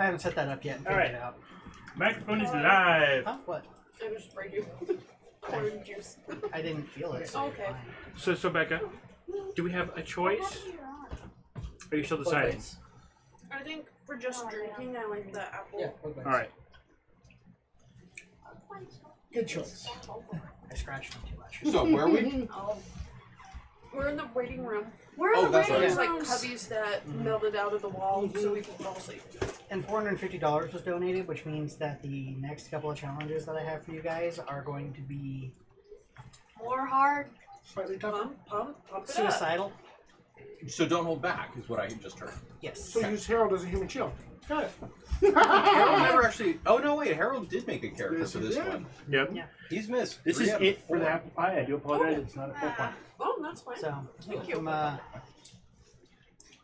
I haven't set that up yet. All right. It out. Microphone is live. Huh? What? I just sprayed you. Orange juice. I didn't feel it. So okay. So Becca, do we have a choice? Are you still deciding? I think for just drinking, I like the apple. Yeah. All right. Good choice. I scratched him too much. So where are we? We're in the waiting room. We're in the that's waiting There's right. like rooms. cubbies that melted out of the wall so we can fall asleep. And $450 was donated, which means that the next couple of challenges that I have for you guys are going to be More hard. slightly tougher. Pump it up. Suicidal. So don't hold back is what I just heard. Yes. So use Harold as a human shield. Got it. Harold never actually. Oh no, wait. Harold did make a character Yes, for he this did. one. Yep. Yeah. He's missed. This 3 is out of it for the 4. apple pie. I do apologize. It's not a full point. Oh, that's fine. So, Thank you.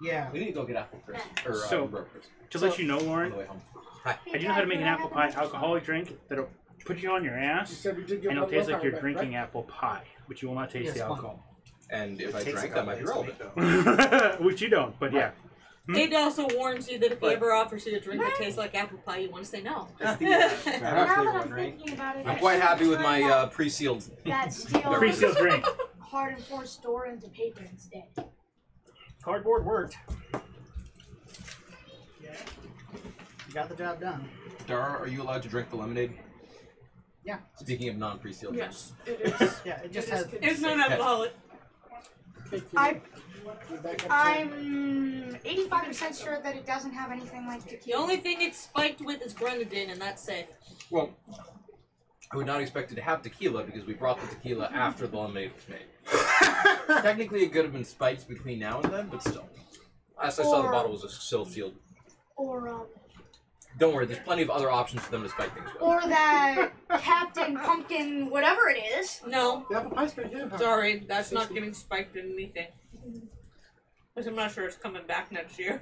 yeah. We need to go get apple crisp or So- broke crisp To let you know, on Lauren, the way home. Hi. I do know how to make an apple pie alcoholic drink that'll put you on your You ass, said we did get and it'll one taste like willpower you're back, drinking right? apple pie, but you will not taste Yes, the one. alcohol. And if I Takes drank, a that might be couple relevant. Which you don't, but yeah. It also warns you that if he But- ever offers you a drink that tastes like apple pie, you want to say no. That's the Now flavor that one, I'm right? thinking about it, I'm quite happy with my pre-sealed. that steel Pre-sealed drink. hard and forced store into paper instead. Cardboard worked. You got the job done. Dara, are you allowed to drink the lemonade? Yeah. Speaking of non-pre-sealed. Yes, it is. Yeah, it just It is has. It's not alcoholic. I'm 85% sure that it doesn't have anything like The tequila. only thing it's spiked with is grenadine, and that's safe. Well, I would not expect it to have tequila because we brought the tequila after the lemonade was made. Technically, it could have been spiked between now and then, but still. Last I saw, the bottle was still sealed. Or Don't worry, there's plenty of other options for them to spike things with. or that Captain Pumpkin, whatever it is. No, The apple pie's pretty good, huh? sorry, that's not getting spiked in anything. Because I'm not sure it's coming back next year.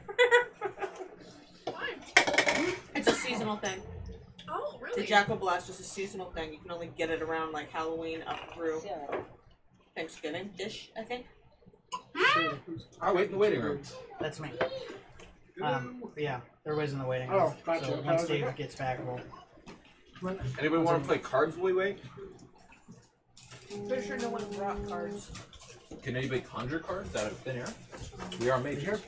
Fine. It's a seasonal thing. Oh, The really? Jackal Blast is a seasonal thing. You can only get it around like Halloween up through Thanksgiving-ish, I think. I'll wait in the waiting room. That's me. Yeah, everybody's in the waiting room. Oh, gotcha. So once Dave gets back, we'll. Anybody want to play cards while we wait? Pretty sure no one brought cards. Can anybody conjure cards out of thin air? We are made here.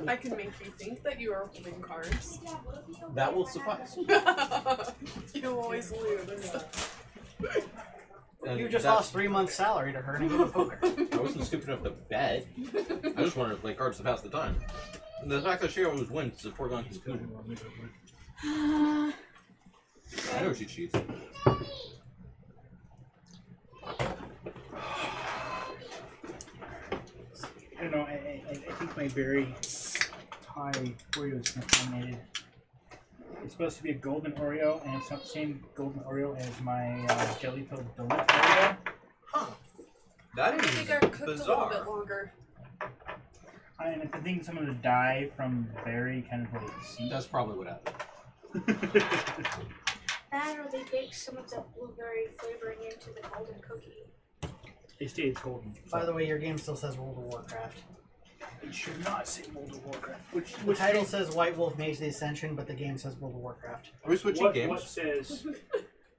I can make you think that you are holding cards. That will suffice. You always lose. And You just that- lost 3 months' salary to her in a game of poker. I wasn't stupid enough to bet. I just wanted to play cards to pass the time. And the fact that she always wins is a foregone conclusion. I know she cheats. I don't know. I think my berry pie Oreo is contaminated. It's supposed to be a golden Oreo, and it's not the same golden Oreo as my jelly-filled donut Oreo. Huh. That I think I is cooked a little bizarre. bit longer. And I think some of the dye from berry kind of like seed. That's probably what happened. That or they baked some of the blueberry flavoring into the golden cookie. They say it's golden. By the way, your game still says World of Warcraft. It should not say World of Warcraft. The title says White Wolf Mage The Ascension, but the game says World of Warcraft. Are we switching What games? says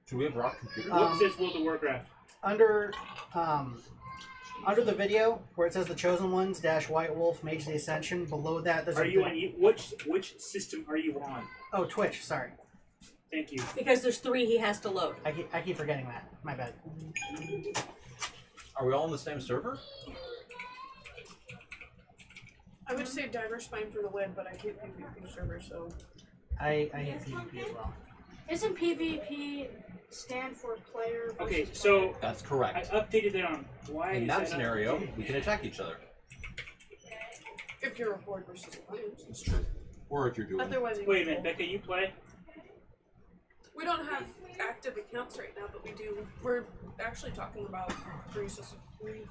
Should we have rock computers? what says World of Warcraft? Under the video where it says The Chosen Ones dash White Wolf Mage The Ascension, below that there's Are a you on which system are you on? Oh, Twitch. Sorry, Thank you. Because there's 3 he has to load. I keep forgetting that. My bad. Are we all on the same server? I would say Diver Spine for the win, but I hate PvP servers, so. I hate PvP as well. Isn't PvP stand for player versus Okay, player? so That's I correct. updated that on why In is that not scenario, updated? we can attack each other. If you're a horde versus alliance. It's true. Or if you're doing. Otherwise, you Wait a minute, Becca, you play? We don't have active accounts right now, but we do. We're actually talking about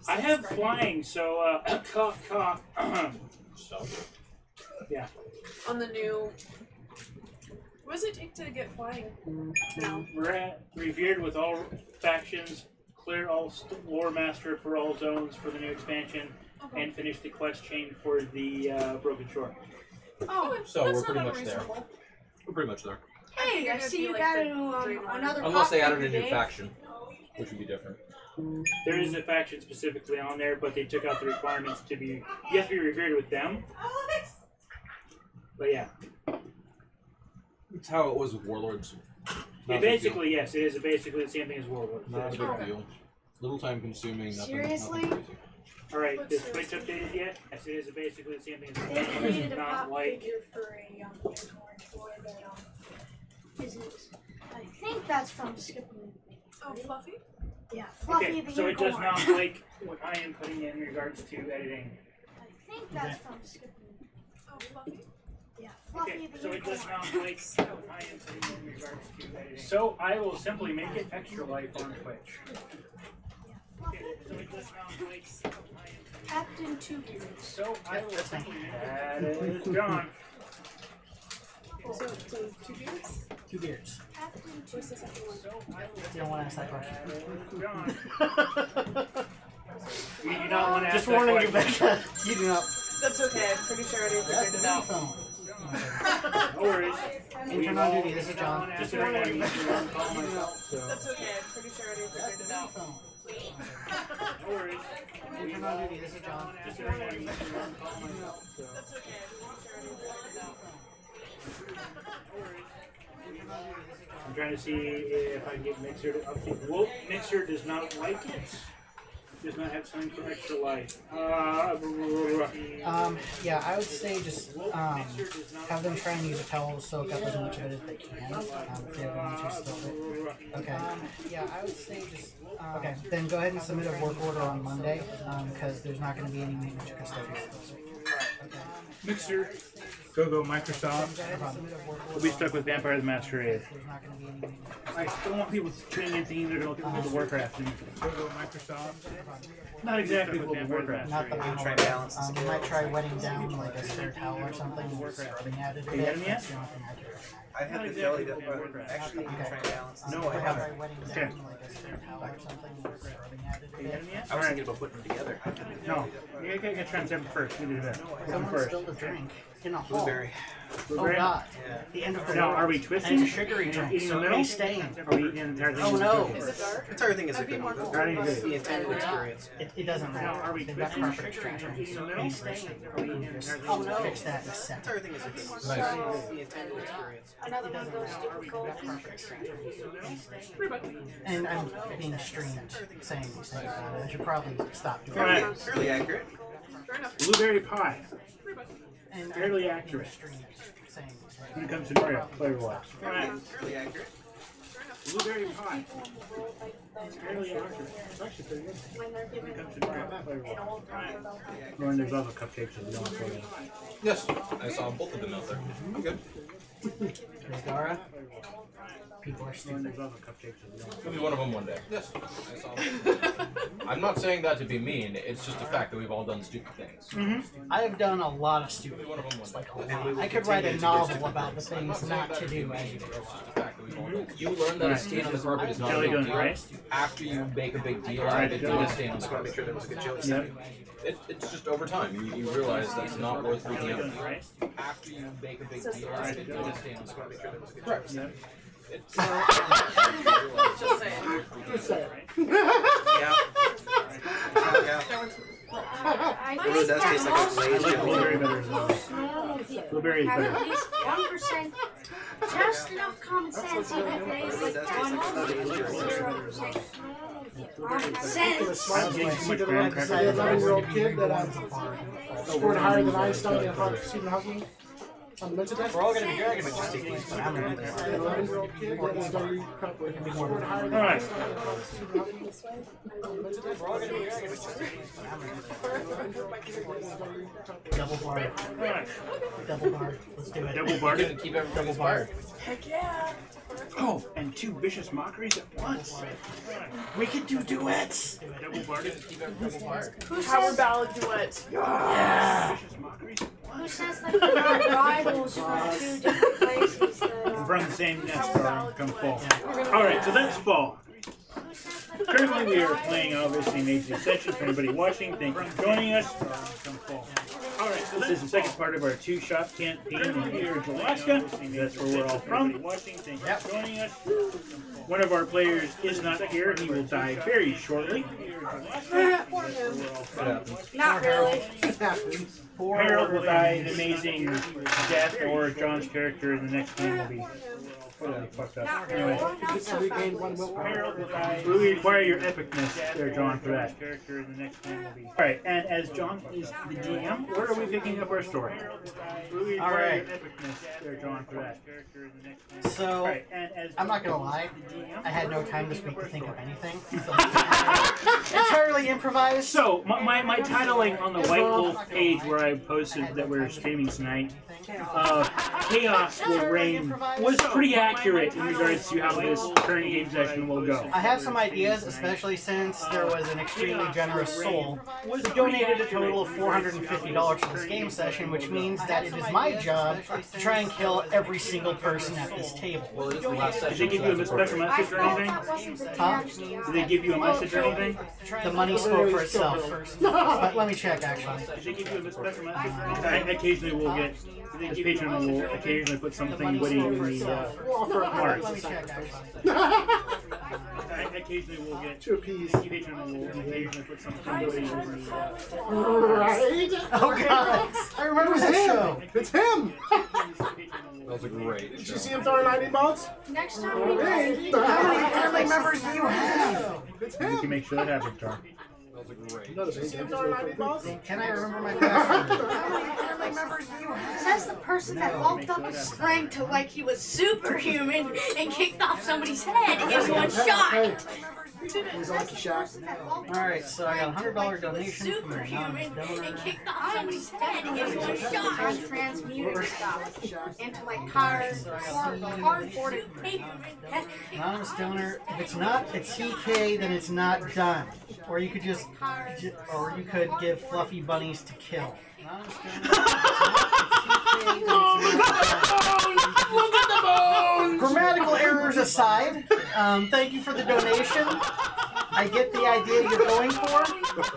I have flying, so cough cough. So. Yeah. on the new. What does it take to get flying now? Revered with all factions, clear all lore master for all zones for the new expansion, and finish the quest chain for the Broken Shore. Oh, So That's we're pretty not much there. unreasonable. We're pretty much there. hey, I see you got a new, another Unless they pop added a new Dave. faction, which would be different. There is a faction specifically on there, but they took out the requirements to be. You have to be revered with them. But yeah. It's how it was with Warlords. It basically, yes, it is basically the same thing as Warlord. Not a big deal. Little time consuming, nothing. Seriously? Nothing crazy. Alright, the Switch updated yet? Yes, it is basically the same thing as They created a not pop like. figure for a unicorn boy that isn't. I think that's from Skipping. Oh, Fluffy? Yeah, Fluffy Okay, the so it unicorn. does not like what I am putting in regards to editing. I think that's from Skipping. Oh, Fluffy? Yeah, Fluffy Okay, the so it unicorn. does not like what I am putting in regards to editing. So I will simply make it extra life on Twitch. Okay, so it does not like what I am. Captain Two Gears. So I will simply make that is John. So 2 beers? 2 beers. Captain Two What's the second one? So I will You don't want to ask that question. John. You do not want to ask Just that warning you, question. Becca. You do not. That's okay. I'm pretty sure I already That's figured the it out. phone. No worries. Intern on duty. This is John. Just warning you. That's okay. I'm pretty sure I already That's figured the it out. phone. No worries. Intern on duty. This is John. Just warning you. That's okay. I'm pretty sure I already figured it out. I'm trying to see if I can get Mixer to update. Well, Mixer does not like it. Does not have something for extra life. Yeah, I would say just have them try and use a towel to soak up as much of it as they can. If they're going to stuff it. Okay. Yeah, I would say just. Okay, then go ahead and submit a work order on Monday, because there's not going to be any maintenance or custodians this week. Okay. Mixer. Go Microsoft. Go ahead and submit a work order. We'll be stuck with Vampire the Masquerade. There's not going to be any maintenance. I don't want people training in things that are going to look at Warcraft. Go Microsoft. Not exactly World of Warcraft. Not the Try and balance the You might try wetting down like a spare towel or something and scrubbing at it a Have you bit. had them yet? That's the only thing I can recommend. I have the ability to, actually, you can try and balance. No, I Try haven't. wetting down Okay. like a spare towel or something and scrubbing at it a Have you had bit. them yet? I was thinking about putting them together. No. You gotta try and them first. You do that. Them Someone first. spilled a drink in a hall. Blueberry. Oh god. Yeah. The end of the Now, world. are we And twisting? it's a sugary drink, Eating so the it middle? may stain. Are we eating the entire thing? Oh no. Is it dark? The entire thing is a I'd be good more one. comfortable Alright, with good. It's the intended experience. It doesn't Now, matter. are we They've got twisting? proper extraction, Eating the so it middle? may stain. Are we eating the entire thing? Oh no. Fix that in a The second. entire thing is a good one. So, It's the intended experience. another one of those stupid goals. And I'm being streamed saying these things. I should probably stop doing Alright. that. Fairly accurate. Fair enough. Blueberry pie. And Fairly I'm accurate. being streamed saying these things. When it comes to Mario, flavor-wise. Alright. Fairly accurate. Blueberry pie. People in the world like those Fairly accurate. It's actually pretty good. when they're When given it comes to Mario, an flavor-wise. old time about Well, and there's also cupcakes that we don't throw in. Yes, I saw both of them out there. I'm good. Megara, people are Well, and stupid. there's also cupcakes that we don't Could be one of them one day. Yes, I saw them. I'm not saying that to be mean. It's just a fact that we've all done stupid things. I have done a lot of Could stupid be one of them one day. like a lot. I could write a novel about the things not to do as you It's go just along. a fact that we've all done. You learn that a stain on the carpet is not a Jelly big doing deal right? after you make a big deal out of it. Doing a stain on the Just want to make sure carpet. there was a good jelly Yep. setting. It's just over time. You realize that it's not worth freaking Jelly out. doing right? After you make a big deal out of it. Doing a stain on the Just want to make carpet. sure there was a good Correct. jelly It's Just saying. Yeah. Yeah. I It really does taste like a I glazed like jelly. blueberry better as well. most normal people Blueberry is have better. at least 1%, just enough common sense, even if it is It does taste like a glazed jelly. 0% normal people. Common sense. I'm getting too much graham cracker. Oh, Say yeah, that 11-year-old kid that Scored higher than Einstein in Stephen Hawking on the mental test. We're all gonna be dragging it just take these, but I'm gonna do this. The 11-year-old kid that is very scored higher than Alright. Einstein in Stephen Hawking on the mental test. We're all gonna be dragging it just take these, but I'm gonna do this. Double bar. Alright. Double bar. Let's do it. Double barred. to keep everything inspired. Heck yeah. Oh, and two vicious mockeries at once. We can do duets. Double barred. To keep everything inspired. Who Power says, ballad duet. Vicious mockeries at who once. says that they're not rivals from two different places that From the same nest or come fall. Alright, so that's fall. Currently we are playing obviously Mage The Ascension. For anybody watching, thank you for joining us. Come fall. Alright. Alright, so this is the second part of our two-shot campaign in Anchorage, Alaska. That's where we're all from. Thanks for joining us. One of our players is not here. He will die very shortly. Not really. Harold will die an amazing death, or John's character in the next game will be totally fucked up. Not Anyway. really. Not so far. Harold will die. We require your epicness there, John, for that. Character in the next game will be. Alright, and as John is the DM, where are we picking up our story? Alright. There, John, for that. Character in the next game. So, Alright, and as I'm not gonna lie, I had no time this week to think of anything. So entirely improvised. So, my titling on the White Wolf page where I posted that we're streaming tonight, Chaos Will Reign, was pretty accurate in regards to how this current game session will go. I have some ideas, especially since there was an extremely generous soul who donated a total of $450 for this game session, which means that it is my job to try and kill every single person at this table. Well, it is the last Did they session. give you a special message or anything? Huh? Did they give you a message or anything? The money spoke for itself. But let me check, actually. Did they give you a special message? I occasionally will get, this patron will occasionally put something witty in the cards. Let me check, actually. I occasionally will get, To appease. patron will occasionally put something witty in the Right? Oh god! I remember It's that him! show! It's him! That was a great Did show. you see him throwing 90 bucks? Next time we Hey, How many family members do you have? It's We can him! make sure that happens, John. That was a great Did you see him throwing 90 bucks? Can I remember my question? How many family members do you have? Says the person that walked up and sprang to like he was superhuman and kicked off somebody's head in one shot. Hey, he's Lucky Shaq. Alright, so I got a $100 donation from a Superhuman and donor. kicked off somebody's head in one shot. Transmuted stuff into like cars, cardboard, paper. Anonymous donor. If it's not a TK, then it's not done. Or you could just, or you could give fluffy bunnies to kill. Anonymous donor. Look at the bones! Grammatical errors aside, thank you for the donation. I get the idea you're going for.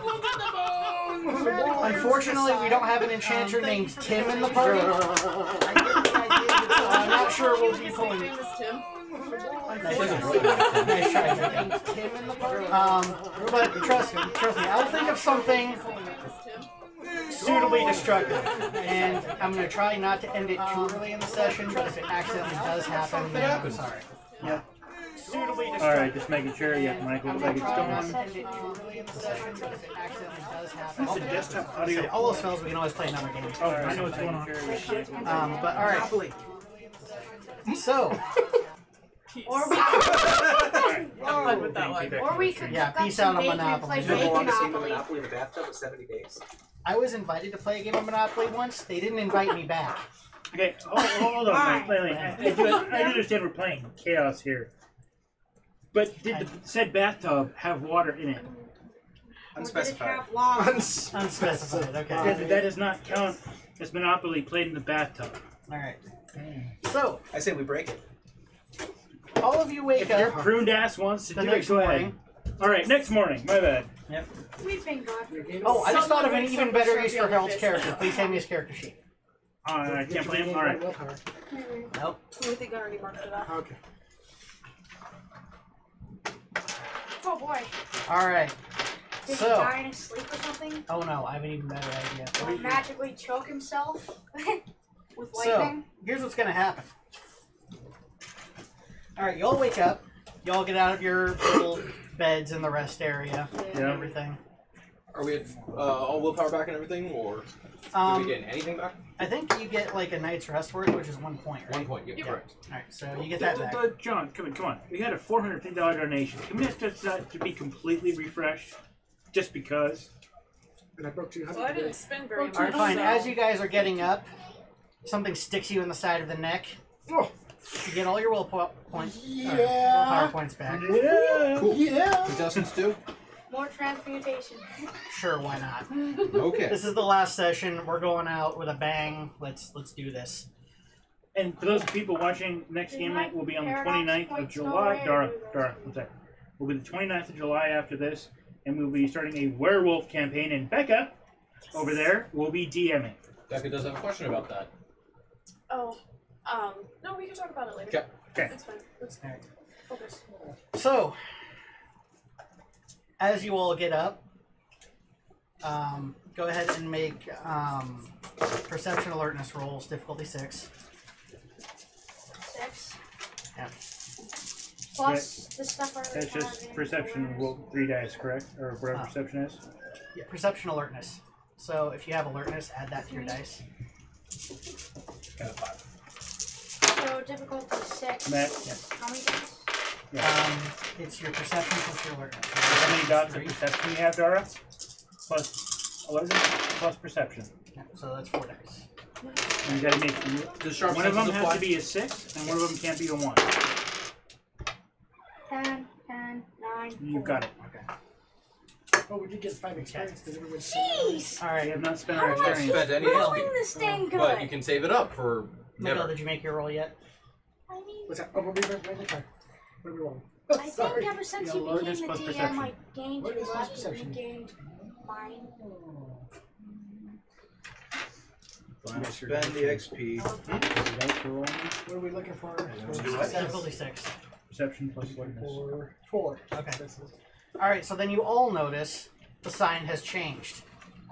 Look at the bones! Unfortunately, we don't have an enchanter named Tim in the party. I get the idea, so I'm not sure we'll be pulling. Name is Tim. Nice try, Tim in the party. But trust me, I'll think of something suitably destructive, and I'm gonna try not to end it too early in the session. But if it accidentally does happen, then I'm sorry. Yeah. Suitably destructive. Alright, just making sure. Yeah, Michael, I'm like gonna it's try not going. to end it too early in the session, but if it accidentally does happen, That's a desktop audio. all those spells we can always play another game. Oh, I know what's going on. But alright. So, Or we fun with that one. or we could Yeah, cook up peace some out on bacon and Monopoly. play You You ever want to see Monopoly. Monopoly in the bathtub with 70 days? I was invited to play a game of Monopoly once. They didn't invite me back. Okay, hold on. Wait. I understand we're playing Chaos here. But did the said bathtub have water in it? Unspecified. Unspecified, okay. That does not count as Monopoly played in the bathtub. Alright. So, I say we break it. all of you wake If your up pruned ass wants to the do it, next go ahead. morning. Alright, next morning. My bad. Yep. We thank God for this. Oh, I just thought of an wakes even up better with use for Sharpie on Harold's his character. face. Please hand me his character sheet. I can't play him. Alright. Nope. I think I already marked it up. Okay. Oh boy. Alright. Did So- he die in his sleep or something? Oh no, I have an even better idea. Or magically choke himself with So, lightning? here's what's gonna happen. Alright, y'all wake up. Y'all get out of your little beds in the rest area and Yeah. everything. Are we at all willpower back and everything, or did we get anything back? I think you get like a night's rest worth, which is 1 point, right? 1 point, yeah, correct. Alright, so you get that back. John, come on. We had a $450 donation. Can we ask that to be completely refreshed? Just because? And I broke 200 Well, I didn't today. spend very much. Alright, fine. so- As you guys are getting up, something sticks you in the side of the neck. Oh, You get all your willpower points yeah. back. Yeah. Cool. Yeah. Contestants too? More transmutation. Sure, why not? Okay. This is the last session. We're going out with a bang. Let's do this. And for those people watching, next game night will be on the 29th of July. Dara, one sec. Will be the 29th of July after this, and we'll be starting a werewolf campaign. And Becca, over there, will be DMing. Becca does have a question about that. Oh, no, we can talk about it later. Okay. Okay. That's fine. Let's focus. So, as you all get up, go ahead and make perception alertness rolls, difficulty 6. 6. Yeah. Plus the stuff I That's just perception. Roll 3 dice, correct? Or whatever perception is. Yeah, perception alertness. So if you have alertness, add that to your dice. Got a 5. So difficulty 6. Matt? Yes. How many dice? It's your perception plus your alertness. How many dots of 3. perception you have, Dara? Plus alertness plus perception. Yeah, so that's 4 dice. And you gotta make Does sharp one of them senses has apply? to be a 6, and one of them can't be a 1. 10, 10, 9. You got it. Okay. Oh, we did get 5 experience because everyone. Jeez! All We right. have not spent How our much experience. Spent any Rolling XP. this thing good. But you can save it up for Miguel, never. did you make your roll yet? I mean, What's that? Oh, we'll be right back. What are we rolling? I think ever since Yeah, you alertness became the plus DM, perception. I gained Alertness plus less and perception. you gained mine. Spend the XP. Dice are rolling. What are we looking for? Difficulty 6. Perception plus alertness. 4. Okay. All right. So then you all notice the sign has changed.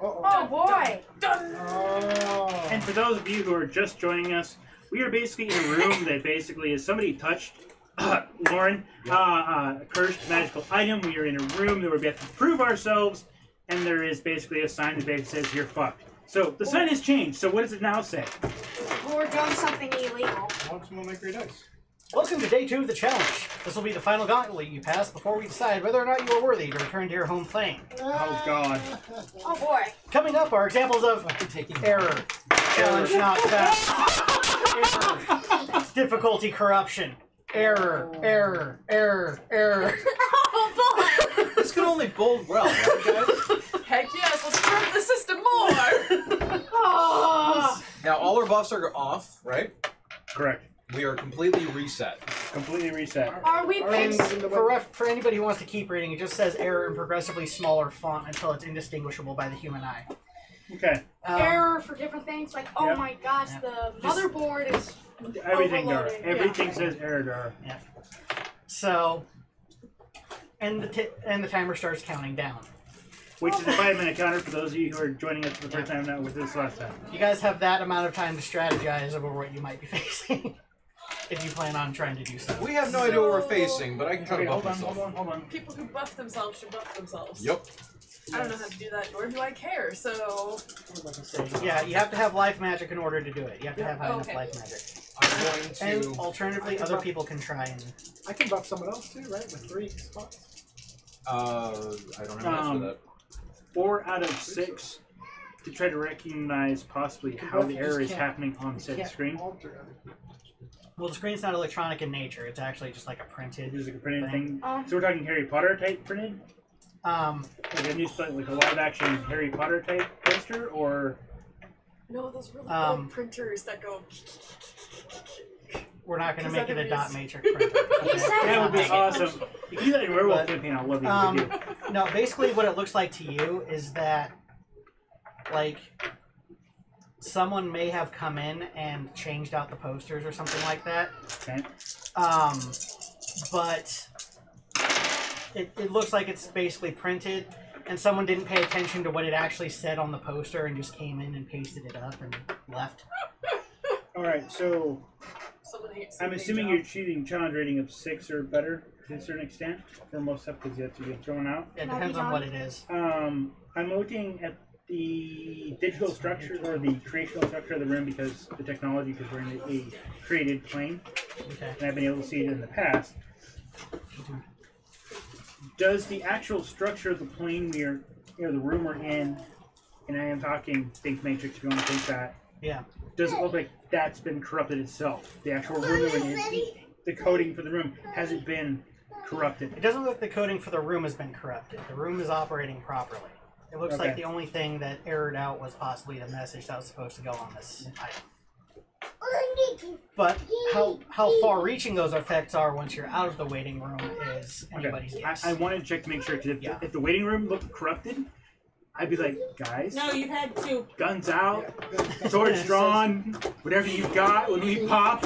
Oh boy! Oh. And for those of you who are just joining us, we are basically in a room that basically is somebody touched Lauren, cursed magical item. We are in a room where we have to prove ourselves, and there is basically a sign that basically says you're fucked. So the sign has changed. So what does it now say? Or done something illegal. Want some more make your dice? Welcome to day 2 of the challenge. This will be the final gauntlet you pass before we decide whether or not you are worthy to return to your home plane. Oh God. Oh boy. Coming up are examples of error, challenge not found, error, difficulty corruption, error. Oh boy! This could only bode well, right, guys? Heck yes, let's prove the system more! Oh. Now all our buffs are off, right? Correct. We are completely reset. Completely reset. Are we And picks? for anybody who wants to keep reading, it just says error in progressively smaller font until it's indistinguishable by the human eye. Okay. Um, For different things? Like, oh Yep. my gosh, Yep. the motherboard is Everything, Dara. overloaded. Everything Yeah. says error, Dara. So, and the timer starts counting down. Which is a 5-minute counter for those of you who are joining us for the first time, not with this last time. You guys have that amount of time to strategize over what you might be facing, if you plan on trying to do so. We have no idea what we're facing, but I can try Okay, to buff hold on, myself. hold on. People who buff themselves should buff themselves. Yep. I don't know how to do that, nor do I care, so... Yeah, you have to have life magic in order to do it. You have to have high enough Okay. life magic. I'm going And to. alternatively, other people can try and... I can buff someone else too, right? With 3 spots. I don't have an answer for that. 4 out of 6 to try to recognize possibly how the error is happening on said screen. Well, the screen's not electronic in nature. It's actually just like a printed... There's like a printed thing. Um, So we're talking Harry Potter type printed? Um, Like a new like a live action Harry Potter type poster, or No, those really Um, old printers that go... we're not going to make it a Because dot matrix printer. Okay? said that would be Dang it. awesome. If you do that in Werewolf But, campaign, I'll love you if you do. No, basically what it looks like to you is that, like, someone may have come in and changed out the posters or something like that. Okay. But it looks like it's basically printed, and someone didn't pay attention to what it actually said on the poster and just came in and pasted it up and left. All right. So Someone hates I'm their assuming job. you're shooting challenge rating of 6 or better to a certain extent for most stuff because you have to get thrown out. It depends on what it is. I'm looking at the digital structure or the creational structure of the room because the technology, because we're in a created plane, Okay. and I've been able to see it in the past. Does the actual structure of the plane we're, the room we're in, and I am talking think matrix if you want to think that, Yeah. does it look like that's been corrupted itself? The actual room that we're in, the coding for the room, has it been corrupted? It doesn't look like the coding for the room has been corrupted. The room is operating properly. It looks like Okay. the only thing that errored out was possibly the message that was supposed to go on this item. But how far-reaching those effects are once you're out of the waiting room is anybody's Okay. guess. I wanted to check to make sure because Yeah. if the waiting room looked corrupted, I'd be like, guys, No, you had to. guns out, swords drawn, whatever you got when we pop.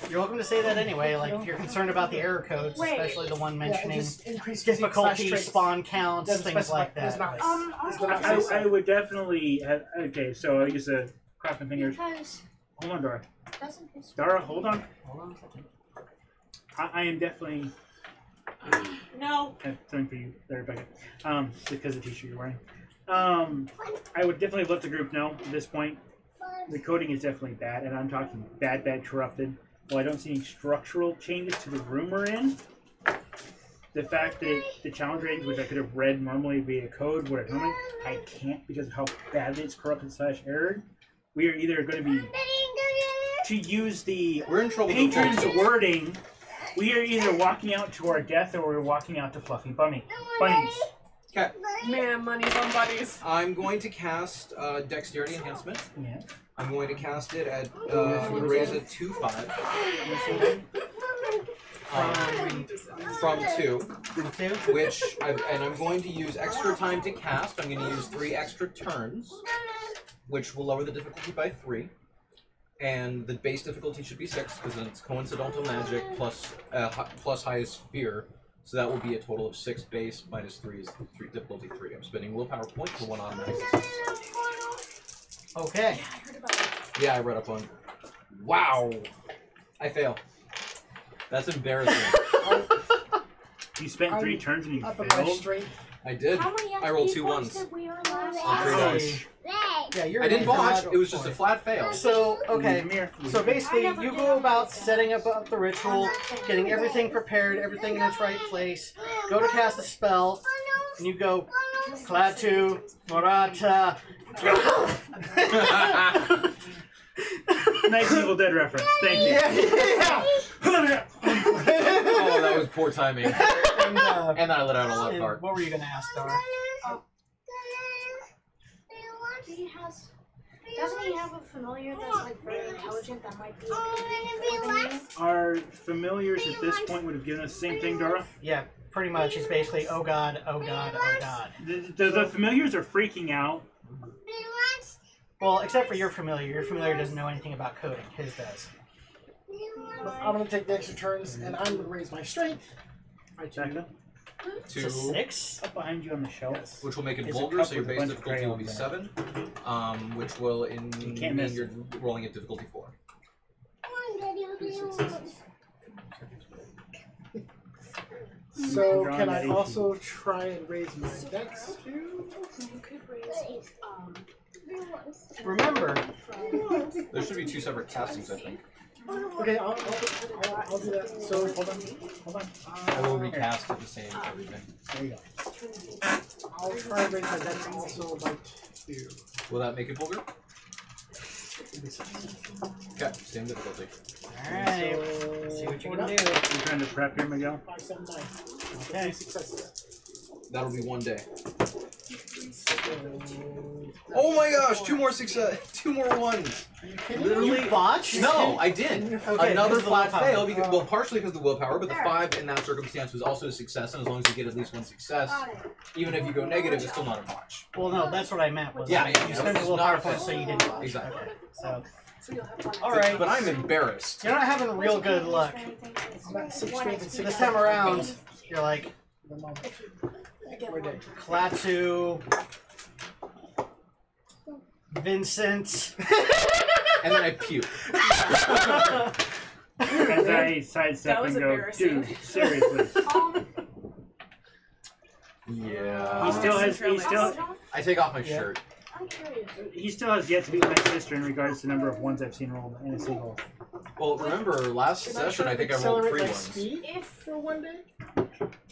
You're welcome to say that anyway. Like if you're concerned about the error codes, Wait. especially the one mentioning just increase physique difficulty, slash spawn counts, Doesn't things specify- like that. does not. I would definitely have, okay, so I use a cross my fingers. Because Hold on, Dara. doesn't this Dara, hold on. Hold on a second. I am definitely No. I have something for you there, Rebecca. Because of the t-shirt you're wearing. I would definitely let the group know at this point. The coding is definitely bad, and I'm talking bad, corrupted. While I don't see any structural changes to the room we're in, the fact that the challenge ratings, which I could have read normally via code, what I'm doing, I can't because of how badly it's corrupted / errored. We are either going to be, to use the We're in trouble. patron's wording, we are either walking out to our death or we're walking out to fluffy bunnies. Okay. Man, money's on buddies. I'm going to cast Dexterity Enhancement. Yeah. I'm going to cast it at raise it to 5. From 2, which and I'm going to use extra time to cast. I'm going to use 3 extra turns, which will lower the difficulty by 3. And the base difficulty should be 6 because it's coincidental magic plus highest fear. So that will be a total of 6 base minus 3 is 3 difficulty 3. I'm spending willpower point for 1 automatic success. Okay. Yeah, I heard about it. Yeah, I read up on. Wow, I fail. That's embarrassing. You spent 3 turns and you Up my failed. strength. I did. How many I rolled 2 points 1s. did we earn last On 3 time? dice. Yeah, you're I didn't right. botch. It was just a flat fail. So, okay. Come here. So basically, you go about setting up the ritual, getting everything prepared, everything in its right place. Go to cast a spell, and you go, Klaatu, Morata. Nice Evil Dead reference. Thank you. Yeah. Oh, that was poor timing. And, And then I let out a lot of and fart. what were you gonna ask, Dara? Doesn't he have a familiar that's like very intelligent that might be more than you? Our familiars at this point would have given us the same thing, Dara. Yeah, pretty much. It's basically, oh god, oh god, oh god. The familiars are freaking out. Well, except for your familiar. Your familiar doesn't know anything about coding. His does. I'm gonna take the extra turns, and I'm gonna raise my strength. Becca, It's a 2, 6. up behind you on the shelf. which will make it It's a vulgar, cup so your with a base bunch of difficulty will be crayons in 7, which will can't mean miss. you're rolling at difficulty 4. So Drawing can I that 18. also try and raise my dex? You could raise Remember, There should be 2 separate castings, I think. Okay, I'll do that. So hold on. I will recast it the same everything. There you go. I'll try and raise my dex also by 2. Will that make it vulgar? Okay, same difficulty. alright. So, See what you hold can up. do. You trying to prep here, Miguel? 5, 7, 9. Okay. 3 successes. That'll be 1 day. So, Oh my gosh, 2 more success, 2 more 1s. are you kidding? Literally. You botched? No, I didn't. Okay, Another because of the flat willpower. fail, because, well, partially because of the willpower, but the 5 in that circumstance was also a success, and as long as you get at least 1 success, even if you go negative, it's still not a botch. Well, no, that's what I meant. Was Yeah, like, yeah, you yeah, spent a it's little not power a point, fail. so you didn't botch. Exactly. Okay, so, so you'll have alright. But I'm embarrassed. You're not having real good luck. I'm at 6 strength and 6 This time around, you're like, We're dead. Klaatu, Vincent. And then I puke. As I sidestep That was and go, embarrassing. dude, seriously. Yeah. He still has. I take off my Yeah. shirt. I'm curious. He still has yet to beat my sister in regards to the number of 1s I've seen rolled in a single. Well, remember, last Can session I think I rolled accelerate 3 my 1s. speed If for 1 day?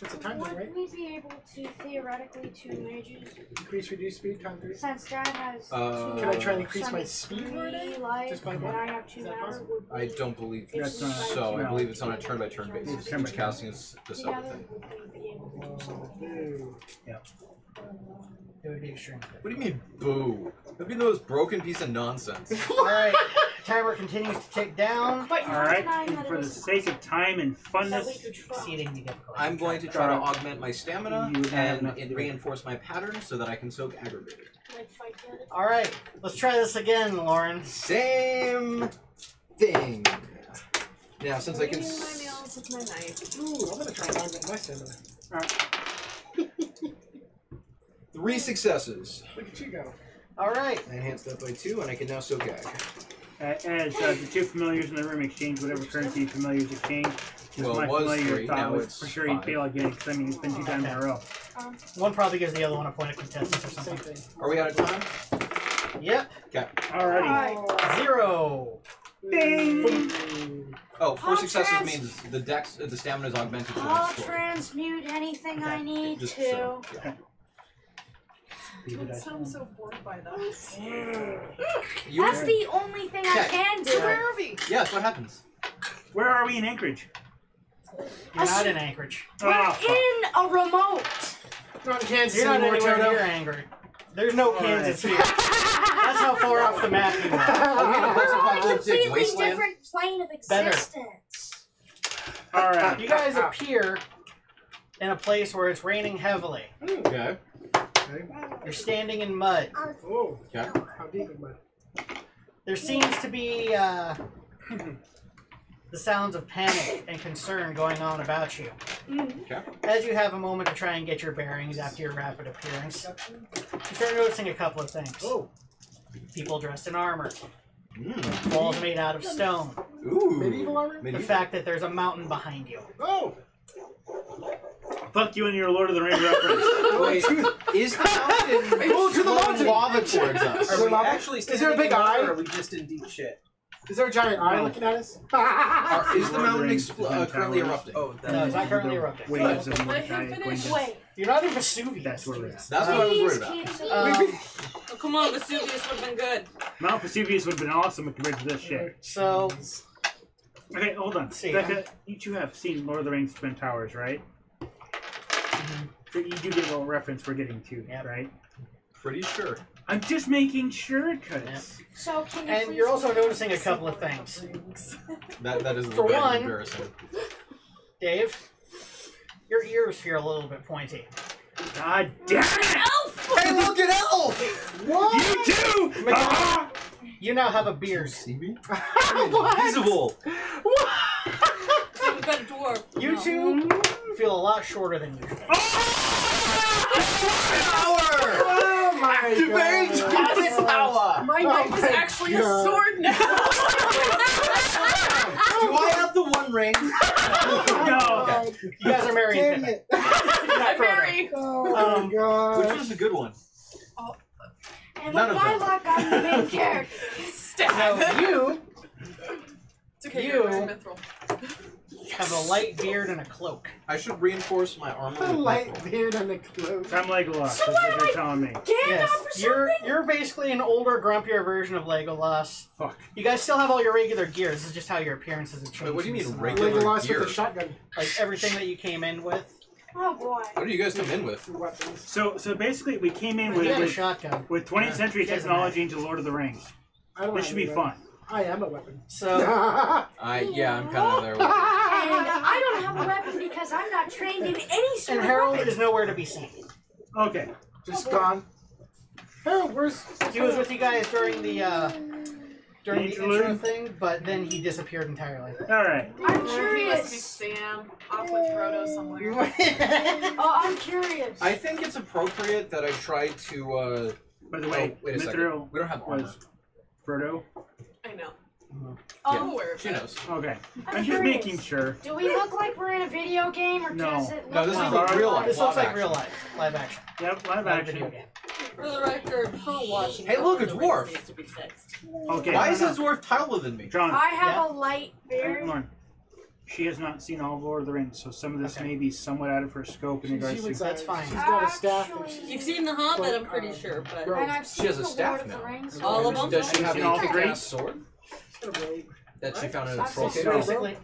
It's a time thing, right? would we be able to theoretically to mages, Increase reduce speed time 3. since Dad has Can Can I two try and increase my summons speed for a day? 3 life, Just by and one? I have 2 Is that matter, possible? would I don't believe That's not- so. I no. believe it's on a turn-by-turn basis. Turn by Each turn. casting is the separate together thing. would we be able to do something? Yeah. It would be extreme. What do you mean, boo? That'd be the most broken piece of nonsense. Alright, timer continues to tick down. Alright, and for the sake of time and funness, Exceeding the difficulty. I'm going to try to augment my stamina and reinforce my pattern so that I can soak aggravated. Alright, let's try this again, Lauren. Same thing. Now, since I can. My nails with my knife. Ooh, I'm gonna try and augment my stamina. Alright. 3 successes. Look at you go. Alright. I enhanced that by 2, and I can now soak ag. As the two familiars in the room exchange whatever currency familiars exchange. Well, my it was familiar 3, thought now was it's for sure he'd 5. fail again, because I mean, it's been 2 times in a row. One probably gives the other one a point of contestants or Same something. thing. Are we out of time? Yep. Okay. Alrighty. 0. Ding! Oh, 4 successes trans- means the stamina is augmented to I'll one score. transmute anything I need Just to. so, yeah. I sound so bored by that. You That's the only thing I can do. Where are we? Yeah, that's what happens. Where are we in Anchorage? You're not in Anchorage. We're Oh, fuck. in a remote. Not in Kansas You're not anymore, anywhere Toto. near Angry. There's no Kansas here. That's how far off the map you are. We're on a Post-apocalyptic completely wasteland. different plane of Better. existence. Alright. You guys appear in a place where it's raining heavily. Okay. You're standing in mud. Oh, Okay. how deep in mud? There seems to be the sounds of panic and concern going on about you. Okay. As you have a moment to try and get your bearings after your rapid appearance, you start noticing a couple of things. Oh, People dressed in armor, Mm. walls made out of stone, Ooh. medieval armor? the Medieval. fact that there's a mountain behind you. Oh! Fuck you and your Lord of the Rings reference. Wait, is the mountain Go to the mountain! lava towards us? Are we actually Is there a big standing in water, eye? or are we just in deep shit? Is there a giant eye No. looking at us? Is the Lord of the mountain Rings is in currently towers. erupting? Oh, No, it's not currently The erupting. Waves of Let him Mordecai finish. acquaintance. Wait. You're not in Vesuvius. That's where it is. That's what I was worried Please about. keep Oh, come on, Vesuvius would have been good. Mount Vesuvius would have been awesome compared to this shit. So, Okay, hold on. See, Becca, you two have seen Lord of the Rings Twin Towers, right? So you do get a little reference we're getting to, Yep. right? Pretty sure. I'm just making sure, cuz. So can you and please you're also keep noticing a couple of things. That is a For bit one- embarrassing. Dave, your ears feel a little bit pointy. God damn it! Hey, look at Elf! You too! Ah! You now have a beard. See me? What? Invisible. So we've got a dwarf. You No. two feel a lot shorter than usual. Power! Oh my Activate god! power! My knife is my actually a God. sword now. Do I have the one ring? No! You guys are married. Dang it! I'm very. Oh Um, my god! Which one's the good one? And None with of my them. luck, I'm the main character. Stab. Now you It's okay, you- you're a mithril. have a light beard and a cloak. I should reinforce my armor A with light mithril. beard and a cloak. I'm Legolas, So that's what what am they're I- telling me. Gandalf Yes, or you're something? you're basically an older, grumpier version of Legolas. Fuck. You guys still have all your regular gear. This is just how your appearances have changed. Wait, what do you mean since, regular? Legolas gear. with a shotgun. Like everything that you came in with. Oh boy. What do you guys come in with? Weapons. So basically, we came in You had a with shotgun. 20th century She has a technology into Lord of the Rings. I don't This have should be any fun. weapons. I am a weapon. So Yeah, I'm kind of there with you. And I don't have a weapon because I'm not trained in any sort and of Harold weapon. is nowhere to be seen. Okay. Just gone. Harold, where's... He was with you guys during the intro Interlude? thing, but then he disappeared entirely. Alright. I'm He must be curious. Sam off with Frodo somewhere. Oh, I'm curious. I think it's appropriate that I try to. By the way, Oh, wait a second. Mithril We don't have armor. was Frodo. I know. Oh, I'm aware of She that. knows. Okay. I'm I'm just curious. making sure. Do we look like we're in a video game, or No. does it look No, this is like like real life. This looks Live like real action. life, live action, Yep, live not a video action. game. For the record, her watching. Hey, look, a Lord of the dwarf. Rings needs to be fixed. Okay. Why is this dwarf taller than me? John, I have Yeah. a light beard. come on. She has not seen all of Lord of the Rings, so some of this Okay. may be somewhat out of her scope in regards to. That's fine. She's got a staff. And Actually- You've seen The Hobbit, I'm pretty sure, but And I've seen has a the staff Lord of now. the Rings. all of them. Does she have Seen a all three? kick-ass sword she's got a robe. that she found in a I've troll seen cave? Basically,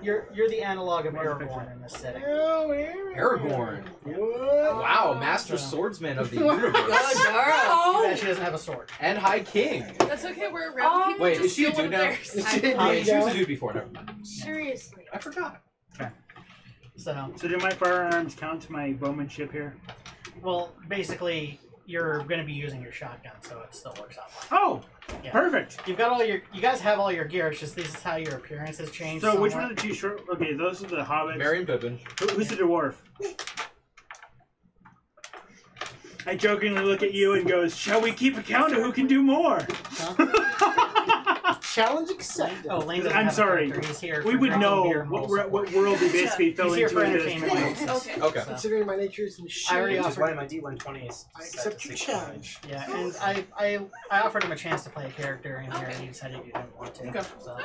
You're the analog of Aragorn in this setting. Aragorn. Wow, master swordsman of the universe. Too bad she doesn't have a sword. And High King. That's okay, we're around people. Wait, just is she a steal dude one of now? theirs. She was a dude before, never mind. Seriously. I forgot. Okay. So do my firearms count to my bowmanship here? well, basically, you're going to be using your shotgun, so it still works out fine. Oh, Yeah. perfect. You've got all your. You guys have all your gear. It's just this is how your appearance has changed. So which somewhat. one of the two short? Okay, those are the hobbits. Merry and Pippin. Who's the dwarf? I jokingly look at you and goes, "Shall we keep a count of who can do more?" Huh? Challenge accepted. Oh, Lane doesn't I'm have a sorry. character. He's here We for would drinking know beer and what moral world support. he basically fell He's here into for at this entertainment point. purposes. Okay. Okay. So, Considering my nature is in I already shit, Which is why offered. my D120 is. I set accept to your 60. challenge. Yeah, and I offered him a chance to play a character in here, and he decided he didn't want to. Okay. So.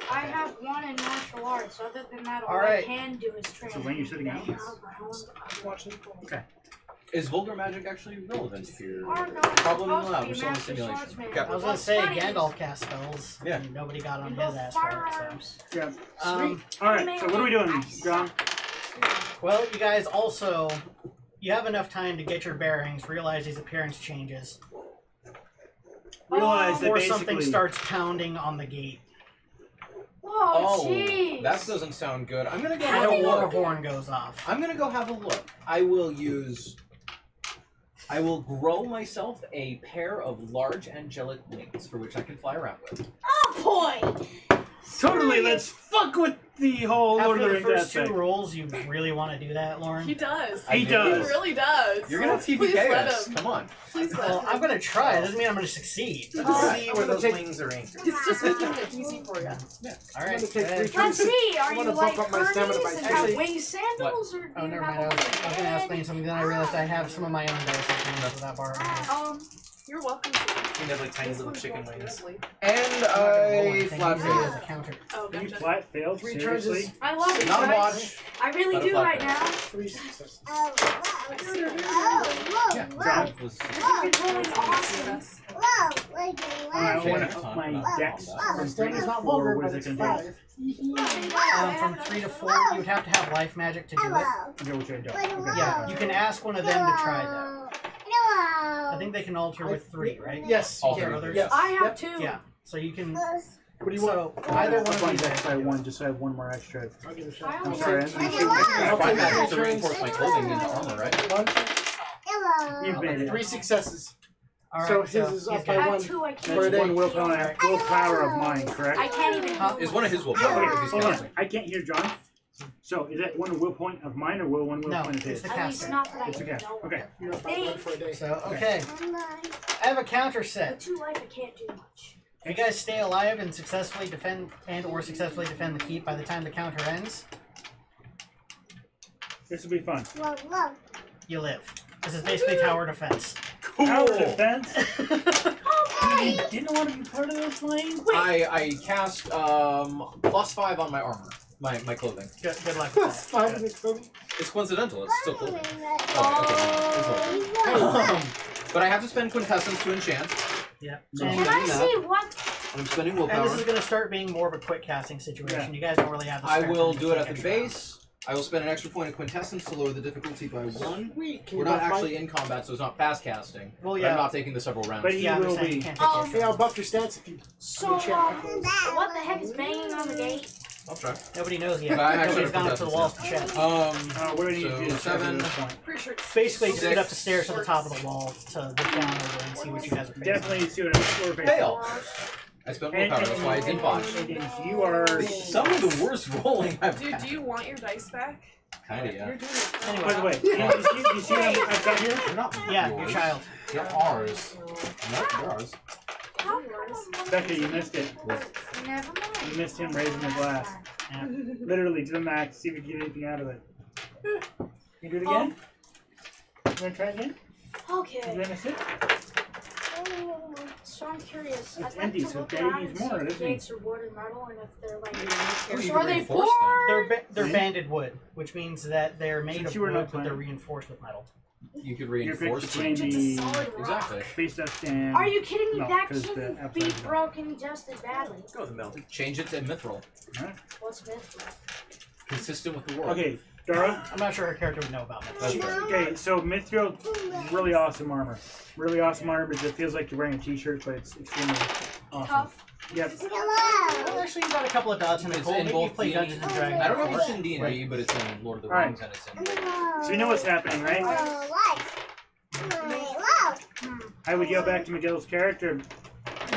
I have one in martial arts. Other than that, all All right. I can do is train. So when you're sitting out? Watching. Is vulgar magic actually relevant here? Oh, no, Probably supposed to not. be We're still in the master simulation. swordsman. Okay. I was gonna What's say funny Gandalf cast spells. Yeah. And nobody got on is his both ass for it. firearms. Yeah. So. All right. So what are we doing, John? Well, you guys also, you have enough time to get your bearings, realize these appearance changes, Realize that before basically something starts pounding on the gate, Whoa, Oh, jeez. that doesn't sound good. I'm gonna go and have a a war look. horn goes off. I'm gonna go have a look. I will grow myself a pair of large angelic wings for which I can fly around with. Oh boy. totally. Let's fuck with the whole Lord of After the the Rings first two aspect. rolls, you really want to do that, Lauren? He does. I He do. does. He really does. You're gonna Please TPK let us. him. Come on. Please let Well, him. I'm gonna try. It doesn't mean I'm gonna succeed. See I'm where gonna those take- wings are anchored. It's just making it easy for you. All I'm right. gonna take go ahead. 3 Let's see. Are I you wanna like bump up my stamina by Hermes and Actually- have winged sandals, or do Oh, you never have mind. I was a gonna explain something. Then I realized I have some of my own dice I can use without borrowing yours. You're welcome to. You have like tiny This little one's chicken going wings. lovely. And I'm not gonna roll I anything. flat Use it as failed. a counter. Oh, You gotcha. flat failed. 3 Seriously? turns is I love you Not guys. much. I really Not a do flat right fail. now. 3 successes. Yeah. John? Was You're totally awesome. I Okay. want to up my dex from 3 Stamina to is not 4. vulgar, What but is it it's going to 5. From 3 to 4, you would have to have life magic to do it. do? Okay, which I don't. Okay. Yeah, you can ask one of them to try that. I think they can alter with 3, right? Yes. All you can. three. others? Yes. I have Yep. 2. Yeah. So you can. What do you want? So either one Up of on these. dex I 1 just so I have 1 more extra. I'll give it a I shot. only I'm sorry. have two. I find that to Turns. reinforce my clothing into armor, right? 1, You've made it. 3 successes. All right, So his is he's up got- by I 1. have 2. I That's can't. Where one willpower of mine, correct? I can't even. Huh? Is one of his willpower if he's Hold casting. on. I can't hear John. So is that one will point of mine or will one will No, point of it's his? the At least caster. not that I It's okay. know. Okay. You're up by 1 for a day. So okay, I have a counter With set. 2 life, I can't do much. If you guys stay alive and successfully defend or successfully defend the keep by the time the counter ends, This will be fun. you live. This is basically tower defense. Tower defense. Oh, You didn't want to be part of this lane? I cast +5 on my armor, my clothing. Good luck with Plus that. 5 in the clothing. It's coincidental. It's still clothing. Oh. But I have to spend quintessence to enchant. Yeah. So And, Can I that. see what? I'm spending and willpower. this is going to start being more of a quick casting situation. Yeah. You guys don't really have the I spare will time to do it take at the extra base. I will spend an extra point of quintessence to lower the difficulty by 1. Sweet. Can We're you not buff actually my... in combat, so it's not fast casting. Well, But yeah. I'm not taking the several rounds. But he Yeah, I'm will just saying you be. can't take Oh. extra. Hey, I'll buff your stats if you... So, what the heck is banging on the gate? I'll try. Nobody knows yet. But I actually Nobody's gone up to the walls to check. What do I need to do? So 7. Pretty sure it's Basically, just get up the Six. stairs to the top of the wall to look down over and see what you guys are facing. Definitely see what I'm facing. Fail. I spent willpower, that's why I didn't botch. You are. Some of the worst rolling I've Dude, had. do you want your dice back? Kinda, yeah. You're doing it. Anyway. By the way, you see what I've got here? They're not Yeah, yours. your child. They're ours. No, they're ours. Becca, you missed it. Never mind. You missed him raising the glass. Yeah. Literally to the max. See if we can get anything out of it. You do it again? You want to try again? You Okay. want to sit? So I'm curious. It's I'd like empty, to so look Daddy around needs and see more, if the doesn't he? gates are wood and metal, and if they're like. Oh, you Are can they reinforce them. They're banded wood, which means that they're made Since of you were wood, not but they're playing. reinforced with metal. You could You're reinforce between them. It's a the solid rock. Exactly. space dust and. Are you kidding me? No, That 'cause the can outside be is not. broken just as badly. Go with the milk. Change it to mithril. What's Mithril? consistent with the world. Okay, Dara. I'm not sure her character would know about That's that. fair. Okay, so Mithril, really awesome armor. Really awesome armor because it feels like you're wearing a t-shirt, but it's extremely awesome. Tough. Yep. Well, actually, you got a couple of dots in the It's cool. in Maybe both you play D&D. Dungeons and Dragons. I don't know if it's in before. D&D, but it's in Lord of the Alright. Rings and it's in. So you know what's happening, right? I would yell back to Miguel's character,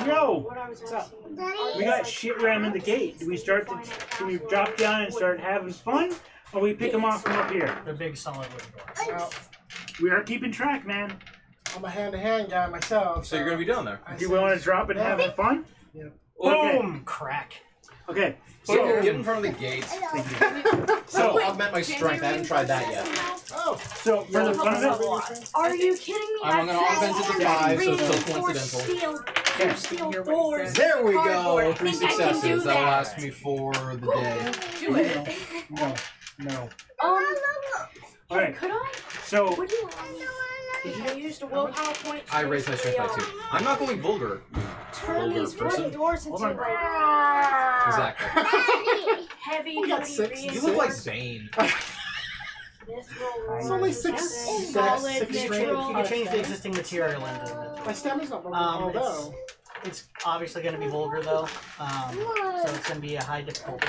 "Yo, What I was What's up? asking. we got shit ram in the gate. Do we drop down and start having fun, or we pick them off from up here? The big solid wooden doors. Well, We are keeping track, man. I'm a hand-to-hand guy myself. So you're gonna be down there. I Do you said- want to drop and have fun? Boom! Okay. Crack. Okay. So So, get in front of the gates. So- I'll augment my strength. I haven't tried that yet. Oh, so for the fun of it, Are you kidding me? I'm gonna augment it to 5, so it's still coincidental. Yeah. Steel doors. There we go. Cardboard. 3 Think I can do successes. That'll that. last me for the day. Do it. no. Hey, Alright. could I? So Would you I used a willpower point. I raised my strength by 2. I'm not going vulgar. Turn Vulgar these wooden person. doors Hold into on. like Exactly. heavy We got duty 6. You look like Bane. It's only 6 Solid six You strength. can change the existing material into it. My stamina's not broken, Um, although. It's obviously going to be vulgar though, so it's going to be a high difficulty.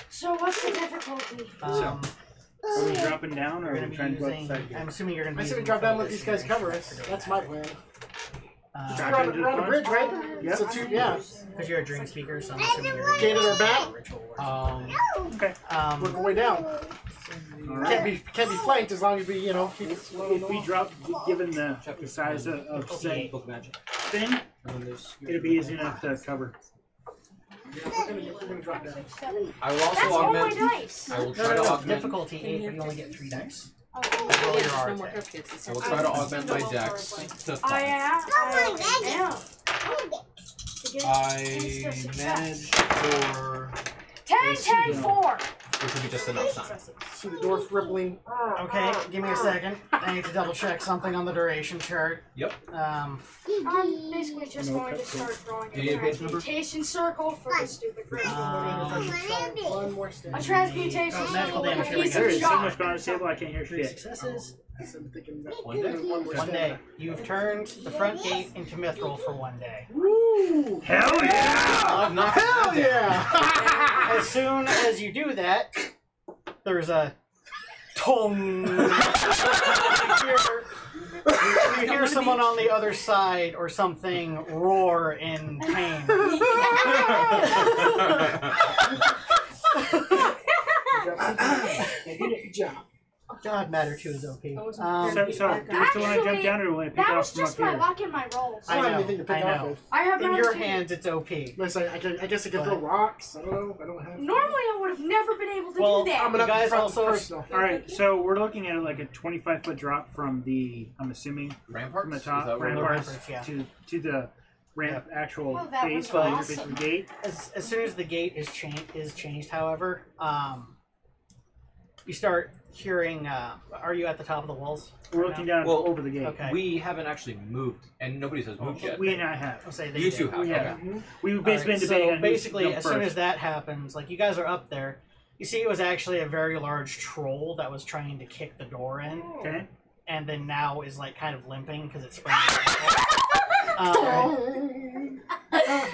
So what's the difficulty? are we dropping down, or You're are going we to trying be to go using. outside? I'm assuming you're going to I be. said we using drop down, let this these guys cover us. figure That's it my out. plan. Drop You're on a bridge, right? Yep. So yeah. Because you're a dream speaker, so I'm assuming you're going Gated or back? Okay. Work our way down. Alright. Can't be flanked as long as we, keep it slow. If we drop, given the size of said Book magic. thing, And then there's. it'll be easy enough to cover. We're gonna drop down. I will That's also all my augment. dice. I will No, try to no, augment. difficulty 8, but you only get 3 dice. Oh, Roll your No art more check. cupcakes. I will try to augment my dex to 5. I am. To get I instant success. managed for 10, 10, 4. which would be just enough time. See the dwarf rippling. Okay, give me a second. I need to double check something on the duration chart. Yep. I'm basically just going to start drawing You need a a page number? transmutation circle for the stupid ritual. One more A step. transmutation Oh, magical circle with a damage, here we piece go. of There is so chalk. much on the table, I can't hear 3 shit. successes. I'm thinking that 1 day. one more 1 step. day. You've turned the front gate into Mithril for 1 day. Woo! Hell yeah! I've knocked Hell that down. yeah! As soon as you do that, there's a tong. You hear someone on the other side or something roar in pain. Good job. God, Matter 2 is OP. So, do we still want to jump down, or do we want to pick That off was from up just my here? luck in my rolls. I don't have know, anything to pick I off know. of. I have In none your too. hands, it's OP. I guess I can throw rocks. I don't know. I don't have. Normally, I would have never been able to Well, do that. I'm gonna You guys front also- personal. Alright, so we're looking at like a 25-foot drop from the, I'm assuming, Ramparts? from the Is top, that what we're ramparts, ramparts, yeah. to the ramp actual Oh, that face, was from awesome. the face of the gate. As soon as the gate is changed, however, you start hearing. Are you at the top of the walls? We're right looking now? down Well, over the gate. Okay. We haven't actually moved, and nobody has moved yet. We and I have. I'll say they You did. two have. We Okay. have. We've basically been Alright, debating so on basically, who's as soon first. as that happens, like you guys are up there, you see it was actually a very large troll that was trying to kick the door in, Okay. and then now is like kind of limping because it's sprung.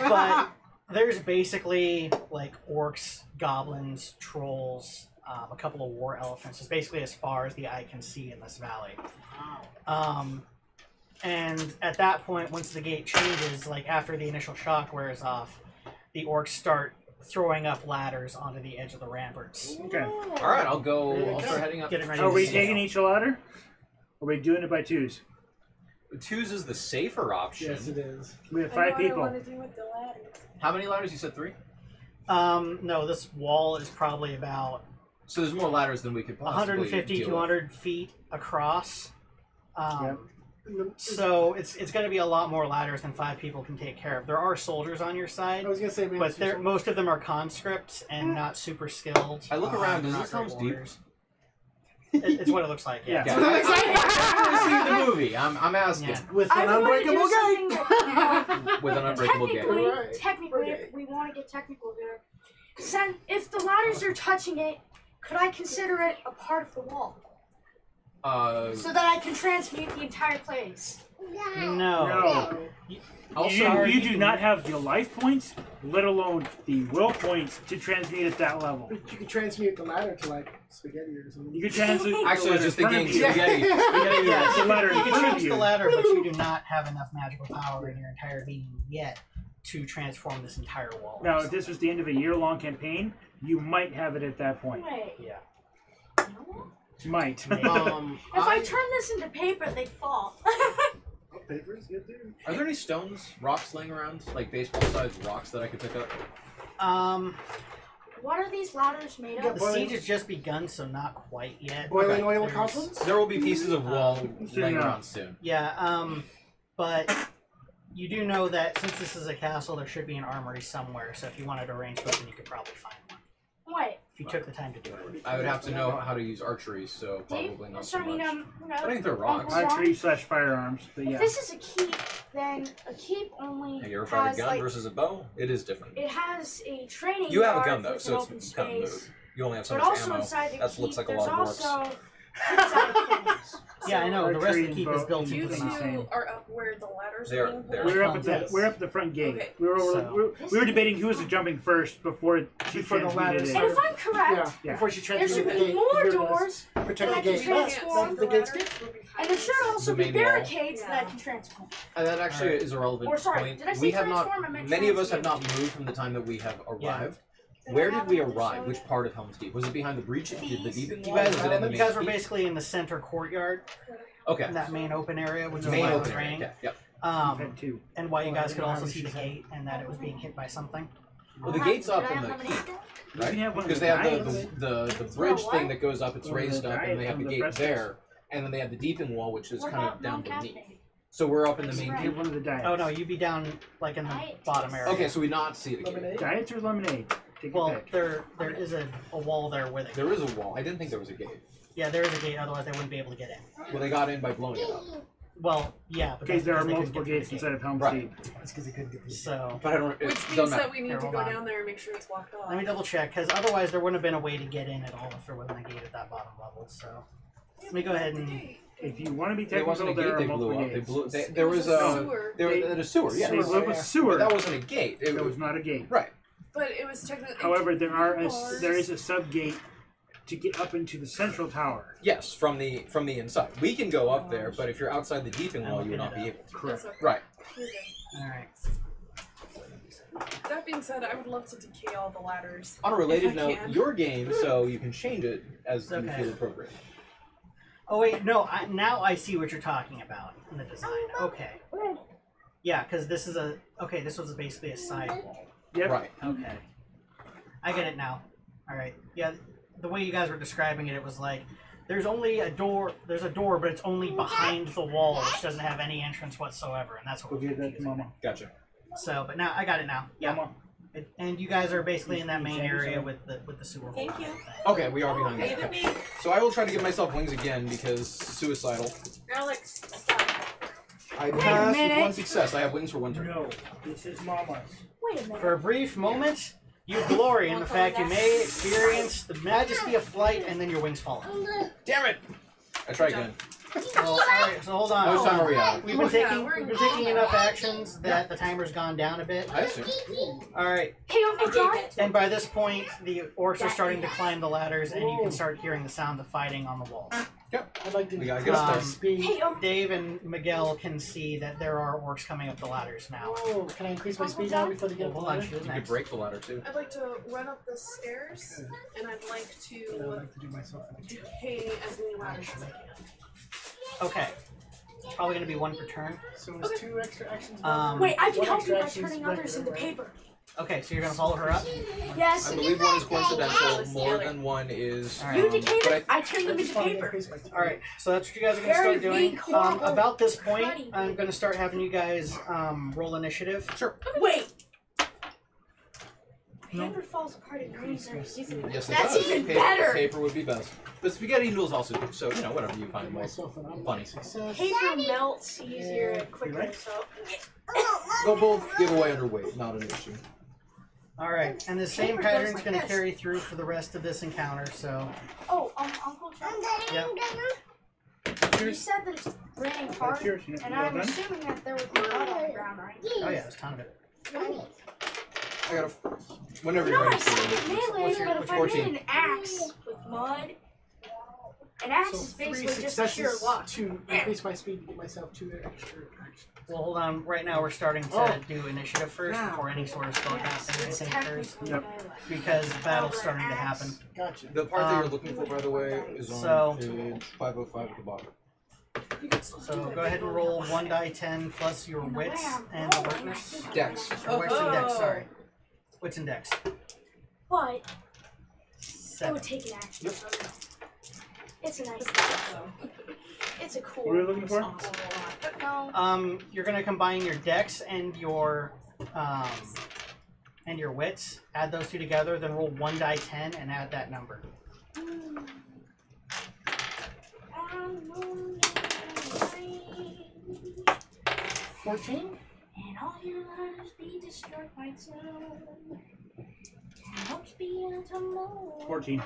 But there's basically like orcs, goblins, trolls, a couple of war elephants. It's basically as far as the eye can see in this valley. And at that point, once the gate changes, like after the initial shock wears off, the orcs start throwing up ladders onto the edge of the ramparts. Okay. All right, I'll go. I'll start heading up. Getting ready Are to we scale. taking each a ladder? Are we doing it by twos? 2s is the safer option. Yes, it is. We have 5 people. to do with the ladders. How many ladders? You said 3. No, this wall is probably about So there's more ladders than we could possibly 150, deal 200 feet across. Yep. So it's going to be a lot more ladders than 5 people can take care of. There are soldiers on your side, I was gonna say, man, but most of them are conscripts and not super skilled. I look around, does not this sound great deep? warriors. It's what it looks like. Yeah. Yeah. Yeah, I've seen the movie. I'm asking. Yeah. with I an wanna do unbreakable something gate. that- With an unbreakable gate. Technically, if we want to get technical there, if the ladders are touching it, could I consider it a part of the wall? So that I can transmute the entire place. No. You do not have the life points, let alone the will points to transmute at that level. But you can transmute the ladder to like spaghetti or something. You can transmute. Actually, I was just thinking spaghetti. Yeah, the ladder. You can change the ladder, but you do not have enough magical power in your entire being yet to transform this entire wall. Now, if this was the end of a year-long campaign, you might have it at that point. Wait. Yeah. Might. If I turn this into paper, they'd fall. Papers, good dude. Are there any stones, rocks laying around, like baseball-sized rocks that I could pick up? What are these ladders made of? The siege has just begun, so not quite yet. Boiling oil coffins? There will be pieces of wall laying around soon. Yeah, but you do know that since this is a castle, there should be an armory somewhere, so if you wanted to arrange something, you could probably find one. Wait. If you took the time to do it. I would have to know how to use archery, so probably not so much. I think they're rocks. Archery/firearms, but yeah. If this is a keep, then a keep only Have you ever fired has, a gun like, versus a bow? It is different. it has a training You have a yard gun though, with so an open it's kind of space. moot. You only have so But much also ammo. inside the That keep, looks like a there's lot of orcs. also inside things. Yeah, I know. The rest of Archery the keep and is bow built is You into the the mountain. two are up where the ladders They're- are being they're- pulled. We're up at the front gate. Okay. We were debating who was jumping first before she Before the transmuted ladder it. And if I'm correct, Yeah. Before she there transmutes should the be gate. more the doors Protect that the I can gate. transform, The gate's and there should also The be main wall. barricades that I can transform. That actually is a relevant Or, sorry, point. did I say We have not. transform? I meant Many of us have transmute. not moved from the time that we have Yeah. arrived. Where did we arrive? Which part of Helm's Deep? Was it behind the breach? The deep You wall? guys, Was it in the you guys main were keep? basically in the center courtyard, Okay. in that main open area, which is Main why I was open area. ring. Okay. Yep. Had two. And why you guys could also see the gate and that it was being hit by something. Well, the gate's up in Did I the have keep, You right? can have one of Because the they have diets. the bridge thing that goes up. It's One of the raised up, and they have the diets from the gate breast there, and then they have the deeping wall, which is What kind about of down beneath. non-caffeinated? So we're up in the main Right. Give keep. one of the diets. Oh no, you'd be down like in the bottom area. Okay, so we not see the gate. Lemonade? Diets or lemonade? Take Well, your pick. there is a wall there with it. There is a wall. I didn't think there was a gate. Yeah, there is a gate. Otherwise, they wouldn't be able to get in. Well, they got in by blowing it up. Well, yeah, but Because that's there are because they couldn't multiple get through gates the inside gate. of Helm's Right. Deep. That's because they couldn't get the So But I don't. Which It means doesn't that matter. we need Here, to hold go on. down there and make sure it's blocked off. let me double check, because otherwise there wouldn't have been a way to get in at all if there wasn't a gate at that bottom level. So let me go ahead and. If you want to be There wasn't technical, a there gate. are They blew multiple up. They gates. blew. It There was was a a. sewer. There was a sewer. Yes. It was a sewer. But that wasn't a gate. It That was was not a gate. right. But it was technically. However, there is a sub gate to get up into the central tower. Yes, from the inside. We can go up there, but if you're outside the deeping wall, you would not be able to. Correct. Right. All right. That being said, I would love to decay all the ladders. On a related If I note, can. your game, so you can change it as you Okay. feel appropriate. Oh wait, no. Now I see what you're talking about in the design. Okay. Yeah, because this is a. Okay, this was basically a side wall. Yep. Right. Okay. I get it now. All right. Yeah, the way you guys were describing it, it was like there's only a door. There's a door, but it's only behind the wall, which doesn't have any entrance whatsoever, and that's what. We'll give that to Mama. Gotcha. So, but now I got it now. Yeah. Mama. And you guys are basically in that main area with the sewer. hole. Thank you. Okay, we are behind Hey, that. to me. So I will try to give myself wings again because suicidal. Alex, stop. I Wait a passed with minute. one success. I have wings for one turn. No, this is Mama's. Wait a minute. For a brief moment, you glory in the fact you may experience the majesty of flight, and then your wings fall off. Damn it! I try again. So, all right, so hold on. How much time are we at? We've been Yeah, taking we're we've been taking enough actions that the timer's gone down a bit. I assume. All right, Hey, Uncle John. and by this point, the orcs are starting to climb the ladders, and you can start hearing the sound of fighting on the walls. I'd like to We gotta get us Um, there. speed. Hey, Dave and Miguel can see that there are orcs coming up the ladders now. Oh, can I increase my speed now before they get up the Hold on, ladder? she was You could next. break the ladder too. I'd like to run up the stairs, and I'd like I'd to like to do myself. decay as many ladders as I can. Okay, it's probably going to be one per turn. So it's 2 extra actions. Wait, I can What help you by extractions turning back others there, into right? paper. Okay, so you're going to follow her up. Yes. I believe one is coincidental. More than one is. All You right. decay but them, I turn I them just into want to paper. increase my speed. All right, so that's what you guys are going to Very start doing. big, horrible About this point, bloody I'm going to start having you guys roll initiative. Sure. Wait. Paper falls apart in grains very easily. Yes, it That's does. even paper, better. Paper would be best. But spaghetti noodles also do. So whatever you find most Myself an funny. automatic success. Paper melts easier and quicker, right. so. They'll both give away underweight, not an issue. Alright, and the same Paper goes pattern's like going to this. carry through for the rest of this encounter, so... Oh, Uncle John. Yep. You said that it's raining hard, That's yours. You and know I'm done? assuming that there was mud on the ground, right? Oh yeah, there's a ton of it. I gotta. Whenever No, you're I ready. said it melee, What's your- but what's if I 14? made an axe with mud, an axe So is 3 basically just successes pure luck. to increase my speed to get myself 2 extra actions. Well, hold on. Right now we're starting to do initiative first before any sort of spellcasting or It's anything occurs. technically Yep. melee. Because the battle's starting to happen. Gotcha. The part that you're looking for, by the way, is on So- page 505 at the bottom. So go ahead and roll 1 die 10 plus your wits and alertness. Dex. Or wits and dex, sorry. Wits and dex. But it 7. would take an action. It's a nice thing. It's a cool. What are we looking for? No. You're gonna combine your dex and your wits. Add those two together, then roll 1 die 10 and add that number. 14? And all your lives be destroyed by sound. Helps be into more 14. Okay.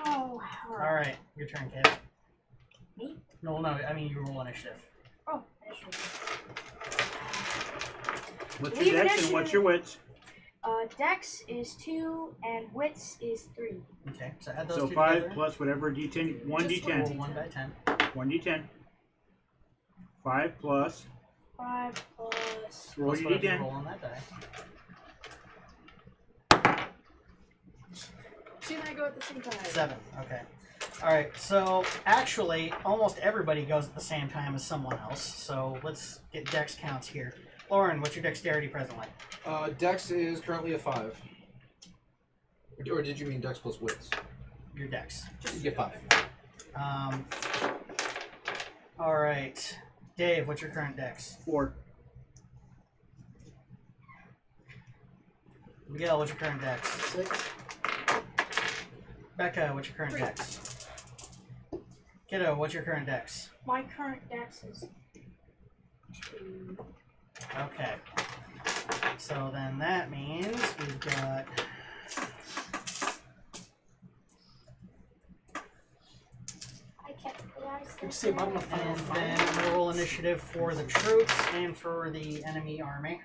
Oh, Alright, your turn, kid. Me? No, I mean you roll initiative. Oh, What's Leave your dex and initiative. what's your wits? Dex is 2 and wits is 3. Okay, so add those So two 5 together. plus whatever d10. 1 Just Roll d10. 1 die 10. 1 d10. 5 plus. 5 plus. Roll Plus your whatever you d10. roll on that die. She and I go at the same time. 7. Okay. Alright, so actually, almost everybody goes at the same time as someone else. So let's get dex counts here. Lauren, what's your dexterity presently? Dex is currently a 5. Or did you mean Dex plus wits? Your dex. You get 5. Alright. Dave, what's your current dex? 4. Miguel, what's your current dex? 6. Becca, what's your current dex? Kiddo, what's your current dex? My current dex is 2. Okay. So then that means we've got... I kept the ice. Let's see, bottom of And 5. then I'm going to roll initiative for the troops and for the enemy army.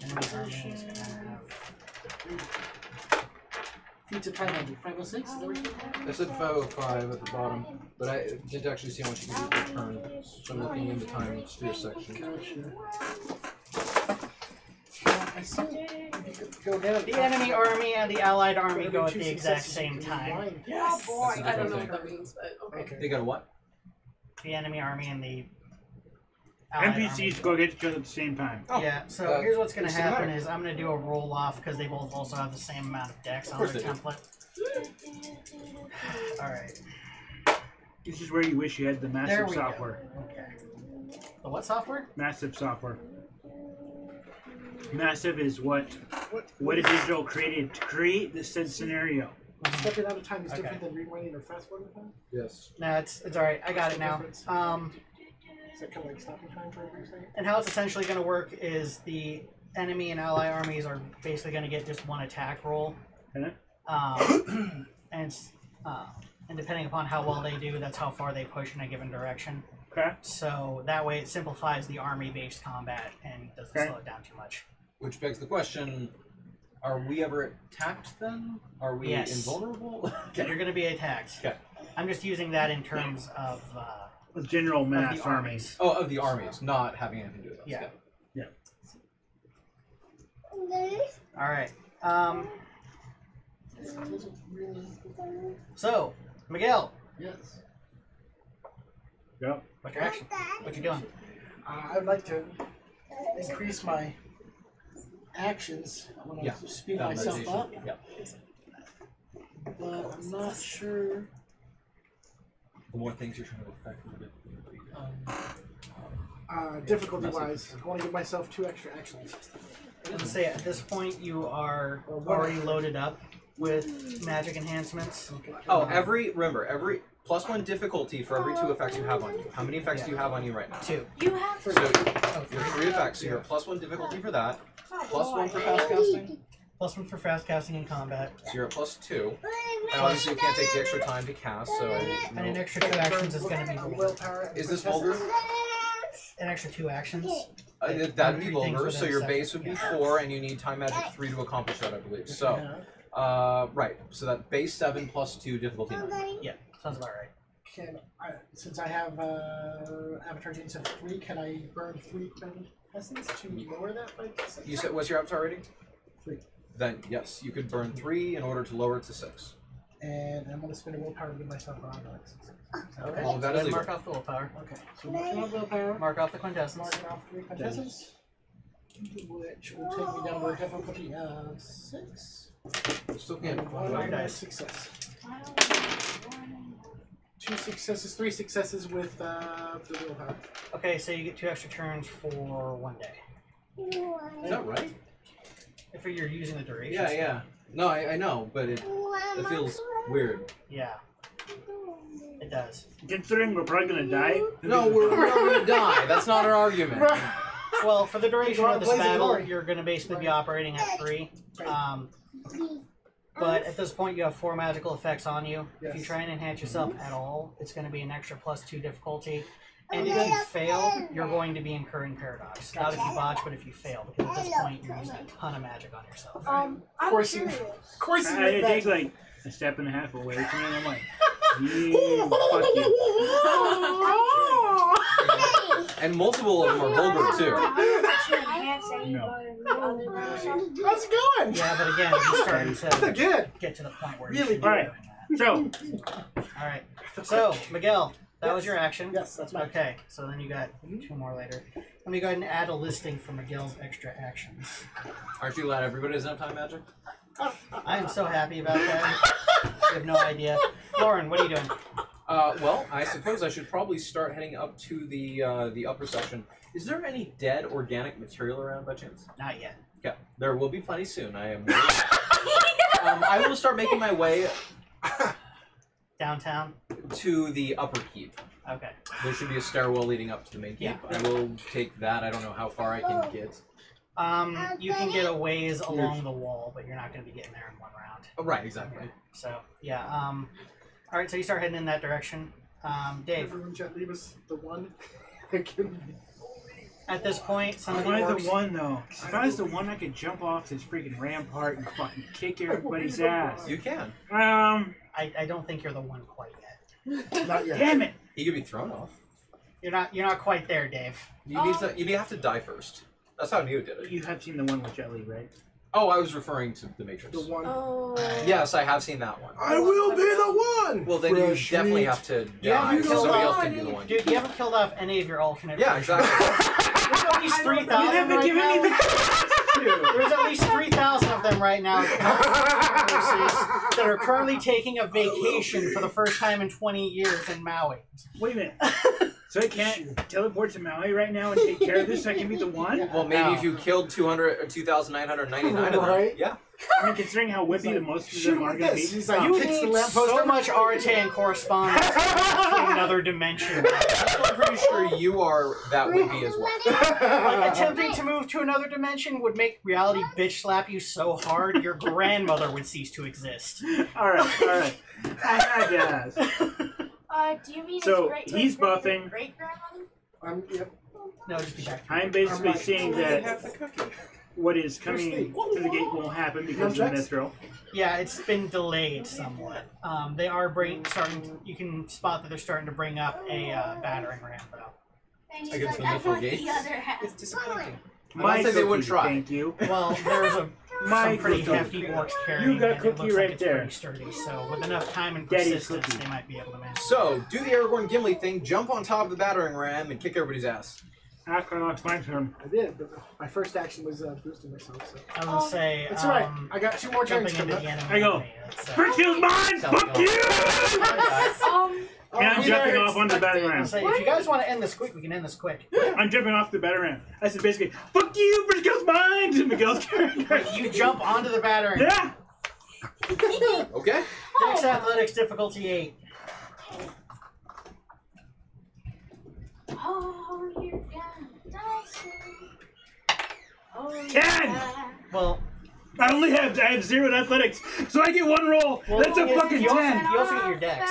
Enemy army is going to have... Feats of time magic. 506? Is that what you I said 505 at the bottom, but I didn't actually see how much you could do per turn. So I'm looking in the time steer section. Gotcha. I see. If you could go down. The enemy army and the allied army For go every at 2 the exact successes, same you can time. rewind. Oh boy. I don't know what that means, but okay. Okay. They got a what? The enemy army and the allied NPCs army. go against each other at the same time. Oh, Yeah, so here's what's going to it's happen cinematic. is I'm going to do a roll off because they both also have the same amount of dex on course their they do. template. Alright. This is where you wish you had the There massive we software. go. Okay. The what software? Massive software. Massive is what a digital created to create the said scenario. Stepping out of time is Okay. different than rewinding or fast forwarding time? Yes. No, it's alright. I got it now. Is that kind of like stopping time for every second? And how it's essentially going to work is the enemy and ally armies are basically going to get just one attack roll. Okay. And depending upon how well they do, that's how far they push in a given direction. Okay. So that way it simplifies the army-based combat and doesn't Okay. slow it down too much. Which begs the question: are we ever attacked then? Are we Yes. invulnerable? You're going to be attacked. Okay. I'm just using that in terms of A general mass the army. armies. Oh, of the armies, not having anything to do with us. Yeah. Yeah. All right. So, Miguel, Yes. Yep. what's your action? What you doing? I'd like to increase my actions. I want to Yeah. speed Found myself meditation. up, Yeah. but I'm not sure. The more things you're trying to affect, the Difficulty-wise, I want to give myself 2 extra actions. I was going to say, at this point, you are Well, what- already loaded up with magic enhancements. Okay. Oh, remember, +1 difficulty for every 2 effects you have on you. How many effects do you have on you right now? 2. You have So you have 3 effects, so you're at +1 difficulty for that. +1 for fast casting. +1 for fast casting in combat. So you're at +2. And obviously you can't take the extra time to cast, so... And an extra 2 actions is going to be vulgar. Willpower. Is this vulgar? An extra 2 actions. That'd be vulgar, so your base would be 4, and you need time magic 3 to accomplish that, I believe. So, right, so that base 7 +2 difficulty 9. Yeah, sounds about right. Since I have Avatar Genius of 3, can I burn 3 essence to lower that by 6? You said, what's your Avatar rating? 3. Then, yes, you could burn 3 in order to lower it to 6. And I'm going to spend a willpower to give myself a round of 6. Okay, Well, that is mark off the willpower. Okay, so marking off willpower. Mark off the quintessence. Marking off 3 quintessence. Which will take me down to a difficulty of 6. Still can't. And 1 success. 2 successes, 3 successes with the willpower. Okay, so you get 2 extra turns for 1 day. Is that right? If you're using the duration. Yeah. No, I know, but it feels weird. Yeah. It does. Considering we're probably gonna die. No, we're not gonna die. That's not our argument. Well, for the duration of this Blaze of battle, glory. you're going to basically be operating at 3. But at this point, you have 4 magical effects on you. If you Yes. try and enhance yourself at all, it's going to be an extra +2 difficulty. And if you fail, you're going to be incurring paradox. Not if you botch, but if you fail, because at this point, you're using a ton of magic on yourself. I'm course you- curious. Of course you I make take that. like a step and a half away from me, and I'm like, yeah, fuck you. And multiple of them are vulgar too. How's it going? Yeah, but again, you're starting to Good. get to the point where you Really should be Alright. doing that. So, Alright. So, Miguel, that was your action. Yes, that's my Okay, so then you got 2 more later. Let me go ahead and add a listing for Miguel's extra actions. Aren't you glad everybody doesn't have time magic? I am so happy about that. You have no idea. Lauren, what are you doing? Well, I suppose I should probably start heading up to the upper section. Is there any dead organic material around by chance? Not yet. Yeah, there will be plenty soon. I am. I will start making my way Downtown? to the upper keep. Okay. There should be a stairwell leading up to the main keep. Yeah. I will take that. I don't know how far I can get. You can get a ways along the wall, but you're not going to be getting there in 1 round. Oh, right, exactly. So, yeah. All right, so you start heading in that direction. Dave, Everyone just leave us the one. at this point, some of the if I was orcs... the one though, if I was the one, I could jump off this freaking rampart and fucking kick everybody's ass. You can. I don't think you're the one quite yet. Not yet. Damn it! He could be thrown off. You're not quite there, Dave. You need to. You have to die first. That's how Neo did it. You have seen the one with Jet Li, right? Oh, I was referring to the Matrix. The one. Oh. Yes, I have seen that one. I will be the one. Well, then Fresh you definitely meat. have to Yeah, die, you so killed somebody off- else can be the one. Dude, you haven't killed off any of your alternate... Yeah, exactly. There's at least 3,000 You haven't right given now. me the There's at least 3,000 of them right now that are currently taking a vacation for the first time in 20 years in Maui. Wait a minute. So I can't teleport to Maui right now and take care of this so I can be the one? Well, maybe No. if you killed 2,999 of them, Right. yeah. I mean, considering how whippy the most of Shoot them are with going to this. be. He's like, You kicks the need lamppost so over. much Aratan correspondence to another dimension. I'm pretty sure you are that whippy as well. Like, attempting to move to another dimension would make reality bitch slap you so hard your grandmother would cease to exist. Alright, alright. I had to ask. Do you mean So, his he's buffing. great grandmother? Yep. No, just be back. I'm basically Alright. seeing that what is coming to the gate won't happen because of the mithril. Yeah, it's been delayed somewhat. They are starting. You can spot that they're starting to bring up a battering ram, though. And he's I guess like, the I mithril want gates? the other half. It's disappointing. I say they wouldn't try. Thank you. Well, there's My some pretty cookie. hefty orcs carrying You got it. It cookie looks right like it's there. pretty sturdy. So with enough time and Daddy's persistence, cookie. they might be able to manage. So, do the Aragorn Gimli thing, jump on top of the battering ram, and kick everybody's ass. After I lost my turn. I did, but my first action was boosting myself. So. I was gonna say, It's alright. I got 2 more turns jumping into coming the up. enemy. I go, army, that's, First skill's mine! Fuck you! And I'm jumping off onto the battering ram. Say, if you guys want to end this quick, we can end this quick. I'm jumping off the battering ram. I said basically, fuck you! First skill's mine! To Miguel's character. You jump onto the battering. Yeah! Okay? Dex athletics difficulty 8. Oh, you're gonna die soon. Oh, 10! Well, I have 0 in athletics, so I get 1 roll. Well, That's a you- fucking you also- 10. You also get your dex.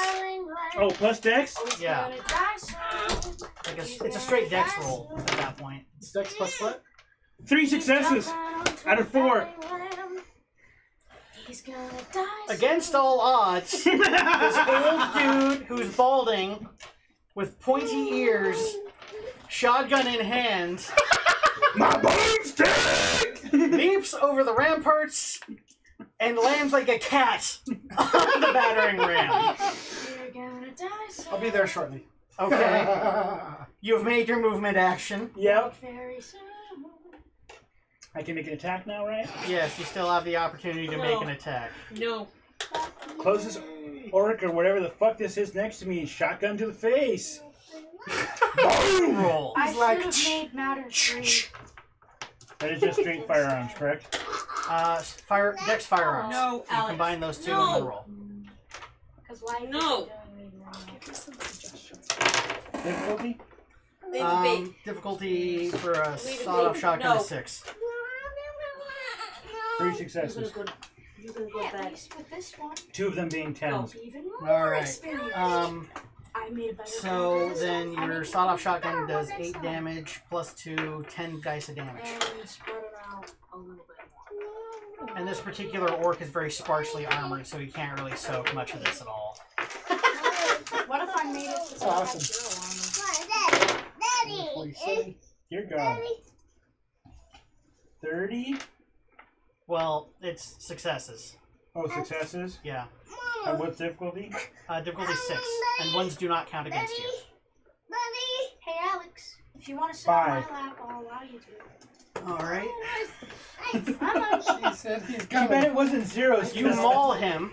Oh, plus dex? Yeah. Like it's a straight dex roll at that point. It's dex plus what? 3 successes out of 4. He's gonna die soon. Against all odds, this old dude who's balding with pointy ears, shotgun in hand, My boomstick! leaps over the ramparts and lands like a cat on the battering ram. You're gonna die soon. I'll be there shortly. Okay. You've made your movement action. Yep. Very soon. I can make an attack now, right? Yes, you still have the opportunity to make an attack. No. Closest orc or whatever the fuck this is next to me. Shotgun to the face. Boom! Roll. I He's like, should have made matter 3. That is just straight firearms, correct? Dex firearms. No, You Alex. combine those two No. in the roll. Because life No. is doing me wrong. Difficulty? Difficulty for a Leave it, sawed-off leave it. shotgun No. is 6. 3 successes. You're gonna go to At bed. least with this one, 2 of them being 10s. even more All right. experience. I made a better So contest. then I your made sawed-off it shotgun better does next 8 time. damage plus 2, 10 dice of damage. And spread it out a little bit more. And this particular orc is very sparsely armored, so he can't really soak much of this at all. What if I made it so I had Awesome. 0 armor? 47. Dear God. 30? Well, it's successes. Oh, successes? Yeah. And what's difficulty? Difficulty 6, and ones do not count against you. Hey Alex, if you want to sit on my 5. lap, I'll allow you to. Alright. I'm on. He said he's Too bad coming. it wasn't 0s. You maul him.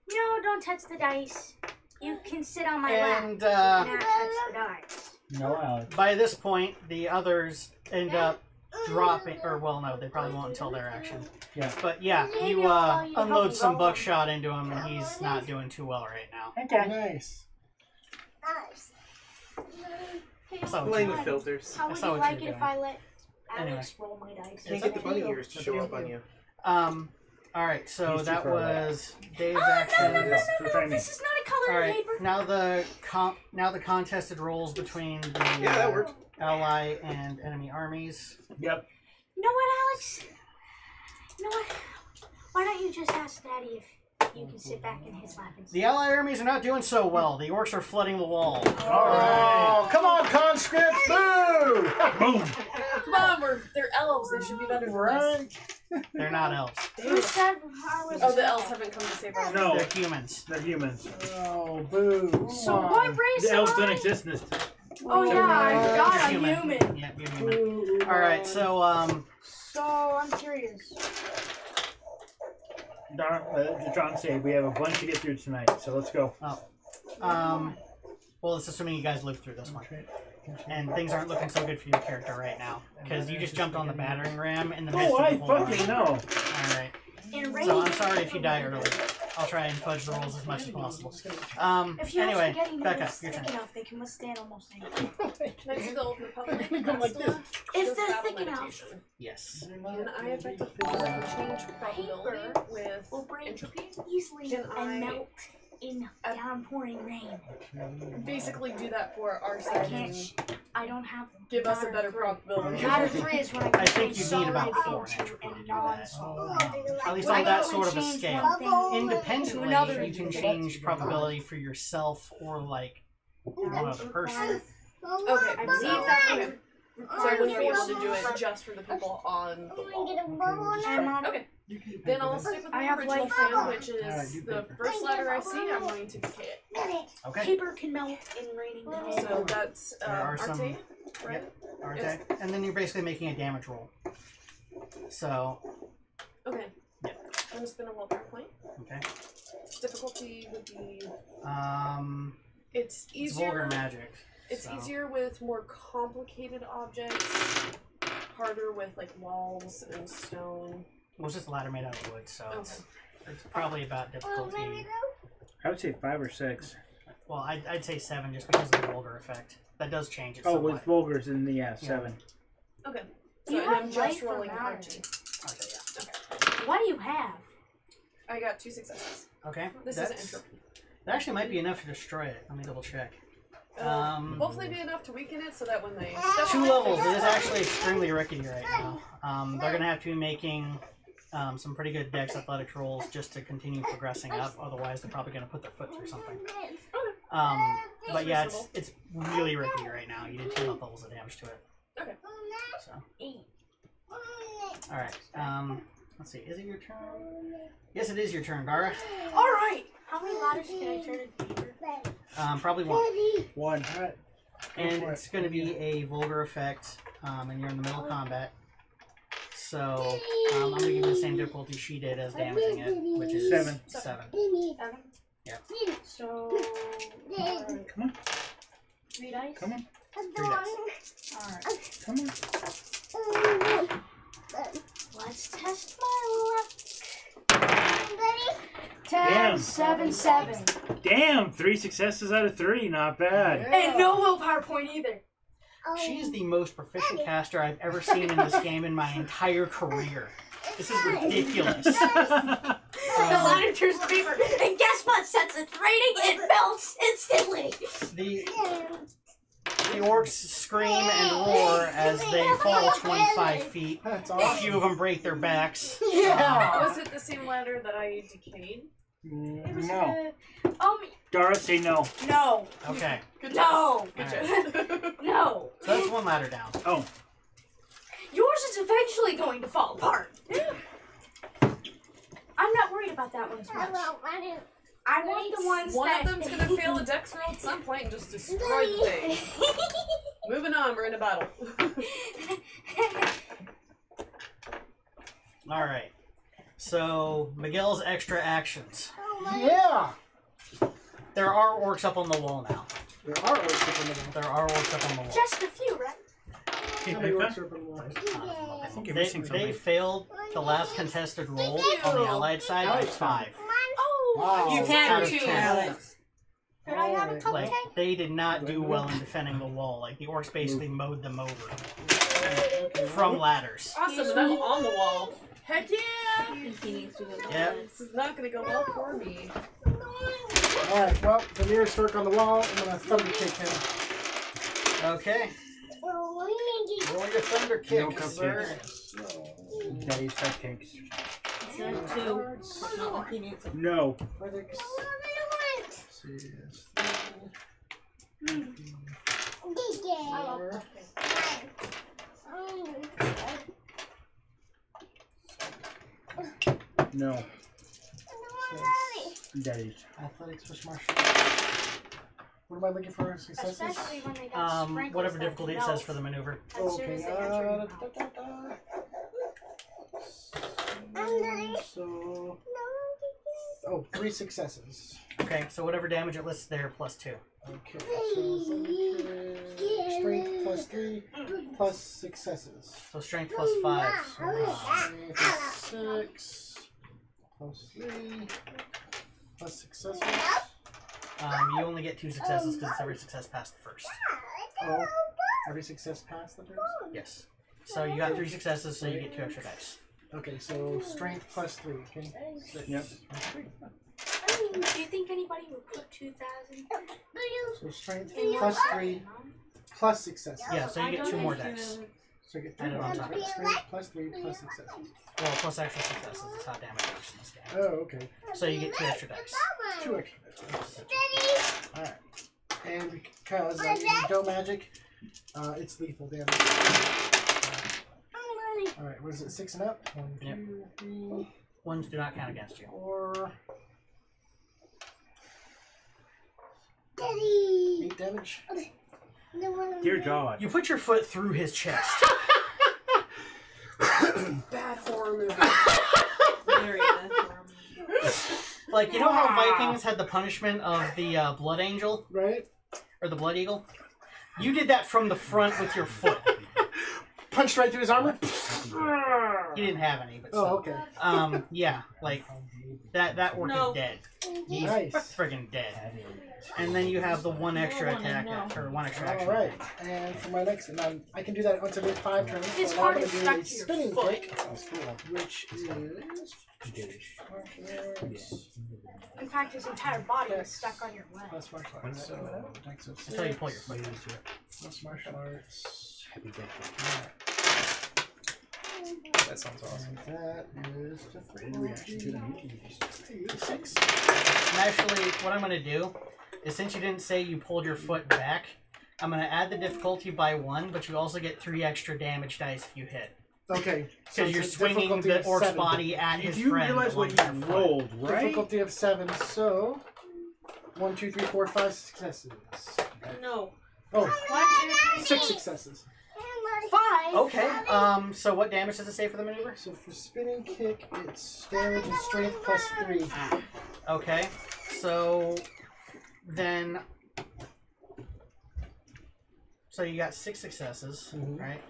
No, don't touch the dice. You can sit on my lap. And Not touch the dice. No, Alex. by this point, the others end up dropping, or well, no, they probably won't until their action. Yeah. But yeah, Maybe you I'll allow you to help unload me some roll buckshot into him, and he's not doing too well right now. Okay. Nice. Hey, That's not what Playing you with do. filters. how would That's you not what like you're it if doing. I let Anyway. Alex roll my dice? Can't get the bunny ears to show up on you. Alright, so He's too that far away. was Dave's Oh, action. no, We're trying to this is not a colored Alright, paper. now the contested rolls between the Yeah, that worked. ally and enemy armies. Yep. You know what, Alex? You know what? Why don't you just ask Daddy if you can sit back in his lap and The ally armies are not doing so well. The orcs are flooding the wall. Oh, come on, conscripts, move! Boom. Come on, they're elves. They should be better than this. Right? They're not elves. Who said I was? Oh, the elves haven't come to save our lives. No, They're humans. they're humans. Oh, boo. So Come what on. race The elves am don't I? exist in this. Oh yeah, I forgot I'm Human. human. Yep, you're human. Alright, so So I'm curious. John said we have a bunch to get through tonight, so let's go. well, it's assuming you guys lived through this one. And things aren't looking so good for your character right now. Because you just jumped on the battering ram in the midst Oh, of I the whole fucking know. Alright. In So I'm rain. sorry if you die early. I'll try and fudge the rolls as much as possible. If you Anyway, have spaghetti Becca, noodles your thick turn. enough, they can withstand almost anything. Can I see the old Republic? Go like this. If Just they're battle thick enough, meditation. Yes. Can I effectively change probability with will break entropy? easily Can I- and melt in downpouring rain. Basically do that for our I side can't. and I don't have. give us a matter better three. probability. Matter 3 is when I I think you need about solid 4 into entropy to a do non-solid. At least When on I that go sort and of a change scale. one thing Independently, to another, you can change probability for yourself or like one other person. Okay, I believe that. Okay. So I wouldn't be able to do it just for the people on the wall. I'm on. Okay. Then I'll stick with I my have original life. plan, which Alright, is do the paper. first letter I see, I'm going to decay it. Okay. Paper can melt in raining down. So that's There are some- Arte, right? Okay. And then you're basically making a damage roll. So, Okay. I'm gonna spin a willpower point. okay. Difficulty would be It's it's vulgar easier. magic. It's so. easier with more complicated objects. Harder with like walls and stone. Well, it's just a ladder made out of wood, so Okay. it's It's probably about difficulty. I would say 5 or 6. Well, I'd say 7 just because of the vulgar effect. That does change it Oh, somewhat. with vulgars in the 7. Okay. You So have I'm just life for rolling hard. magic. Okay, yeah. What do you have? I got 2 successes. Okay. This is entropy. That actually might be enough to destroy it. Let me double check. Hopefully be enough to weaken it so that when they 2 levels. It is actually extremely rickety right now. They're going to have to be making some pretty good dex athletics rolls just to continue progressing up. Otherwise, they're probably going to put their foot through something. But yeah, it's really rickety right now. You did 2 health levels of damage to it. Okay. So. All right. Let's see. Is it your turn? Yes, it is your turn, Dara. All right. How many ladders can I turn into beaver? Probably 1. 1. All right. And it's going to be a vulgar effect, and you're in the middle of combat. So I'm going to give you the same difficulty she did as damaging it, which is 7. 7. Yep. So Come on. 3 dice? Come on. 3 dice. Alright. Come on. Let's test my luck. 10, Damn. 7, 7. Damn, 3 successes out of 3. Not bad. And no willpower point either. She's the most proficient caster I've ever seen in this game in my entire career. This is ridiculous. The ladder turns to beaver. And guess what? Since it's raining, it melts instantly. The orcs scream and roar as they fall 25 feet. That's A awesome. few of them break their backs. Yeah. was it the same ladder that I decayed? No. Dara, say no. No. Okay. Good No. Good Alright. No. So that's 1 ladder down. Oh. Yours is eventually going to fall apart. I'm not worried about that one as much. I want the ones One that... of them's gonna fail a dex roll at some point and just destroy the thing. Moving on, we're in a battle. Alright. So, Miguel's extra actions. Yeah. There are orcs up on the wall now. There are orcs up in the wall. There are orcs up on the wall. Just a few, right? How many orcs are up in the wall? I think you're They missing something. failed the last contested roll on the allied side by 5. Oh, Wow. You Out had of 2, 10. Alex. could I have a Alright. Like, cupcake? they did not do well in defending the wall. Like, the orcs basically mowed them over. From ladders. Awesome, and I'm on the wall. Heck yeah! He needs to go. Yep. This is not gonna go well for me. Alright, well, the nearest orc on the wall, I'm gonna thunder kick him. Okay. Roll your thunder kick, No sir. cupcakes. Daddy's cupcakes. 2. Not like he needs it. No. Athletics. No. Daddy's. Athletics plus martial. What am I looking for? Successes? Especially when they got sprinkles Whatever that difficulty it melt says for the maneuver. as soon Okay. as they enter your mouth. So. Oh, 3 successes. Okay, so whatever damage it lists there, plus 2. Okay. So strength plus 3 plus successes. So strength plus 5. So 6 plus 3 plus successes. You only get 2 successes because it's every success past the first. Oh, every success past the first? Yes. So you got 3 successes, so you get 2 extra dice. Okay, so strength plus 3, okay? 6. Yep. Do you think anybody would put 2,000? So strength in your plus butt? 3 plus successes. Yeah, so you get 2 more dice. So you get 3 Add it more on top. dice. Strength plus 3 plus successes. Well, plus extra successes is how damage works in this game. Oh, okay. So you get 2 extra dice. 2 extra dice. Alright. And because I'm using dough magic, it's lethal damage. Alright, what is it? 6 and up? 1, 2, Yep. 3, Ones do not count against you. 4. 8 damage. Dear God. You put your foot through his chest. Bad horror movie. Very bad. Like, you know how Vikings had the punishment of the Blood Angel? Right? Or the Blood Eagle? You did that from the front with your foot. Punched right through his armor. You didn't have any, but Oh, still. okay. Yeah, like that orc No. is dead. He's Nice. friggin' dead. And then you have the one extra attack, or one extra action. Alright, and for my next, and I can do that once every 5 turns. It's so now I'm hard going to to do stuck a to your spinning foot. kick, which is. In fact, his entire body is stuck on your leg. Plus martial arts. So, Until you pull your foot. plus martial arts. That sounds awesome. That is the reaction to the 6. And actually, what I'm going to do is, since you didn't say you pulled your foot back, I'm going to add the difficulty by 1, but you also get 3 extra damage dice if you hit. Okay. Because you're it's a swinging difficulty the of orc's 7. body at his You friend. realize what along you your foot. rolled, right? Difficulty of 7, so 1, 2, 3, 4, 5 successes. No. Oh, 1, 2, 3, 6 successes. 5. Okay, so what damage does it say for the maneuver? So for spinning kick, it's damage and strength plus 3. Okay, so then... So you got 6 successes, right?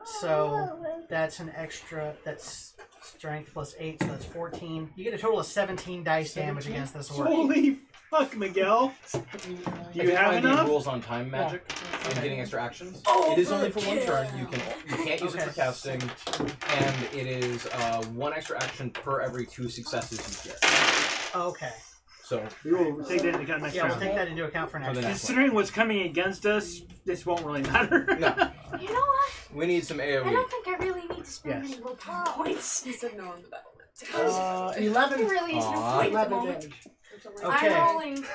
So that's an extra, that's strength plus 8, so that's 14. You get a total of 17 dice damage against this orc. Holy fuck, Miguel! Do I you did have find the enough? rules on time magic and getting extra actions. It is only for 1 turn. You can't use it for casting, and it is 1 extra action per every 2 successes you get. Okay. So We will take that into account next Yeah, we'll round. take that into account for next the time. next Considering what's coming against us, this won't really matter. No, You know what? we need some I AoE. don't think I really need to spend Yes. any willpower points. He said no on the battle. 11. Really is no Aw. point at the 11 moment. damage. Okay. I'm rolling.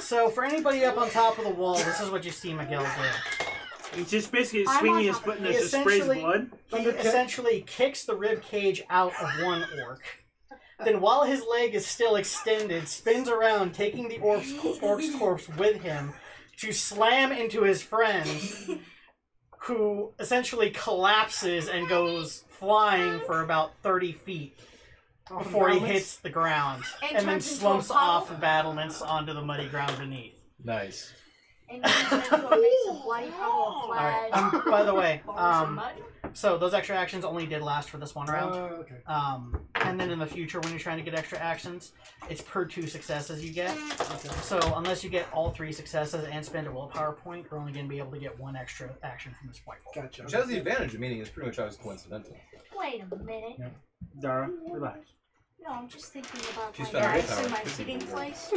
So for anybody up on top of the wall, this is what you see Miguel do. He's just basically I'm swinging on his top foot of and it. it sprays Essentially- blood. He essentially kicks the rib cage out of one orc. Then while his leg is still extended, spins around, taking the orc's corpse with him to slam into his friend, who essentially collapses and goes flying for about 30 feet before he hits the ground, and then turns into a slumps puddle. off the battlements onto the muddy ground beneath. Nice. And turns into a mix of bloody puddle of Alright, flag. by the way, bars of mud. so those extra actions only did last for this one round. Okay. And then in the future, when you're trying to get extra actions, it's per 2 successes you get. So unless you get all 3 successes and spend a willpower point, you're only going to be able to get 1 extra action from this point forward. Gotcha. Which has the advantage of meaning it's pretty much always coincidental. Wait a minute. Dara, relax. No, I'm just thinking about She's my found dice willpower. and my seating place.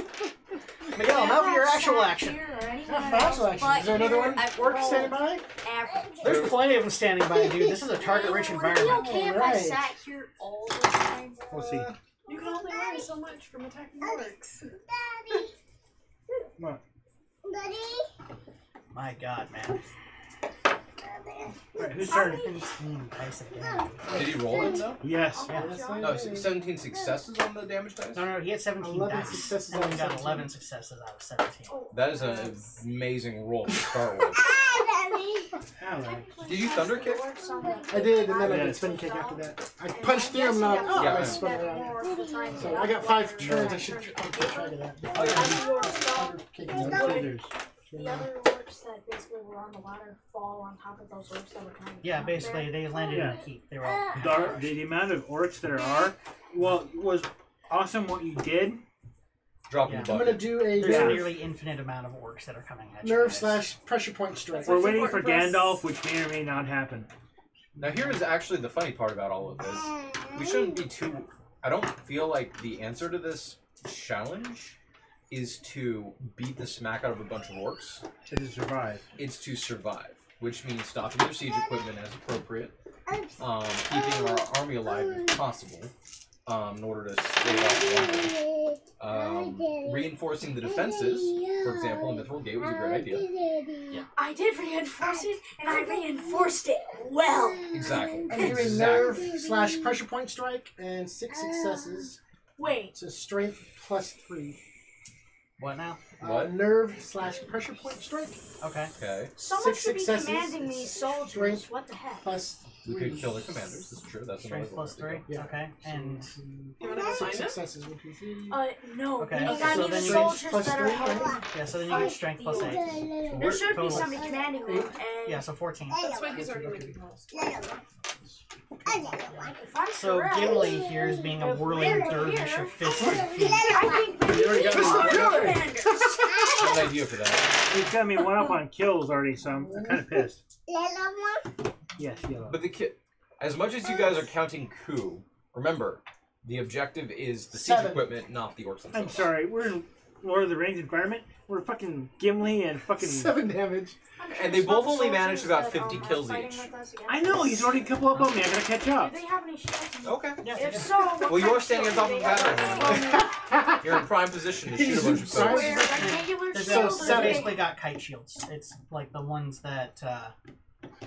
Miguel, now for your actual Not action. here or anywhere Not for actual else, action. but Is there another here one? I've Orc rolled standing by? Average. There's plenty of them standing by, dude. This is a target-rich Would it be environment. okay if I Alright. sat here all the time? We'll see. You can only learn so much from attacking orcs. Come on. My God, man. Alright, whose turn? 17 dice of damage. Did he roll it though? Yes. Yeah. No, 17 successes on the damage dice? No, he had 17 11 dice, successes and out he of got 17. 11 successes out of 17. That is an amazing roll to start with. Alex. Did you thunder kick? I did, and then I Yeah. did spin kick after that. I punched through him, not Yeah. I spun around. So I got 5 turns. I should keep track of that. The other orcs that basically were on the ladder fall on top of those orcs that were trying to Yeah, come up basically, there. they landed in a heap. They were all... Dara, the amount of orcs there are, well, it was awesome what you did. Dropping Yeah. the I'm bucket. gonna do a There's a Yeah. nearly infinite amount of orcs that are coming at you. nerve guys. slash pressure point strike. We're what's waiting for important for us. Gandalf, which may or may not happen. Now here is actually the funny part about all of this. We shouldn't be too... I don't feel like the answer to this challenge is to beat the smack out of a bunch of orcs. To survive. It's to survive, which means stopping your siege equipment as appropriate, keeping our army alive if possible, in order to stay off reinforcing the defenses, for example, in Mithril Gate was a great idea. I did reinforce it, and I reinforced it well. Exactly. I'm doing nerve slash pressure point strike and 6 successes. Wait, So strength plus 3. What now? What? Nerve slash pressure point strike Okay. Okay. someone 6 should be successes, commanding these soldiers. strength What the heck? plus We 3. could kill their commanders, that's true. That's Strength another plus 3. Yeah. Okay. And... You wanna go find 6 it? successes. 1, 2, 3. No. Okay, Meaning so I need then the you- soldiers plus that are 3, holding. right? Yeah, so then you get strength plus 8. There should be Total. somebody commanding them, and Yeah, so 14. That's why he's already making rolls. If I'm So correct, Gimli here is being a whirling dervish of fists and feet. I think You already got me. I have an idea for that. He's got me one up on kills already, so I'm kind of pissed. Yes, yellow. But as much as you guys are counting coup, remember, the objective is the siege 7. equipment, not the orcs themselves. I'm sorry, we're in Lord of the Rings environment. We're fucking Gimli and fucking... 7 damage. And they both only managed about 50 kills each. I know, he's already a couple up on me. I gotta catch up. Do they have any shields? Okay. If so, what Well, kind you're of standing on shield top of do a they have? battery. You're in prime position to shoot a bunch of Sorry. folks. Square, rectangular There's shield, so or basically got kite shields. It's like the ones that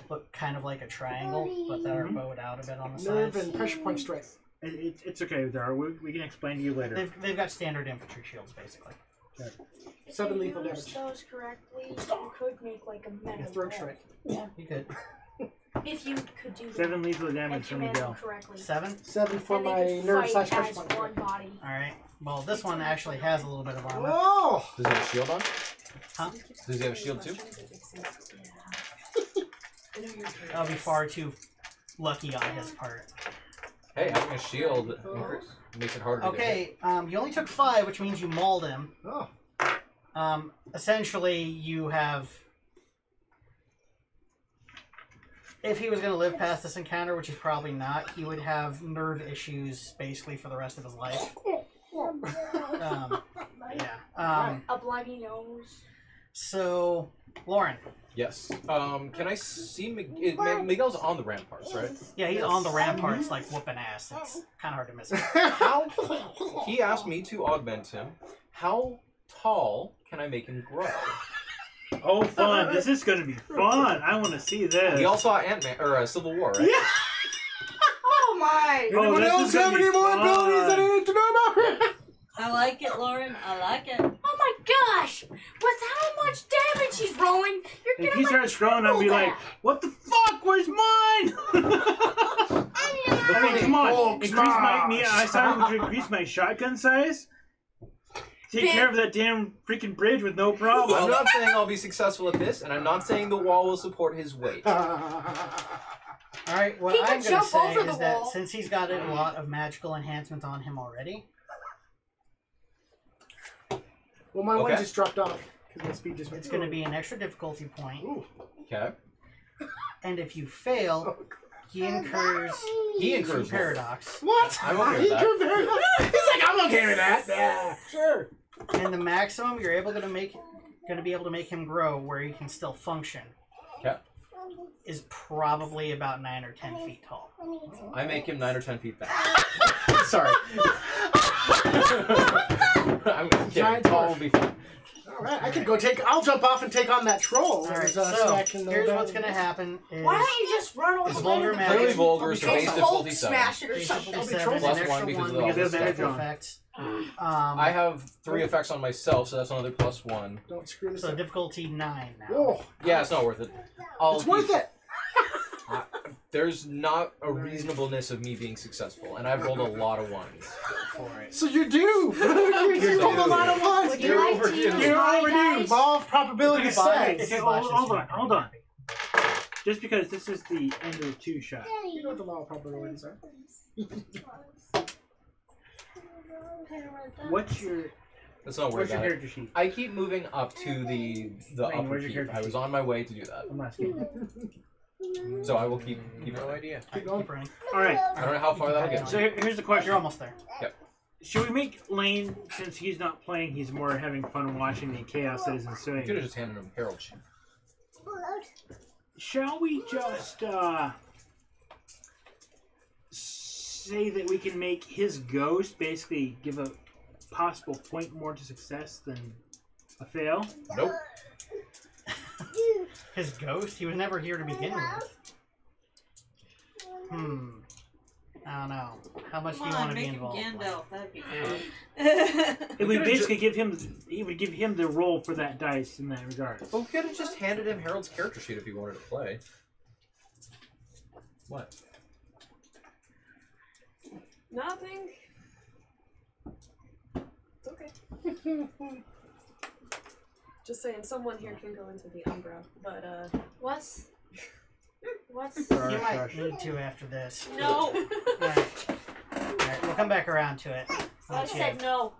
look kind of like a triangle, but that are bowed out a bit on the Nerve sides. and pressure point strength. It's okay, Dara. We can explain to you later. They've got standard infantry shields, basically. 7 lethal If you use damage. those correctly, you could make like a And metal throat ball. strike. Yeah, you could. If you could do that 7 lethal and damage from command them Miguel. correctly. 7? 7 for And they my could nerve fight slash pressure as point. one body. Alright. Well, this one actually has a little bit of armor. Oh! Does he have a shield on? Huh? Does he have a shield too? That'll be far too lucky on his part. Hey, having a shield makes it harder to get hit. Okay, you only took 5, which means you mauled him. Oh. Essentially, you have... If he was going to live past this encounter, which he's probably not, he would have nerve issues basically for the rest of his life. Yeah. A bloody nose. So, Lauren. Yes. Can I see Miguel's on the ramparts, right? Yeah, he's on the ramparts, like whooping ass. It's kind of hard to miss him. How? He asked me to augment him. How tall can I make him grow? Oh, fun. This is going to be fun. I want to see this. We all saw Ant-Man, or Civil War, right? Yeah! Oh my! Oh, Anyone this else is gonna have be any more fun. abilities that I need to know about? I like it, Lauren. I like it. Oh my gosh! With how much damage he's rolling, you're If gonna he like starts throwing, I'll be like, what the fuck? Where's mine? I mean, come on. Increase I said to increase my shotgun size. Take care of that damn freaking bridge with no problem. I'm not saying I'll be successful at this, and I'm not saying the wall will support his weight. Alright, what He can I'm going to jump say over the is that wall. since he's got a lot of magical enhancements on him already, Well, my one Okay. just dropped off because my speed just went. it's going to be an extra difficulty point. Ooh. Okay. And if you fail, he incurs Incurs paradox. What? I'm okay with that. He's like, I'm okay with that. Yeah, sure. And the maximum you're able to be able to make him grow where he can still function Okay. is probably about 9 or 10 feet tall. I make him 9 or 10 feet back. Sorry. I'm kidding. Giant Tall dwarf. will be fine. All right, I could go I'll jump off and take on that troll. Alright, There's, so smacking the here's down. what's going to happen is Why don't you just run all It's the way vulgar to the magic. Clearly vulgar, bridge so and base Hulk difficulty 7. smash it or base something? difficulty I'll be 7 is troll. an Plus extra 1 because 1 of all because the of the stuff. special effects. I have 3 effects on myself, so that's another plus 1. Don't screw this So up. difficulty 9 now. Oh, Yeah, it's not worth it. it's worth it. There's not a reasonableness of me being successful, and I've rolled a lot of 1s for it. So you're due. you rolled a lot of ones. Would you like to use You're my overdue. dice? Law of probability If you buy it, says. if you Okay, buy hold this, on, you're hold not on. gonna be Just because this is the end of 2 shot. You know what the law of probabilities are. What's your Let's not worry what's your about it. character sheet? I keep moving up to the upper where's your keep. character I was sheet? on my way to do that, I'm asking. so I will keep No idea. Keep going. Keep running. All right. I don't know how far that'll get. So here's the question. You're almost there. Should we make Lane, since he's not playing, he's more having fun watching the chaos that is You could ensuing? have just handed him Herald Chief. Shall we just say that we can make his ghost basically give a possible point more to success than a fail? Nope. His ghost? He was never here to begin with. I don't know. How much do you want to be make him involved? Gandalf. That'd be fun. It would could've basically give him. He would give him the role for that dice in that regard. But we could have just handed him Harold's character sheet if he wanted to play. What? Nothing. It's okay. Just saying, someone here can go into the Umbra, but What's What's... You might need to after this. No. Alright. Alright, we'll come back around to it. I said no.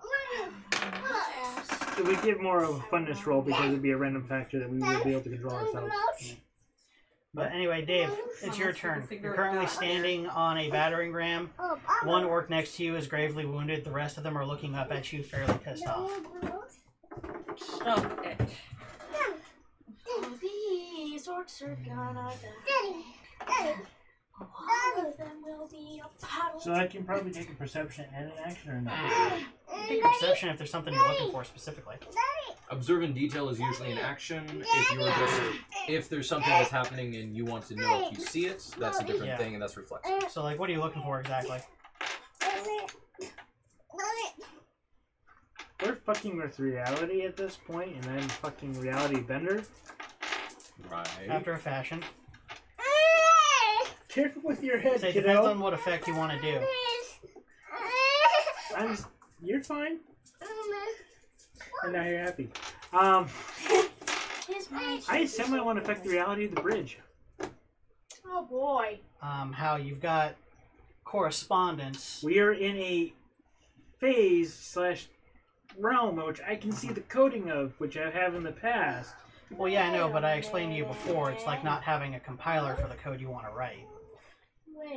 It would give more of a funness roll because it'd be a random factor that we would be able to control ourselves. But anyway, Dave, it's your turn. You're currently standing on a battering ram. One orc next to you is gravely wounded. The rest of them are looking up at you fairly pissed off. Stop it. These orcs are gonna die. All of them will be a puddle. So I can probably take a perception and an action or not? Take a perception if there's something you're looking for specifically. Observe in detail is usually an action. If there's something that's happening and you want to know if you see it, that's a different thing, and that's reflexive. So, like, what are you looking for exactly? We're fucking with reality at this point, and I'm fucking reality bender. Right. After a fashion. Careful with your head, So it kiddo. depends on what effect you want to do. You're fine. And now you're happy. I semi want to affect the reality of the bridge. Oh boy. How you've got correspondence. We are in a phase / realm which I can see the coding of, which I have in the past. Well, yeah, I know, but I explained to you before, it's like not having a compiler for the code you want to write.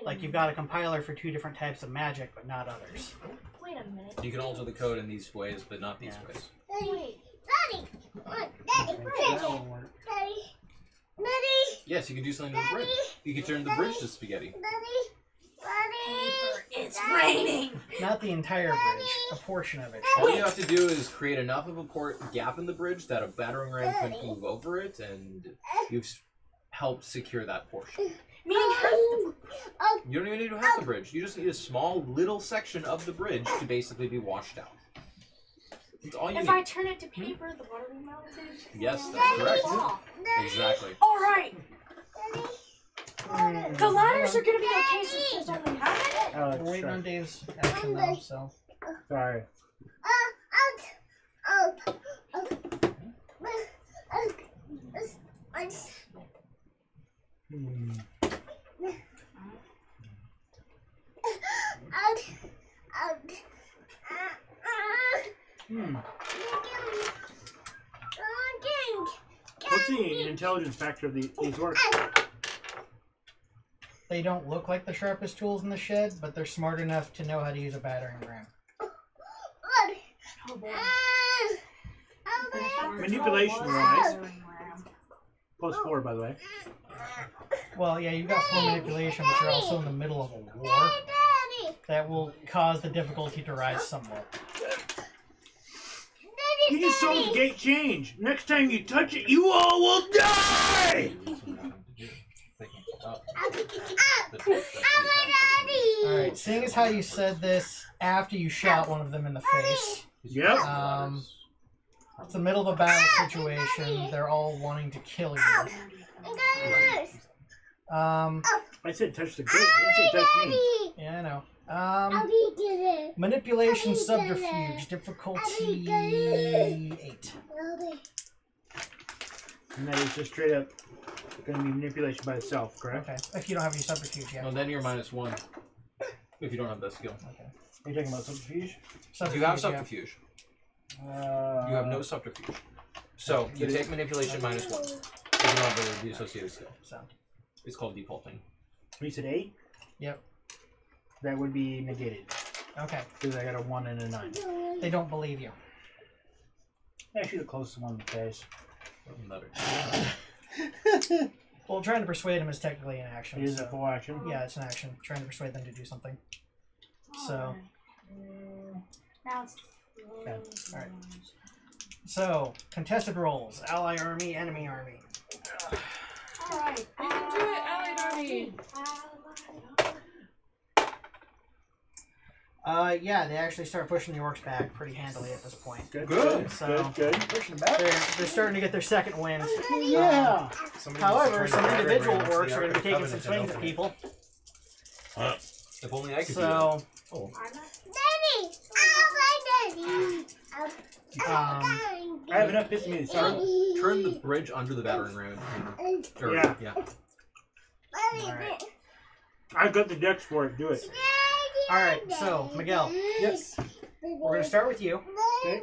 Like, you've got a compiler for 2 different types of magic, but not others. Wait a minute. You can alter the code in these ways, but not these ways. Wait. That won't work. Yes, you can do something to the bridge. You can turn the bridge to spaghetti. It's raining. Not the entire bridge, a portion of it. All you have to do is create enough of a gap in the bridge that a battering ram can move over it, and you've helped secure that portion. Meaning You don't even need to have the bridge. You just need a small little section of the bridge to basically be washed out. That's all you if need. I turn it to paper, the water will melt it. Yes, that's correct. Exactly. Alright. The ladders are gonna be okay since there's only half of it. We're waiting on Dave's action though, so. Sorry. What's the intelligence factor of these works? They don't look like the sharpest tools in the shed, but they're smart enough to know how to use a battering ram. Oh boy. Manipulation wise. +4, by the way. Well, yeah, you've got 4 manipulation, but you're also in the middle of a war. That will cause the difficulty to rise somewhat. You just saw the gate change. Next time you touch it, you all will die! Alright, seeing as how you said this after you shot one of them in the face. Yep. It's the middle of a battle situation. They're all wanting to kill you. I said touch the gate. I didn't say touch me. Yeah, I know. Manipulation subterfuge, difficulty 8. And that is just straight up going to be manipulation by itself, correct? Okay, if you don't have any subterfuge yet. Well, then you're -1. If you don't have that skill. Okay. Are you talking about subterfuge? You have subterfuge. You have no subterfuge. So, you take manipulation -1. If you don't have the associated skill. So. It's called defaulting. You said 8? Yep. That would be negated. Okay. Because I got a 1 and a 9. They don't believe you. Actually, the closest one in the face. Well, trying to persuade him is technically an action. It is a full action? Yeah, it's an action. Trying to persuade them to do something. So. Now it's... Okay. Alright. So, contested roles. Ally army, enemy army. Alright. You can do it, Allied Army. Yeah, they actually start pushing the orcs back pretty handily at this point. Good. So, Good. Pushing them back. they're starting to get their second wind. Yeah. However, some individual orcs are going to be taking some swings at people. If only I could So, I have enough pissing me to start. turn the bridge under the battering ram. Yeah. Alright. I've got the decks for it. Do it. Alright, so, Miguel, Yes. we're going to start with you. Okay.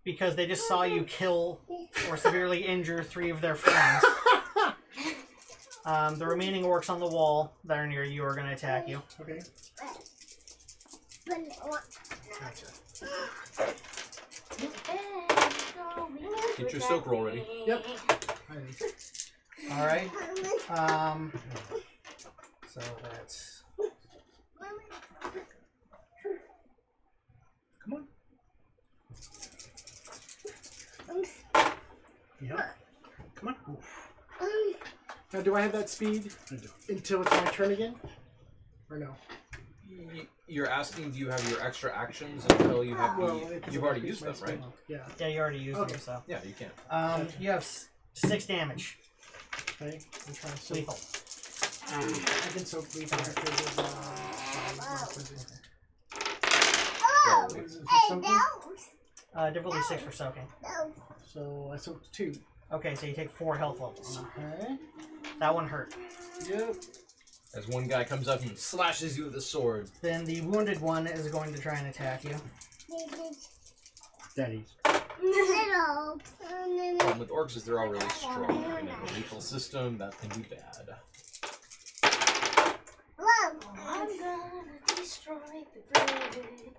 Because they just saw you kill or severely injure 3 of their friends. The remaining orcs on the wall that are near you are going to attack you. Okay. Gotcha. Get your soak roll ready. Yep. Alright. So that's... Come on. Yeah. Come on. Now, do I have that speed until it's my turn again? Or no? You're asking, do you have your extra actions until you have you've already used them, right? Yeah. Yeah, you already used them, so... Yeah, you can. You have 6 damage. Okay. I'm trying to Lethal. I can soak lethal because of Difficulty 6 for soaking. So I soaked 2. Okay, so you take 4 health levels. Okay. That one hurt. Yep. As one guy comes up and slashes you with a sword. Then the wounded one is going to try and attack you. Daddies. Problem with orcs is they're all really strong. And in a lethal system, that can be bad. I'm gonna destroy the bridge.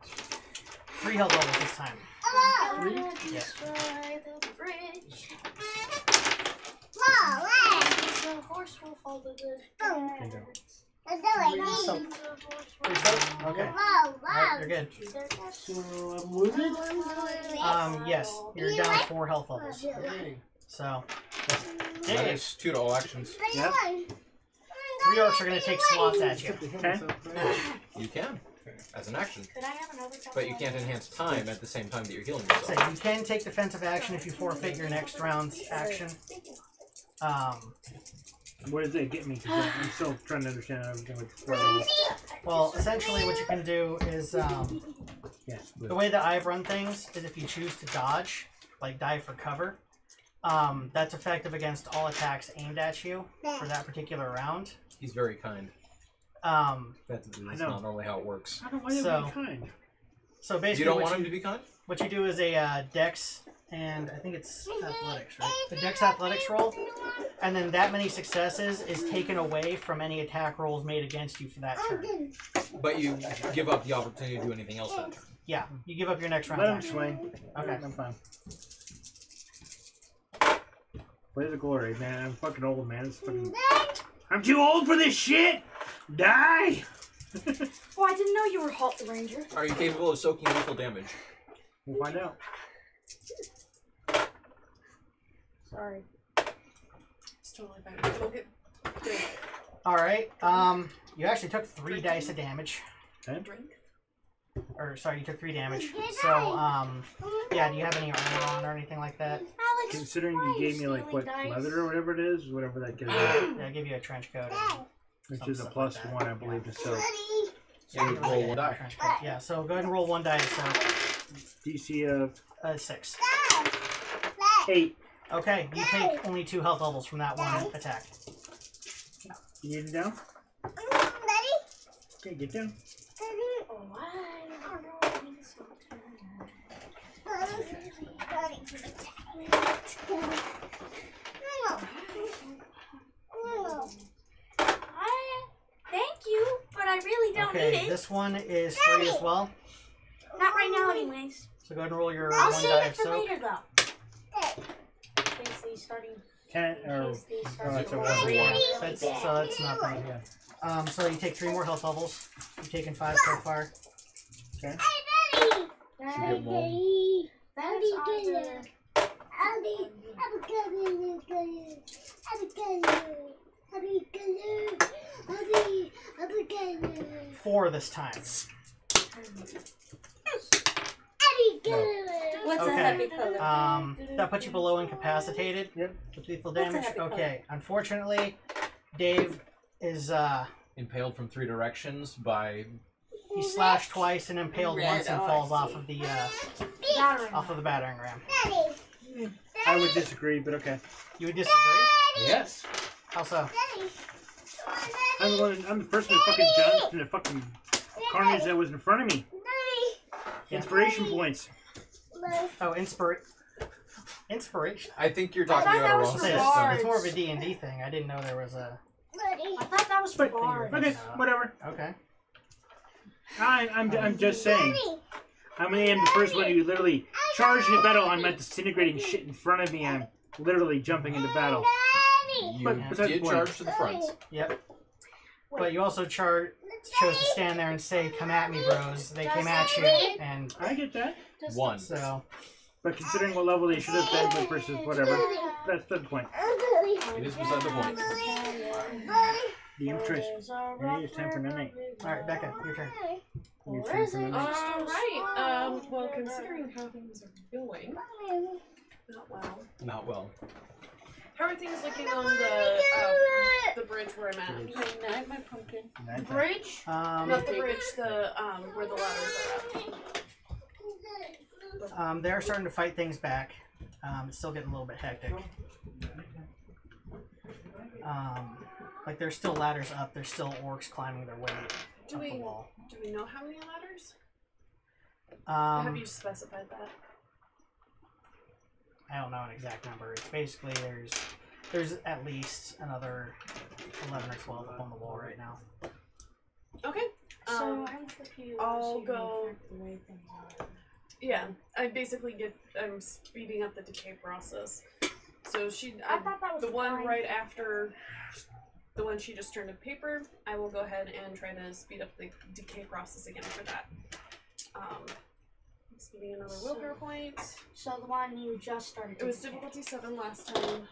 3 health levels this time. I'm gonna destroy the bridge. The horse will follow the Okay. Alright, you're good. So I'm wounded? Yes. You're down 4 health levels. Okay. So, That is 2 to all actions. Yep. 3 orcs are going to take slots at you. Okay. You can, as an action. Could I have another couple? But you can't enhance time at the same time that you're healing So yourself. you can take defensive action if you forfeit your next round's action. What does that get me? Because I'm still trying to understand everything with squirrels. Well, essentially what you can do is, Yes. the way that I've run things is if you choose to dodge, like dive for cover, that's effective against all attacks aimed at you for that particular round. He's very kind. That's not normally how it works. I don't want to be kind. So basically, You don't want him to be kind? What you do is a dex, and I think it's athletics, right? The dex athletics roll, and then that many successes is taken away from any attack rolls made against you for that turn. But you give up the opportunity to do anything else that turn. Yeah, you give up your next round. Let him swing. Okay. I'm fine. Play the glory, man. I'm fucking old, man. It's fucking... I'm too old for this shit! Die! Oh, I didn't know you were Halt the Ranger. Are you capable of soaking lethal damage? We'll find out. Sorry. It's totally fine. We'll get Alright, you actually took 3 dice of damage. Okay. drink. Or, sorry, you took 3 damage. So, yeah, do you have any armor on or anything like that? Alex, Considering you gave me, like, what, leather or whatever it is, whatever that gives me, Yeah, I give you a trench coat. which is a +1, I believe, to soak. So you roll 1 die. Trench coat. Yeah, so go ahead and roll 1 die, so, DC of 6. 8. Okay, you take only 2 health levels from that one attack. You need it down? Okay, get down. Thank you, but I really don't need Okay, it. this one is 3 as well. Not right now, anyways. So go ahead and roll your I'll 1 save die it of for soak. later, though. In case they starting. 10 or... That's it's a That's, so that's nothing. Yeah. So you take 3 more health levels. You've taken 5 so far. Okay. Should get more. That's 4 this time. What's a Okay. happy color? That puts you below incapacitated. Yep. With lethal What's a damage. happy color? Okay. Unfortunately, Dave is Impaled from 3 directions by... he's slashed twice and impaled Red, once and oh, I falls see. off of the battering ram. I would disagree, but okay. You would disagree? Yes. How so? I'm the first one to fucking jump in the fucking carnage that was in front of me. Inspiration points. Oh, inspiration. I think you're talking about a wrong was system. for It's more of a D&D thing. I didn't know there was a... I thought that was for bards. Okay, whatever. Okay. I'm just saying. I am the first one who literally charged into battle. I'm not disintegrating shit in front of me. I'm literally jumping into battle. You did charge to the front. Yep. But you also chose to stand there and say, "Come at me, bros." They came at you, and I get that. One. so But considering what level they should have been with versus whatever, that's the point. It is beside the point. The choice. It is time for midnight. all right, Becca, your turn. Your turn for midnight. Alright, well, considering how things are going, not well. Not well. How are things looking on the bridge where I'm at? My pumpkin. Bridge? Not the bridge, the, where the ladders are at. They're starting to fight things back. It's still getting a little bit hectic. Like there's still ladders up. There's still orcs climbing their way up the wall. Do we know how many ladders? Have you specified that? I don't know an exact number. It's basically there's at least another 11 or 12 up on the wall right now. Okay. So I'm confused. I'll go. Yeah, I'm speeding up the decay process. So I thought that was the one fine. right after the one she just turned to paper. I will go ahead and try to speed up the decay process again for that. Speeding another willpower point. So the one you just started. It was difficulty 7 last time.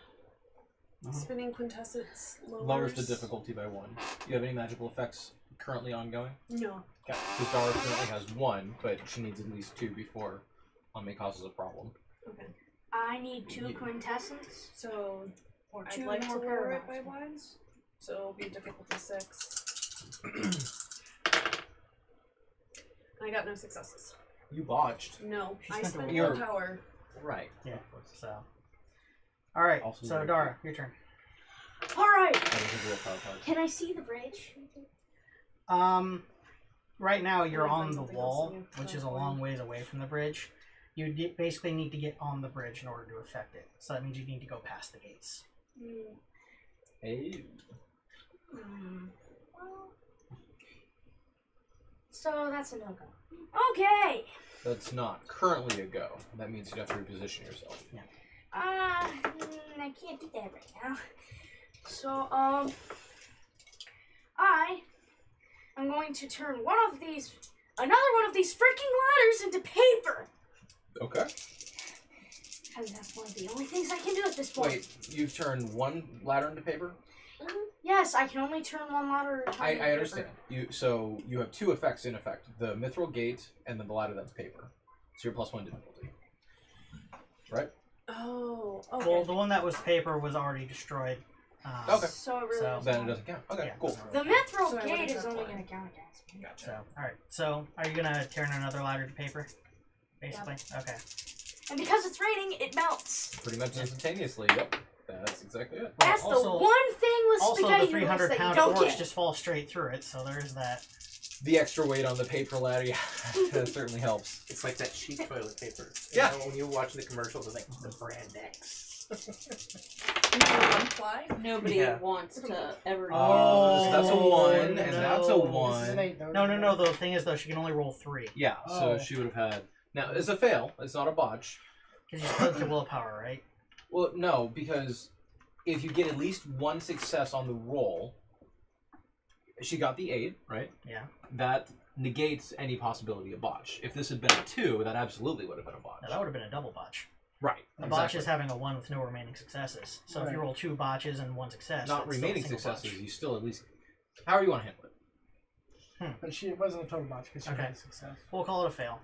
Spinning quintessence Lowers the difficulty by 1. Do you have any magical effects currently ongoing? No. Okay. Because Dara currently has 1, but she needs at least 2 before it causes a problem. Okay. I need 2 quintessence. So Or I'd 2 like more to lower it by paradox 1. points. So it'll be difficulty 6. I got no successes. You botched. No, I spent spent a Your- willpower. Right. Yeah. So. All right. Also So very Dara, your turn. Alright! That is a willpower card. Can I see the bridge? Right now you're Let me on find the something wall, else in your which is a phone. long ways away from the bridge. You basically need to get on the bridge in order to affect it. So that means you need to go past the gates. Hey. So that's a no-go. Okay! That's not currently a go. That means you have to reposition yourself. Yeah. I can't do that right now. So, I am going to turn another one of these freaking ladders into paper! Okay. Because that's one of the only things I can do at this point. Wait, you've turned 1 ladder into paper? Yes, I can only turn 1 ladder at a time. I understand. So you have 2 effects in effect: the mithril gate and then the ladder that's paper. So you're +1 difficulty. Right? Oh, okay. Well, the one that was paper was already destroyed. Okay. So it really So- doesn't Then it matter. doesn't count. Okay, Yeah. cool. The mithril So I gate would've is had only one. going to count against me. Gotcha. So, all right. So, are you gonna turn another ladder to paper? Basically. Okay. And because it's raining, it melts. Pretty much instantaneously. Yep. That's exactly it. That's the also- one thing with Also, spaghetti the noodles that you 300-pound don't orcs get. just fall straight through it. So there's that. The extra weight on the paper ladder, yeah, that certainly helps. It's like that cheap toilet paper. Yeah. You know, when you're watching the commercials, it's like the brand X. Fly? Nobody Yeah. wants to ever. Oh, that's a 1, no. and that's a This is 1. an 8, though. No. The thing is, though, she can only roll 3 Yeah, so Oh. she would have had. Now, it's a fail. It's not a botch. because you split the willpower, right? Well, no, because if you get at least 1 success on the roll, she got the 8, right? Yeah. That negates any possibility of botch. If this had been a 2, that absolutely would have been a botch. Now, that would have been a double botch. Right. A botch is having a 1 with no remaining successes. So if you roll 2 botches and 1 success, not that's still a remaining single successes. botch. You still at least. However you want to handle it. But it wasn't a total botch because she Okay. had a success. We'll call it a fail.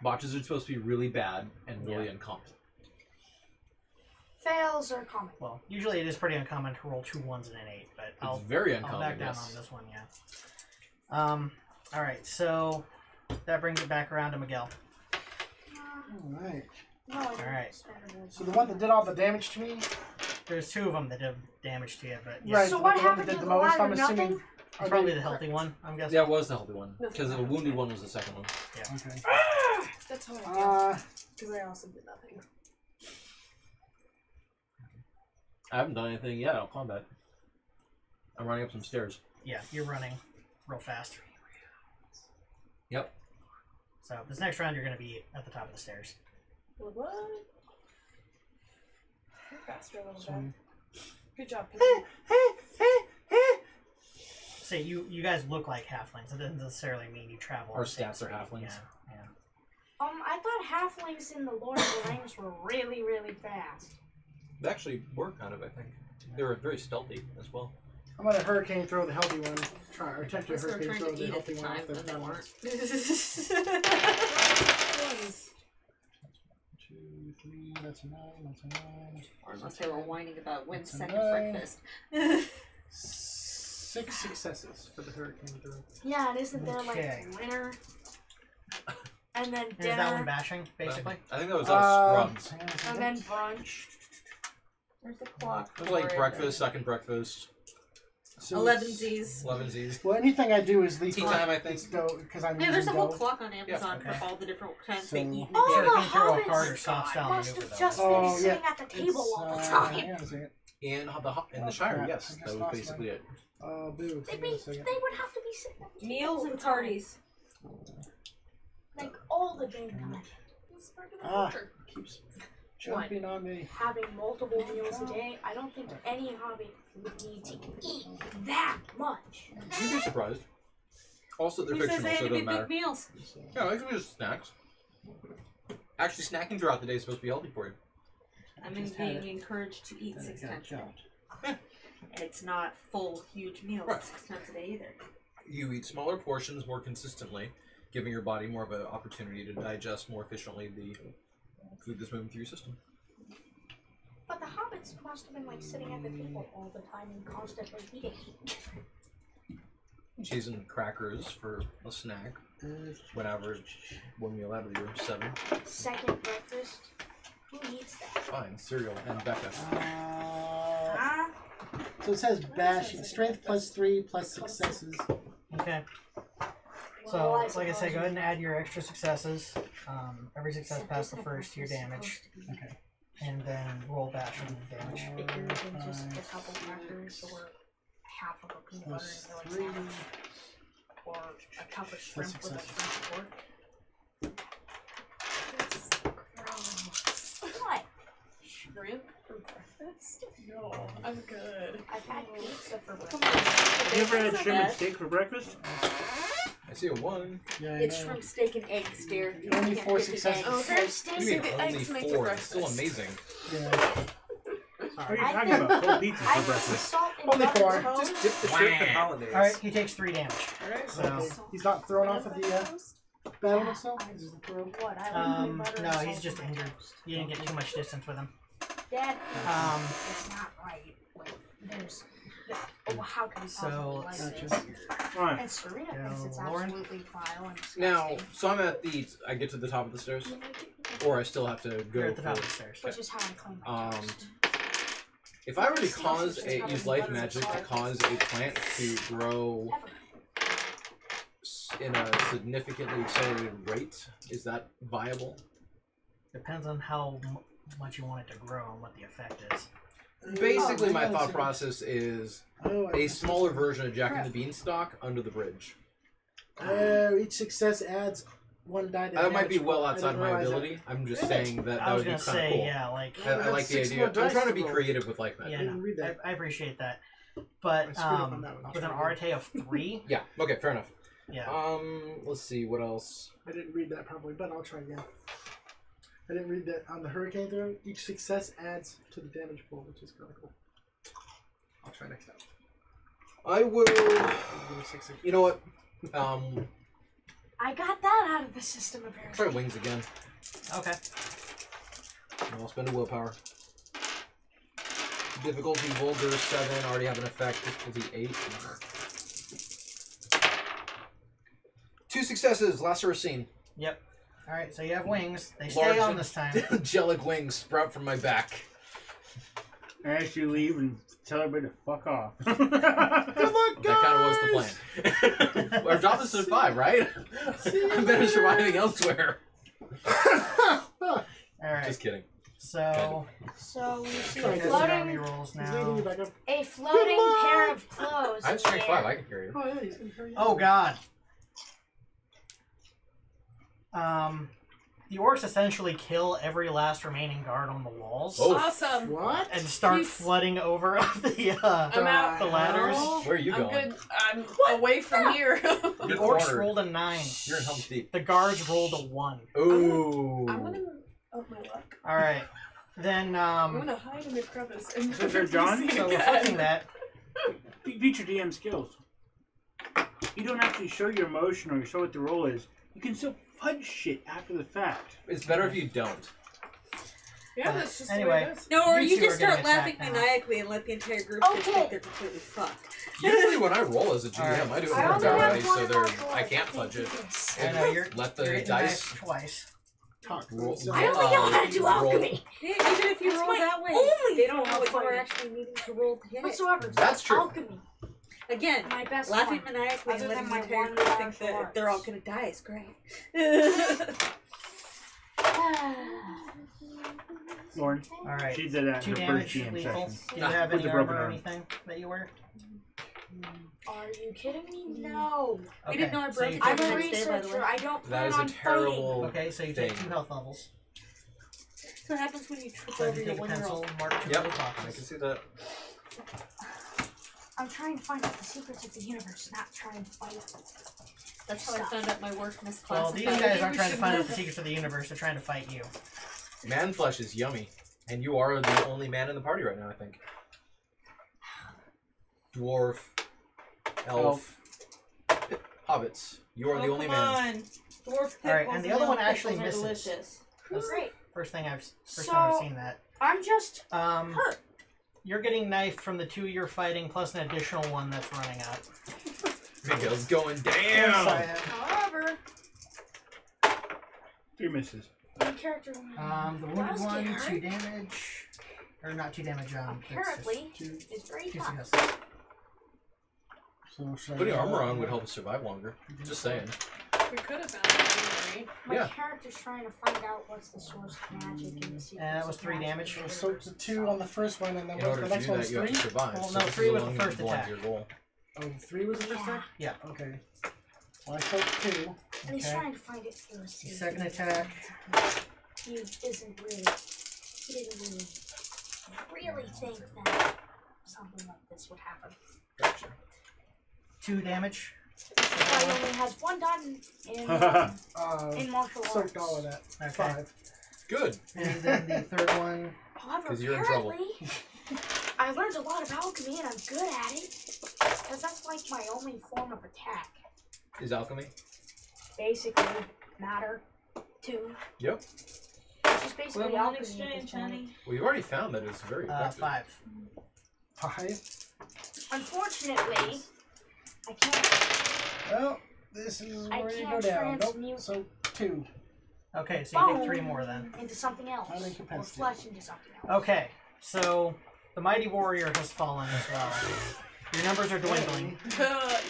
Botches are supposed to be really bad and really uncommon. Fails are common. Well, usually it is pretty uncommon to roll 2 1s and an 8, but It's very uncommon. I'll back down yes. on this one, yeah. All right, so that brings it back around to Miguel. Alright. No, I didn't. Alright. So the one that did all the damage to me There's 2 of them that did damage to you, but yeah. Right. So but what the one happened that to did the the most? one I'm with assuming. nothing? Are Probably they- the healthy one, I'm guessing. Yeah, it was the healthy one. Because the wounded one was the second one. Okay. That's how I feel. Uh, Because I also did nothing. I haven't done anything yet on combat. I'm running up some stairs. Yeah, you're running real fast. Yep. So this next round, you're going to be at the top of the stairs. What? You're faster a little so, bit. Good job. So you guys look like halflings. It doesn't necessarily mean you travel. Our at the same stats are speed. halflings. Yeah. I thought halflings in the Lord of the Rings were really, really fast. They actually were kind of, I think. They were very stealthy as well. I'm gonna hurricane throw the healthy one. Try or attempt to Unless they were hurricane trying throw to the eat at healthy the one time, off the then they bottom. weren't. Ones. 2, 3. That's a 9. That's a 9. Or unless they were whining about when That's a second 9. breakfast. 6 successes for the hurricane throw. Yeah, and isn't there Okay. like dinner? And then There's that one dinner, bashing, basically. I think that was us scrubs. and then brunch. Where's the clock? It was like breakfast, second breakfast, So 11Z's. 11Z's. Well, anything I do is leave Tea time, I think. because I'm Yeah, there's a using whole dough. clock on Amazon okay. for all the different times So- they eat. Oh, Yeah, the you can throw a hobbits hard or soft style must maneuver, have though. just Oh, been sitting yeah. at the table all the It's, time. hang on a second. In the Oh, Shire, crap. yes. I just That was lost basically it. Boo. They Hang on a would second. have to be sitting at the table Meals all and the time. parties. Like all the damn time. Ah, keeps jumping on me. Having multiple meals a day, I don't think any hobbit would need to eat that much. You'd be surprised. Also, they're Who says fictional, they so had it to be doesn't big matter. meals? Yeah, it could be just snacks. Actually, snacking throughout the day is supposed to be healthy for you. I mean, Just had being encouraged to eat And 6 it got times a day. jumped. It's not full, huge meals Right. 6 times a day either. You eat smaller portions more consistently, giving your body more of an opportunity to digest more efficiently the food that's moving through your system. But the hobbits must have been like sitting at the table all the time and constantly eating. Cheese and crackers for a snack. Whenever, one meal out of your 7. Second breakfast? Who eats that? Fine, cereal and Becca. Huh? So it says bashing. Strength +3 plus successes. Okay. Well, So, I like I said, suppose go ahead and add your extra successes. Every success past the first to your damage. Okay. And then roll bashing damage. Bigger than just a couple crackers or half of a peanut butter Plus and 3. jelly sandwich. Or a cup of shrimp with a successes. shrimp fork. Gross. What? Shrimp for breakfast? No, I'm good. I've had pizza for breakfast. Have you ever had shrimp and steak for breakfast? I see a 1. Yeah, I It's know. shrimp, steak, and eggs, dear. You Only can't 4 get the successes. eggs. Shrimp steak You mean and only eggs make it 4? It's still breakfast. amazing. Yeah. What are you talking about? Full pizza I for put breakfast. salt and Only butter 4. toast. Just dip the shrimp in Wah. hollandaise. Alright, he takes 3 damage. So, Okay. He's not thrown off of the battle itself? This is the throw? What? I like butter no, and he's salt just in my injured. toast. You didn't get too much distance with him. Dad, Um, it's not right. There's. Oh, how can you So, possibly like gotcha. this? Alright. And Serena thinks it's Lauren? absolutely vile and disgusting. Now, so I'm at the. I get to the top of the stairs, or I still have to go. you're at the top for- of the stairs. Which is how I clean my toast. If I were to use life magic to cause a plant to grow in a significantly accelerated rate, is that viable? Depends on how much you want it to grow and what the effect is. Basically, Oh, my yeah, thought so- process is Oh, a smaller version of Jack and the Beanstalk under the bridge. Each success adds 1 die to That might be damage well roll. I outside didn't my realize that. ability. I'm just Really? saying that I was would be gonna kind of say, cool. yeah, like, Yeah, I like that's the 6 idea. more I'm dice trying to to be roll. creative with life yeah, magic. I didn't no, read that. I appreciate that. I But screwed up on that one. I'll with an try again. RTA of 3, Yeah. Okay. Fair enough. yeah. Let's see what else. I didn't read that probably, but I'll try again. I didn't read that on the hurricane throw. Each success adds to the damage pool, which is kind of cool. I'll try next time. I will. I'll give it 6. You know what? I got that out of the system Try apparently. wings again. Okay. And I'll spend a willpower. Difficulty vulgar 7 already have an effect. Difficulty 8. 2 successes. Lacerocine. Yep. Alright, so you have wings. They stay on this time. Angelic wings sprout from my back. as you leave and tell everybody to fuck off. Good luck, guys! That kind of was the plan. Our job is to survive, right? I'm better surviving elsewhere. Alright. Just kidding. So, So we see Okay, a so army floating, rolls He's leaving you now. back up. a floating Goodbye. pair of clothes. I have strength in 5. the I air. can carry you. Oh, yeah, he's gonna carry you. Oh god. The orcs essentially kill every last remaining guard on the walls Oh. Awesome. What? and start Peace. flooding over the I'm out. the ladders. Where are you I'm going? good. I'm away from here. The You're orcs cornered. rolled a 9. You're in Helm's Deep. The guards rolled a 1. Ooh. I'm gonna up my luck. All right. Then I'm gonna hide in a crevice and So there, John? never see so again. reflecting that, Feature DM skills. You don't actually show your emotion or show what the roll is. You can still fudge shit after the fact. It's better if you don't. Yeah, that's just Anyway. the way it is. No, or You you two just are getting start laughing attacked now. maniacally and let the entire group Okay. think they're completely fucked. Usually when I roll as a GM, Alright. I do it I for only have everybody, one so more they're, I roll. can't fudge it. I know you're Let you're the hitting dice twice. Talk to roll. himself. I only know how to do alchemy Yeah, even if you That's roll my that way, only they don't form know of what you're fighting. actually needing to roll to hit it. whatsoever. That's true. Alchemy, Again, my best laughing form. maniacally Other and letting than the my entire one group think martial that arts. they're all gonna die is great. Lauren, All right. she did that 2 in her damage, first GM lethal. session. Do you have With any the broken armor or arm. anything that you wear? Are you kidding me? No. We didn't know I so broke you it. take I'm a Next day, by the researcher. way. I don't That plan is on a terrible Okay, so you take thing. 2 health levels. That's what happens when you trip So if over you your take a 1-year-old. pencil, mark 2 Yep, little I boxes. can see that. I'm trying to find out the secrets of the universe, not trying to fight it. That's how I found out my work misclassified. Well, these guys aren't trying to find out the secrets of the universe, they're trying to fight you. Man flesh is yummy. And you are the only man in the party right now, I think. Dwarf. Elf. Hobbits. You are the only man. Dwarf Alright, pickles and the other one elf actually pickles are misses. delicious. That's Great. first time I've So- seen that. I'm just Hurt. You're getting knifed from the 2 you're fighting, plus an additional 1 that's running out. Miguel's going Yes, I down. have. However, 3 misses. my character. The wounded Does get 1, hurt. 2 damage. Or not 2 damage, Apparently, Two. it's very Two tough. successes. So should I Putting go- armor on would help us survive longer. Just saying. we could have found it anyway. My Yeah. character's trying to find out what's the source of magic and the secrets. And that was of 3 magic damage. in the So universe. the 2 on the first one, and then In what's order the to next do one? that, you have to 3? survive. Well, so no, this 3 is was the along first lines attack. your goal. Oh, 3 was the first Yeah. attack? Yeah. Okay. Well, I took 2. And he's Okay. trying to find it through a secret. Second attack. He isn't really. He didn't really think that something like this would happen. Gotcha. 2 damage. He only has 1 done in martial arts. Soaked all of that. Okay. 5. Good. And then the third one. However, 'Cause you're in trouble. apparently, I learned a lot of alchemy and I'm good at it. Because that's like my only form of attack. Is alchemy? Basically, matter 2. Yep. Which is basically Well, alchemy. in exchange, honey. Well, you already found that it's very effective. 5. 5. Unfortunately, I can't. Well, this is I where you go can't down. Nope. transmute So 2. Okay, so you take bone 3 more then. into something else. How do you Or compensate? flesh into something else. Okay, so the mighty warrior has fallen as well. Your numbers are dwindling.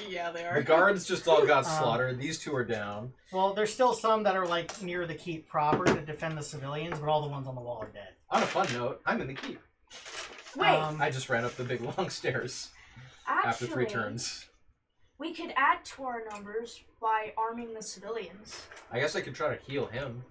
Yeah, they The are. guards just all got Um, slaughtered. These 2 are down. Well, there's still some that are like near the keep proper to defend the civilians, but all the ones on the wall are dead. On a fun note, I'm in the keep. Wait, Um, I just ran up the big long stairs after 3 actually, turns. we could add to our numbers by arming the civilians. I guess I could try to heal him.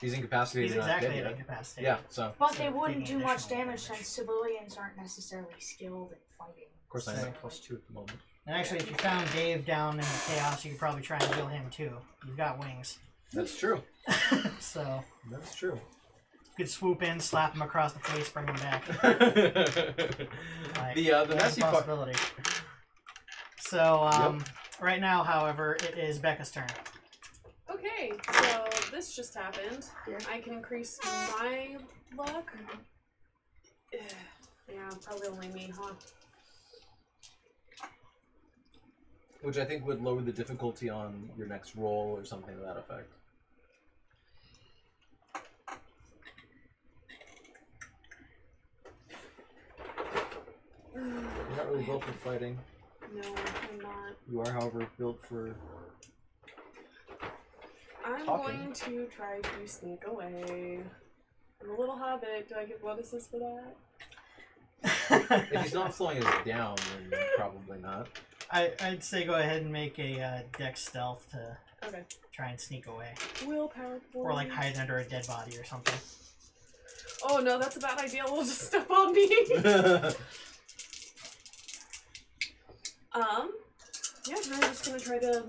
He's incapacitated. He's not exactly dead at yet. incapacitated. Yeah, so But So they wouldn't taking do much additional damage since civilians aren't necessarily skilled in fighting. of course I'm So- at +2 at the moment. And actually, if you found Dave down in the chaos, you could probably try and heal him too. You've got wings. That's true. So That's true. you could swoop in, slap him across the face, bring him back. Like, the that's a messy part. possibility. So right now, however, it is Becca's turn. Okay, so this just happened. I can increase my luck. Yeah, probably only me, huh? Which I think would lower the difficulty on your next roll or something to that effect. built for fighting. No, I'm not. You are, however, built for. I'm Talking. going to try to sneak away. I'm a little hobbit. Do I get blood assist for that? If he's not slowing us down, then probably not. I'd say go ahead and make a dex stealth to Okay. try and sneak away. Willpower. Or like please. hide under a dead body or something. Oh no, that's a bad idea. We'll just step on me. Yeah, I'm just gonna try to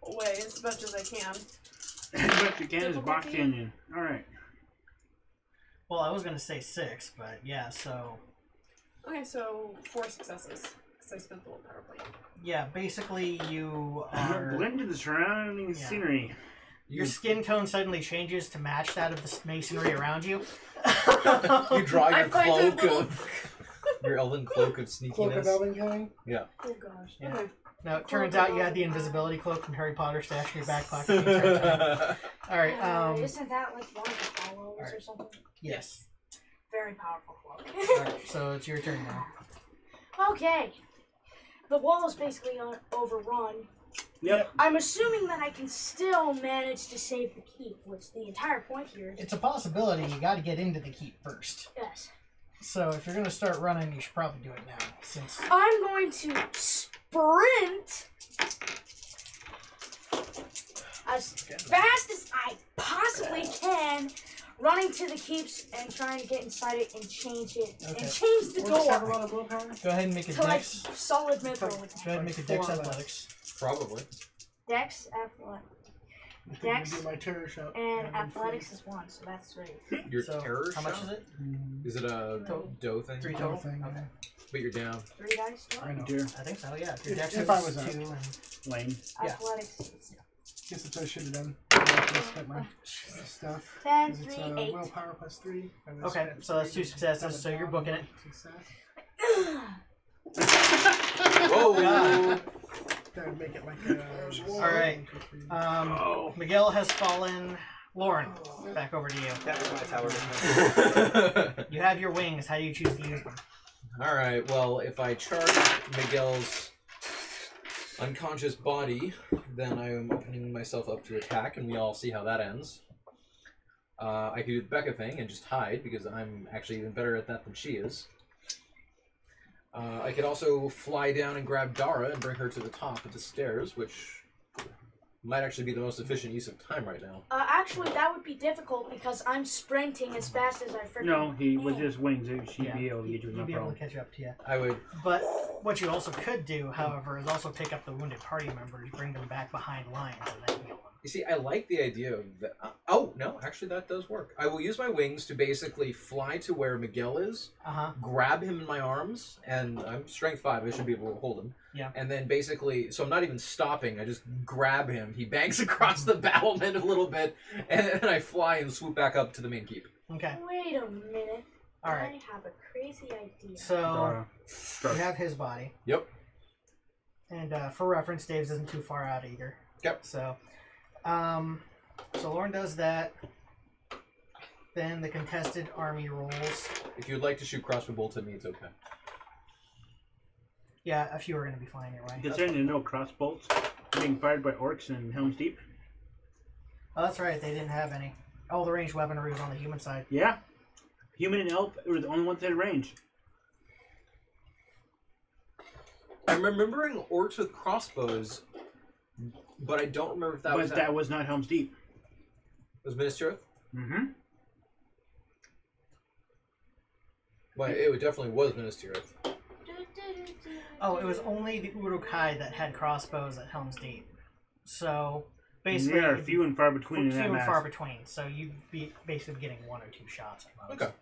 away as much as I can. But you can is box Difficulty? canyon. Alright. Well, I was gonna say 6, but yeah, so Okay, so 4 successes. Because I spent the willpower point. yeah, basically you are Blend to the surrounding Yeah. scenery. your skin tone suddenly changes to match that of the masonry around you. You draw I your find a cloak little- of your elven cloak of Cloak of sneakiness. Elven Killing. Yeah. Oh gosh. Yeah. Okay. Now it turns out you had the invisibility cloak from Harry Potter stashed in your back pocket the entire time. Alright, Isn't that like one of the hollows or alright. something? yes. Very powerful cloak. Alright, so it's your turn now. Okay. The wall is basically overrun. Yep. I'm assuming that I can still manage to save the keep, which the entire point here is It's a possibility, you gotta get into the keep first. yes. So if you're gonna start running, you should probably do it now, since I'm going to sprint as fast as I possibly can, running to the keeps and trying to get inside it and change it Okay. and change the Orcs have a door lot of willpower. go ahead and make a to like dex. solid mithril. Go ahead and make a dex athletics. Probably. Dex, athletics, I think Dex it'd be my terror shot. and athletics is 1, so that's 3. Your So, terror how much shot? is it? Is it a dough thing? 3 Total total? thing. Okay. But you're down. 3 dice. I know. Dear. I think so, yeah. Your If- dex if is I was 2 up. and Lane. Yeah. Athletics. Guess that's what I should have done. I just spent my stuff. 10, 'Cause it's 3, 8. willpower plus 3. and I Okay, spent so that's 2 3. successes, so you're booking it. Success. Whoa! God. That would make it like a. Alright. Miguel has fallen. Lauren, back over to you. That was my tower. You have your wings. How do you choose to use them? Alright, well, if I charge Miguel's unconscious body, then I am opening myself up to attack, and we all see how that ends. I could do the Becca thing and just hide, because I'm actually even better at that than she is. I could also fly down and grab Dara and bring her to the top of the stairs, which might actually be the most efficient use of time right now. Actually, that would be difficult because I'm sprinting as fast as I freaking No, he with can. his wings, she'd Yeah, be able to get you with no You'd be able problem. to catch up to you. I would... But what you also could do, however, is also pick up the wounded party members, bring them back behind lines, and then heal them. You see, I like the idea of that. Oh, no, actually that does work. I will use my wings to basically fly to where Miguel is, grab him in my arms, and I'm strength 5, I should be able to hold him. Yeah. And then basically, so I'm not even stopping, I just grab him, he bangs across the battlement a little bit, and then I fly and swoop back up to the main keep. Okay. Wait a minute. Alright. I have a crazy idea. So, you have his body. Yep. And for reference, Dave's isn't too far out either. Yep. So, so Lauren does that. Then the contested army rolls. If you'd like to shoot crossbow bolts at me, it's okay. Yeah, a few are going to be flying your way. Considering there are no crossbolts being fired by orcs in Helm's Deep. Oh, that's right. They didn't have any. All the ranged weaponry was on the human side. Yeah. Human and elf were the only ones that had range. I'm remembering orcs with crossbows, but I don't remember if that was... That was not Helm's Deep. Was Minas Tirith? Mm-hmm. Well, it definitely was Minas Tirith. Oh, it was only the Uruk-hai that had crossbows at Helm's Deep. So, basically... They are few and far between in few that and mass. far between. So you'd be basically getting 1 or 2 shots at most. Okay.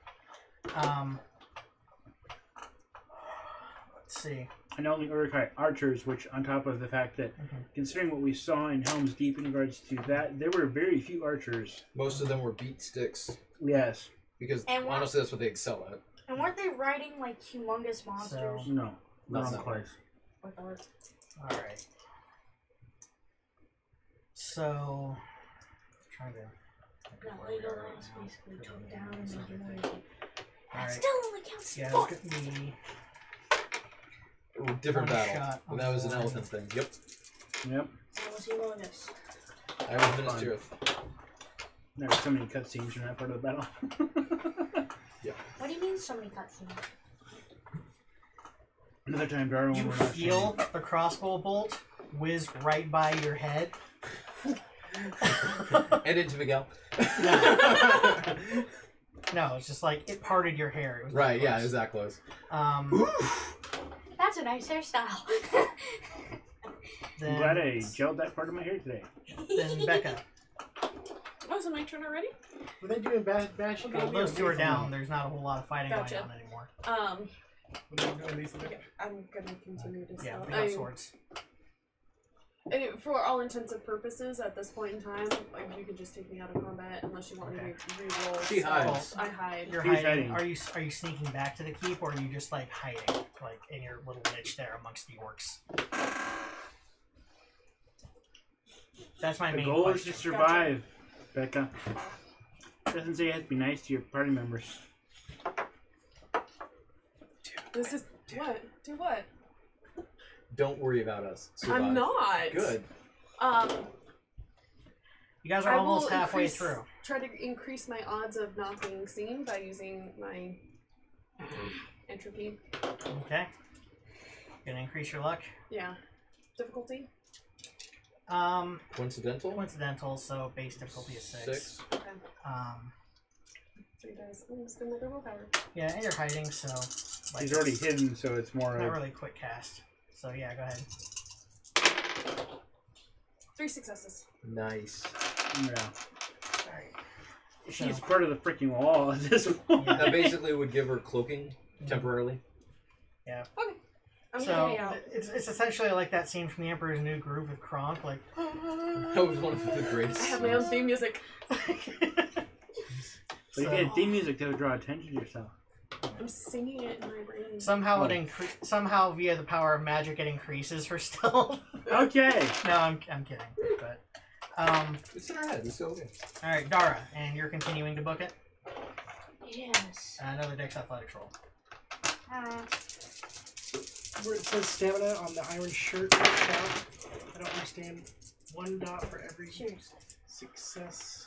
Let's see. And only Uruk-hai archers, which on top of the fact that, considering what we saw in Helm's Deep in regards to that, there were very few archers. Most of them were beat sticks. Yes. Because And what- honestly, that's what they excel at. And weren't they riding like humongous monsters? No. That's Wrong not place. With ours? Alright. So... trying to... No, Legolas basically took down and made him. That Alright. still only counts as Yeah, 4. look at me. Different One battle. shot And that was an on elephant thing. Yep. Yep. That was humongous. I was Minas Tirith. There were so many cutscenes from that part of the battle. What do you mean so many cutscenes? Another time, Darwin. You feel the crossbow bolt whiz right by your head. And into Miguel. No, it's just like it parted your hair. It was Right, yeah, close. it was that close. That's a nice hairstyle. Then, I'm glad I gelled that part of my hair today. then Becca. Oh, is it my turn already? Were they doing bash? Well, those two are down. There's not a whole lot of fighting Gotcha. going on anymore. What are they doing these days? I'm gonna continue to Yeah, sell. they got swords. For all intents and purposes, at this point in time, like, you can just take me out of combat unless you want me to re-roll. She hides. So I hide. You're She's hiding. hiding. Are you sneaking back to the keep, or are you just like hiding, like in your little niche there amongst the orcs? That's my The main goal question. is to survive, Becca. It doesn't say you have to be nice to your party members. This is what? Do what? Don't worry about us. Survive. I'm not. Good. You guys are I almost will halfway increase- through. Try to increase my odds of not being seen by using my entropy. Okay. Gonna increase your luck. Yeah. Difficulty? Coincidental? Coincidental, so base difficulty is 6. Okay. 3 dice. I'm just gonna another willpower. Yeah, and you're hiding, so like, He's already hidden, so it's more not of... really quick cast. So yeah, go ahead. 3 successes. Nice. Yeah. Alright. She's So- part of the freaking wall at this point. Yeah. That basically would give her cloaking temporarily. Yeah. Okay. I'm So gonna hang out. it's essentially like that scene from The Emperor's New Groove with Kronk, like. That was one of the greatest. I have my own theme music. So you get theme music to draw attention to yourself. I'm singing it in my brain. Somehow somehow via the power of magic it increases her stealth. Okay. No, I'm kidding. But It's in our head. Let's go. Okay. all right, Dara, and you're continuing to book it. Yes. Another Dex Athletics roll. Where it says stamina on the iron shirt, I don't understand. 1 dot for every Cheers. success.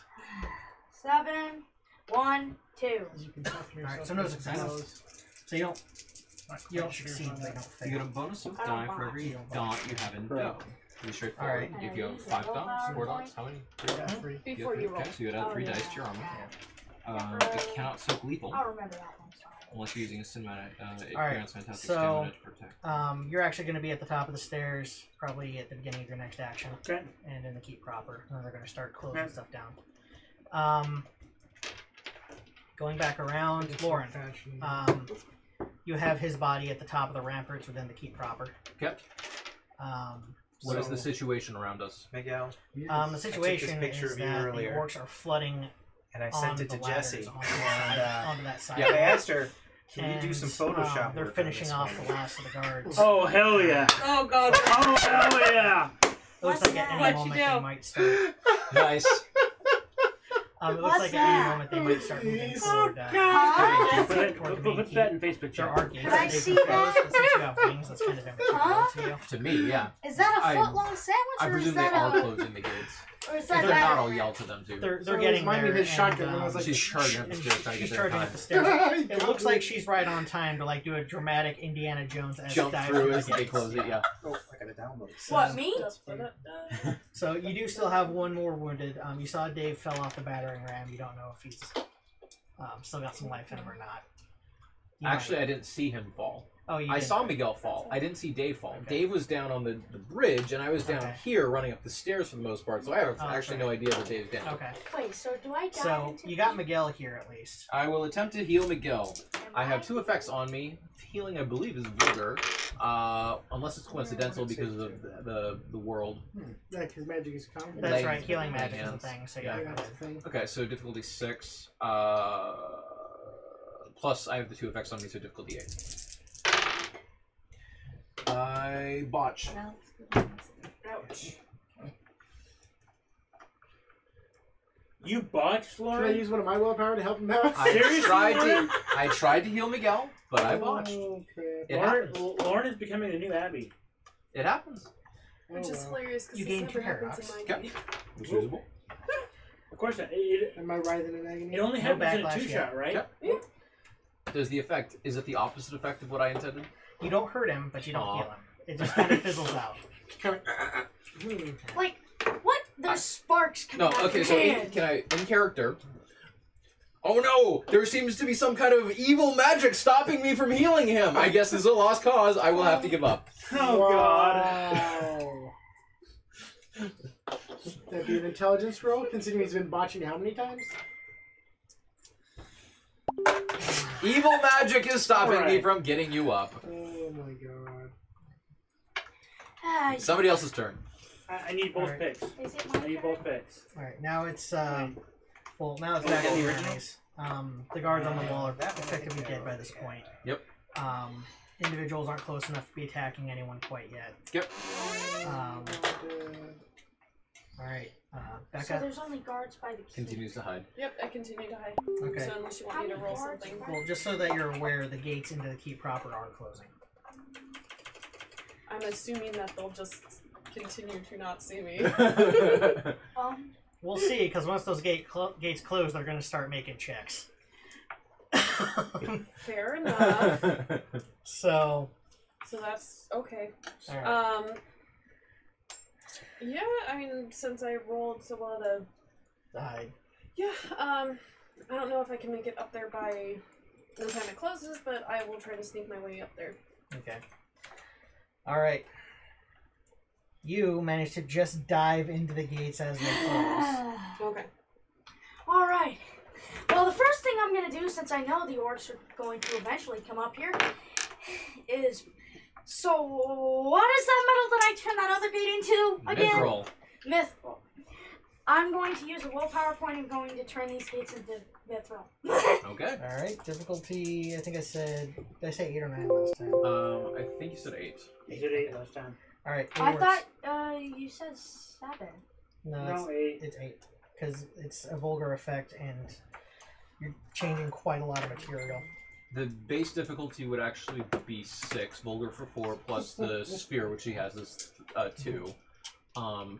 7, 1, 2. You can toughen yourself. Alright, so no success. So you don't succeed, but you don't You get a fail. bonus of I don't die for every botch. dot you have in Correct. dough. Pretty straightforward. Alright. If you have 5 dots, 4 dots, how many? Yeah, 3. Before you roll. Okay, so you would add 3 dice to your armor. It cannot soak lethal I'll remember that one. Sorry. unless you're using a cinematic. It Alright, grants fantastic so- stamina to protect. You're actually going to be at the top of the stairs, probably at the beginning of your next action, Okay. and in the keep proper. And then they're going to start closing Okay. stuff down. Going back around, Lauren. You have his body at the top of the ramparts within the keep proper. Okay. What is So- the situation around us? Miguel, The situation picture is of you that earlier. the orcs are flooding and I on sent it the to ladders Jesse. onto, And onto that side. yeah, I asked her, can you do And, some Photoshop they're work on finishing this off one? the last of the guards. Oh, hell yeah. Oh god. Oh, hell yeah. It looks like at any What'd you moment do? they might start. Nice. It looks like at any moment they might start moving toward. Huh? Put that in Facebook There chat. are gates Can I that they see can close, that? but since you have wings, that's kind of immaterial to you. To me, yeah. Is that a I- foot-long sandwich, I or is presume they that are a... closing the gates. Or is If that they're not, a... I'll yell to them too. They're So it getting reminded there. me of his shotgun and, when I was like, She's charging up the and stairs trying to she's get there in charging time. up the stairs. It looks like she's right on time to like do a dramatic Indiana Jones-esque Jump dive through the as they gates. close it, yeah. Oh, I gotta download it. What, me? So you do still have one more wounded. You saw Dave fell off the battering ram. You don't know if he's still got some life in him or not. You Actually, might. I didn't see him fall. Oh, you I did. saw Miguel fall. I didn't see Dave fall. Okay. Dave was down on the bridge, and I was down Okay. here running up the stairs for the most part, so I have Oh, actually okay. no idea that Dave's down. Okay, Wait, so do I die so into you got Miguel here at least. I will attempt to heal Miguel. Am I have 2 effects on me. Healing, I believe, is vigor, unless it's coincidental because of the world. Yeah, because magic is common. That's Legs right. Healing and magic is a hands. thing. So Yeah. yeah. Yeah, that's the thing. Okay, so difficulty 6. Plus, I have the 2 effects on me, so difficulty 8. I botch. Ouch. You botched, Can I Lauren? use one of my willpower to help him out? I tried to heal Miguel, but I botched. Okay. It happens. Lauren is becoming the new Abby. It happens. Which is hilarious because You this gain never 2 happens in paradox. my Okay. game. Excusable. Of course not. It Am I writhing in agony? only No happens in a backlash 2-shot, right? Yep. Does the effect, is it the opposite effect of what I intended? You don't hurt him, but you don't Aw. heal him. It just kind of fizzles out. Like, what? There's sparks coming No, out okay, of so your hand. in character. Oh no! There seems to be some kind of evil magic stopping me from healing him! I guess this is a lost cause. I will have to give up. Oh, God. That'd be an intelligence roll, considering he's been botching how many times? Evil magic is stopping me Alright. from getting you up. Oh my god. Ah, Somebody else's turn. I need both Alright. picks. is it I my need turn? both picks. Alright, now it's, well, now it's Oh, back yeah, to the your original? enemies. The guards on the wall are effectively dead by this point. Yep. Individuals aren't close enough to be attacking anyone quite yet. Yep. Alright, back So up. there's only guards by the key. Continues to hide. Yep, I continue to hide. Okay. So unless you want me to roll something. Well, just so that you're aware, the gates into the keep proper are closing. I'm assuming that they'll just continue to not see me. We'll see, because once those gates close, they're going to start making checks. Fair enough. So that's okay. alright. Yeah, I mean, since I rolled so well to Hide. yeah, I don't know if I can make it up there by the time it closes, but I will try to sneak my way up there. Okay. Alright. You managed to just dive into the gates as they close. Okay. Alright. Well, the first thing I'm going to do, since I know the orcs are going to eventually come up here, is... So, what is that metal that I turned that other gate into again? Mithril. Mithril. I'm going to use a willpower point and going to turn these gates into mithril. Okay. Alright, difficulty, I think I said, did I say 8 or 9 last time? I think you said 8. You did 8 last time. Alright, 8 I works. thought you said 7. No, No, 8. it's 8. Because it's a vulgar effect and you're changing quite a lot of material. The base difficulty would actually be 6, vulgar for 4, plus the sphere, which he has, is 2.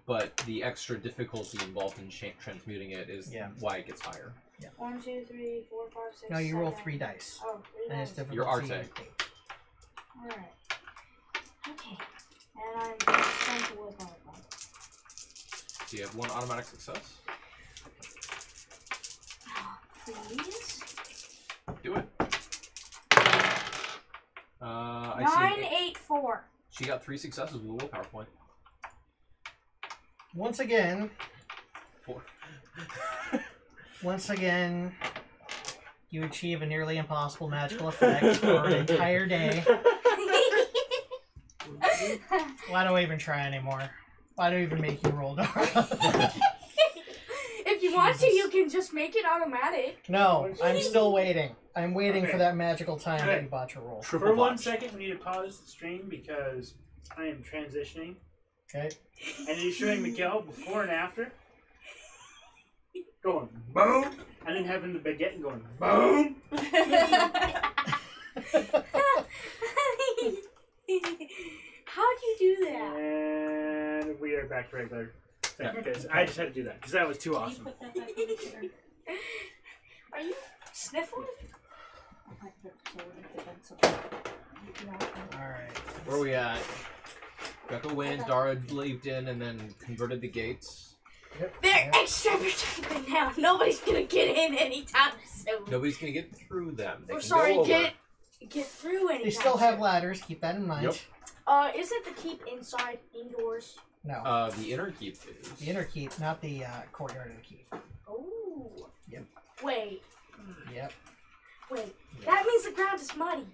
But the extra difficulty involved in transmuting it is why it gets higher. Yeah. 1, 2, 3, 4, 5, 6. No, you roll 7. 3 dice. Oh, 3 And it's dice. difficulty Your Arte. 8. Alright. Okay. And I'm going to spend the willpower point. So you have 1 automatic success. Please. Do it. I 9, see. 8, 4. She got 3 successes with a willpower point. Once again, 4. once again, you achieve a nearly impossible magical effect for an entire day. Why do I even try anymore? Why do I even make you roll, Dara? If you want to, you can just make it automatic. No, I'm still waiting. I'm waiting Okay. for that magical time that Okay. you botch your roll. Triple For 1 botch. second, we need to pause the stream because I am transitioning. Okay? And he's showing Miguel before and after. Going boom. And then having the baguette and going boom. How'd you do that? And we are back to regular. Yeah. Because I just had to do that because that was too awesome. Are you sniffling? Alright. Where are we at? Becca went, Dara leaped in and then converted the gates. They're extra protected now. Nobody's gonna get in anytime soon. Nobody's gonna get through them. They Or can sorry, go over. get through anytime They still have soon. ladders, keep that in mind. Yep. Isn't the keep inside indoors? No. The inner keep is. The inner keep, not the courtyard of the keep. Oh. Yep. Wait. Yep. Wait. That means the ground is muddy.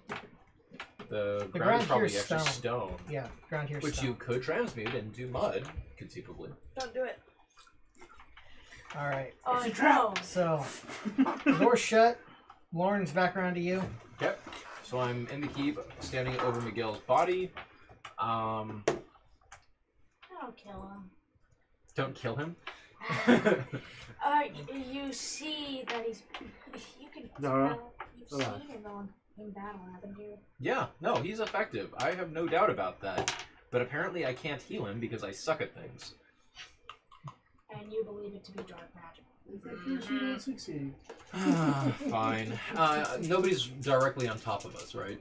The ground ground is probably here is actually stone. stone. Yeah, ground here. Which you could transmute into mud, conceivably. Don't do it. Alright. It's a trap. No. So, the door's shut. Lauren's back around to you. Okay. So I'm in the keep, standing over Miguel's body. Don't kill him. Don't kill him. You see that he's. You can Zara? tell. You've Zara. seen him in battle, haven't you? Yeah, no, he's effective. I have no doubt about that. But apparently I can't heal him because I suck at things. And you believe it to be dark magic. If you don't succeed. Fine. Nobody's directly on top of us, right?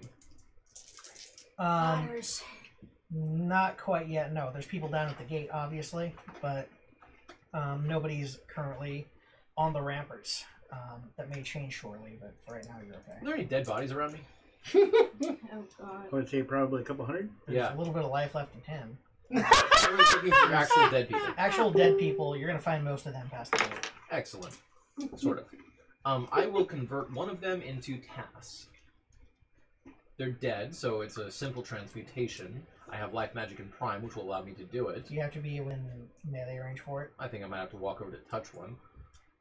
Otters. Not quite yet. No, there's people down at the gate, obviously, but nobody's currently on the ramparts. That may change shortly, but for right now, you're okay. Are there any dead bodies around me? Oh god. I would say probably a couple hundred. There's Yeah. a little bit of life left in him. I was looking for actual dead people. Actual dead people, you're gonna find most of them past the gate. Excellent. Sort of. I will convert one of them into Tass. They're dead, so it's a simple transmutation. I have life magic and prime, which will allow me to do it. Do you have to be in melee range for it? I think I might have to walk over to touch one.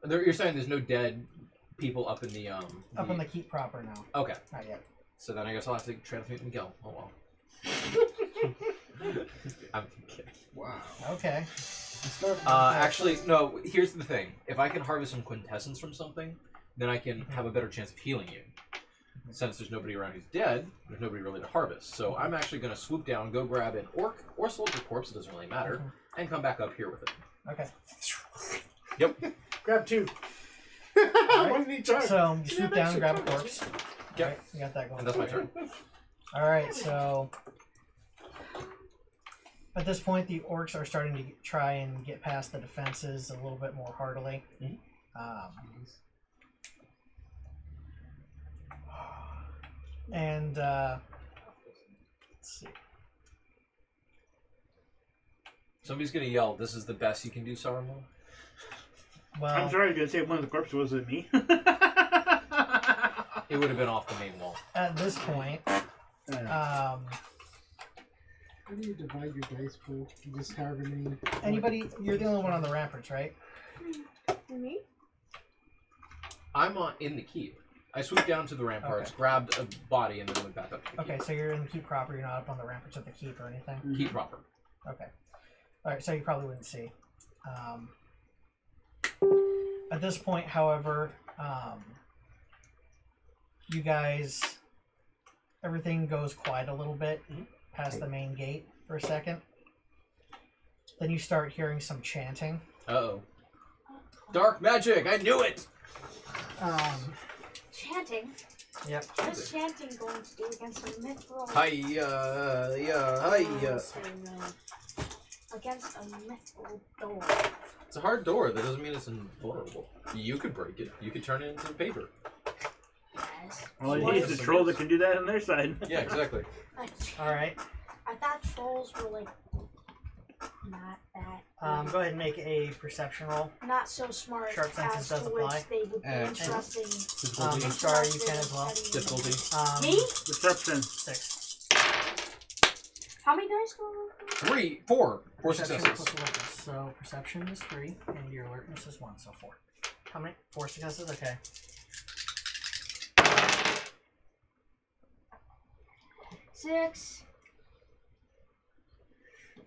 You're saying there's no dead people up in the Up on the keep proper now. Okay. Not yet. So then I guess I'll have to transmute and kill. Oh well. I'm kidding. Wow. Okay. Actually, no, here's the thing. If I can harvest some quintessence from something, then I can have a better chance of healing you. Since there's nobody around who's dead, there's nobody really to harvest. So I'm actually going to swoop down, go grab an orc or soldier corpse, it doesn't really matter, and come back up here with it. Okay. Yep. Grab two. Right. One in each arm. So you swoop down and grab a corpse. Yep. Right, you got that going. And that's my turn. Alright, so at this point the orcs are starting to try and get past the defenses a little bit more heartily. And let's see. Somebody's going to yell, "This is the best you can do, Saruman." Well, I'm sorry, I was going to say one of the corpses wasn't me. It would have been off the main wall. at this point, How do you divide your dice pool? You just however many. anybody, you're the only one on the ramparts, right? Me? I'm in the keep. I swooped down to the ramparts, grabbed a body, and then went back up to the Okay, keep. so you're in the keep proper, you're not up on the ramparts of the keep or anything? Keep proper. Okay. Alright, so you probably wouldn't see. At this point, however, you guys, everything goes quiet a little bit past the main gate for a second. Then you start hearing some chanting. Uh-oh. Dark magic! I knew it! Chanting? Yep. What is chanting going to do against a mithril? Hiya, hiya. Against a mithril door. It's a hard door. That doesn't mean it's invulnerable. You could break it. You could turn it into paper. Yes. All it needs is a troll that can do that on their side. Yeah, exactly. Alright. I thought trolls were like not that. Go ahead and make a perception roll. Not so smart Sharp senses as does to apply. which they would be interesting. Difficulty. Star, you can as well. Difficulty. Me? Deception. 6. How many dice do I roll? 4 Perception successes. plus alertness. So perception is 3, and your alertness is 1, so 4. How many? 4 successes? Okay. 6.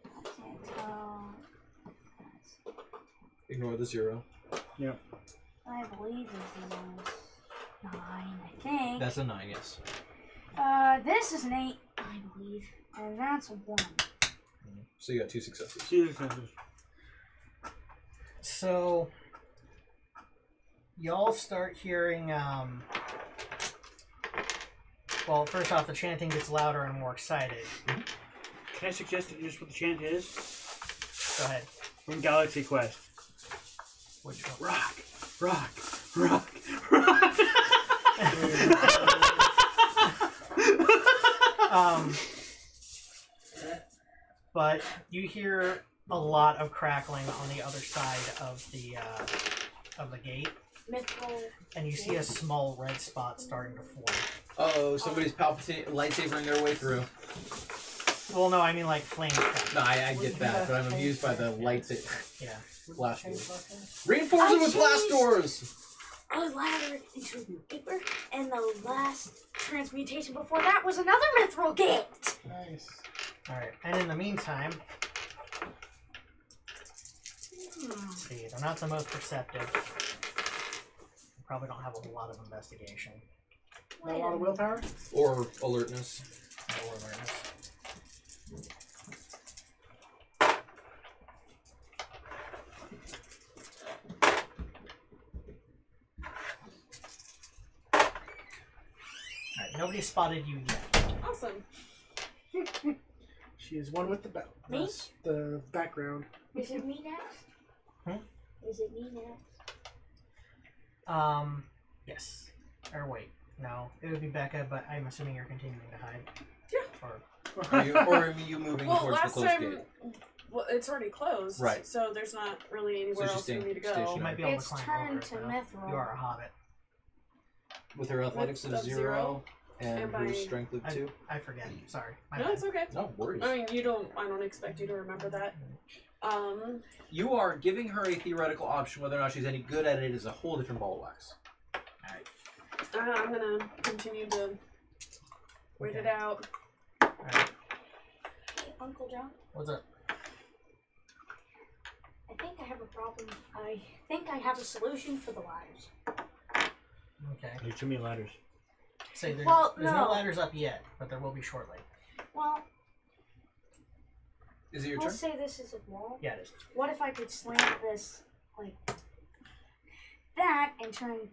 I can't tell. Ignore the 0. Yep. I believe it was 9, I think. That's a 9, yes. This is an 8, I believe. And that's a 1. So you got 2 successes. 2 successes. So, y'all start hearing, well, first off, the chanting gets louder and more excited. Can I suggest that just what the chant is? Go ahead. From Galaxy Quest. Which one? Rock, rock, rock, rock. But you hear a lot of crackling on the other side of the gate, Mithril. and you see a small red spot starting to form. Uh-oh, somebody's lightsabering their way through. Well, no, I mean like flames. No, I get that, but I'm amused by the lightsaber. Yeah. Blast doors. Reinforce it with blast doors! A ladder into paper, and the last transmutation before that was another mithril gate. Nice. All right, and in the meantime, Let's see, they're not the most perceptive. They probably don't have a whole lot of investigation. Not a lot of willpower? Or alertness. Or awareness. Alright, nobody spotted you yet. Awesome. She is one with Me? the background. Is it me next? Is it me next? Yes. Or wait, no. It would be Becca, but I'm assuming you're continuing to hide. Yeah. Or are you moving Well, towards the last closed time, gate? well, it's already closed. Right. So there's not really anywhere she's else for me to go. staying You might be able It's to climb turn over it, to though. Mithril. You are a hobbit. With her athletics With of of 0 zero, and and her by- strength of 2. I forget. Sorry. My No, bad. it's okay. No worries. I mean, I don't expect you to remember that. You are giving her a theoretical option. Whether or not she's any good at it is a whole different ball of wax. I'm gonna continue to wait it out. Alright. Hey, Uncle John. What's up? I think I have a problem. I think I have a solution for the ladders. Okay. There's too many ladders. Say there's, Well, there's no no. ladders up yet, but there will be shortly. Well, Is it your let's turn? say this is a wall. Yeah, it is. What if I could slant this like that and turn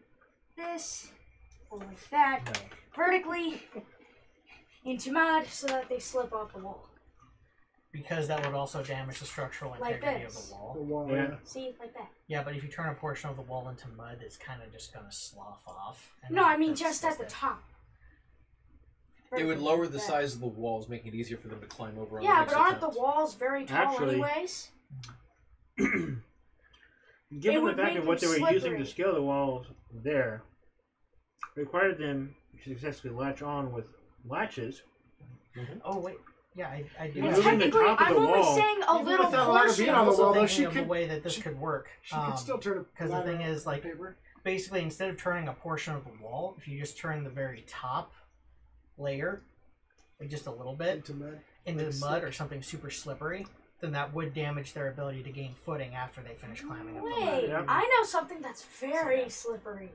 this or like that No. vertically into mud so that they slip off the wall? Because that would also damage the structural Like integrity of this. the The wall. wall. Yeah. See, like that. Yeah, but if you turn a portion of the wall into mud, it's kind of just going to slough off. And No, I mean that's- just at that's the top. It would Vertically lower like the that. size of the walls, making it easier for them to climb over on Yeah, the but next aren't the attempt. walls very tall Actually- anyways? Given the would fact make of what they them were using slippery. to scale the walls there, required them to successfully latch on with latches. Oh, wait. Yeah, I do. And Moving the technically, top of I'm the only wall- saying a Even little without a ladder portion. being I'm on the also wall, though, thinking she of could- the way that this she- could work. She could still turn a Because the thing is, like, paper. basically, instead of turning a portion of the wall, if you just turn the very top layer, like just a little bit, Into mud. into like the mud or something super slippery, then that would damage their ability to gain footing after they finish climbing up the Wait, ladder. Yep. I know something that's very slippery.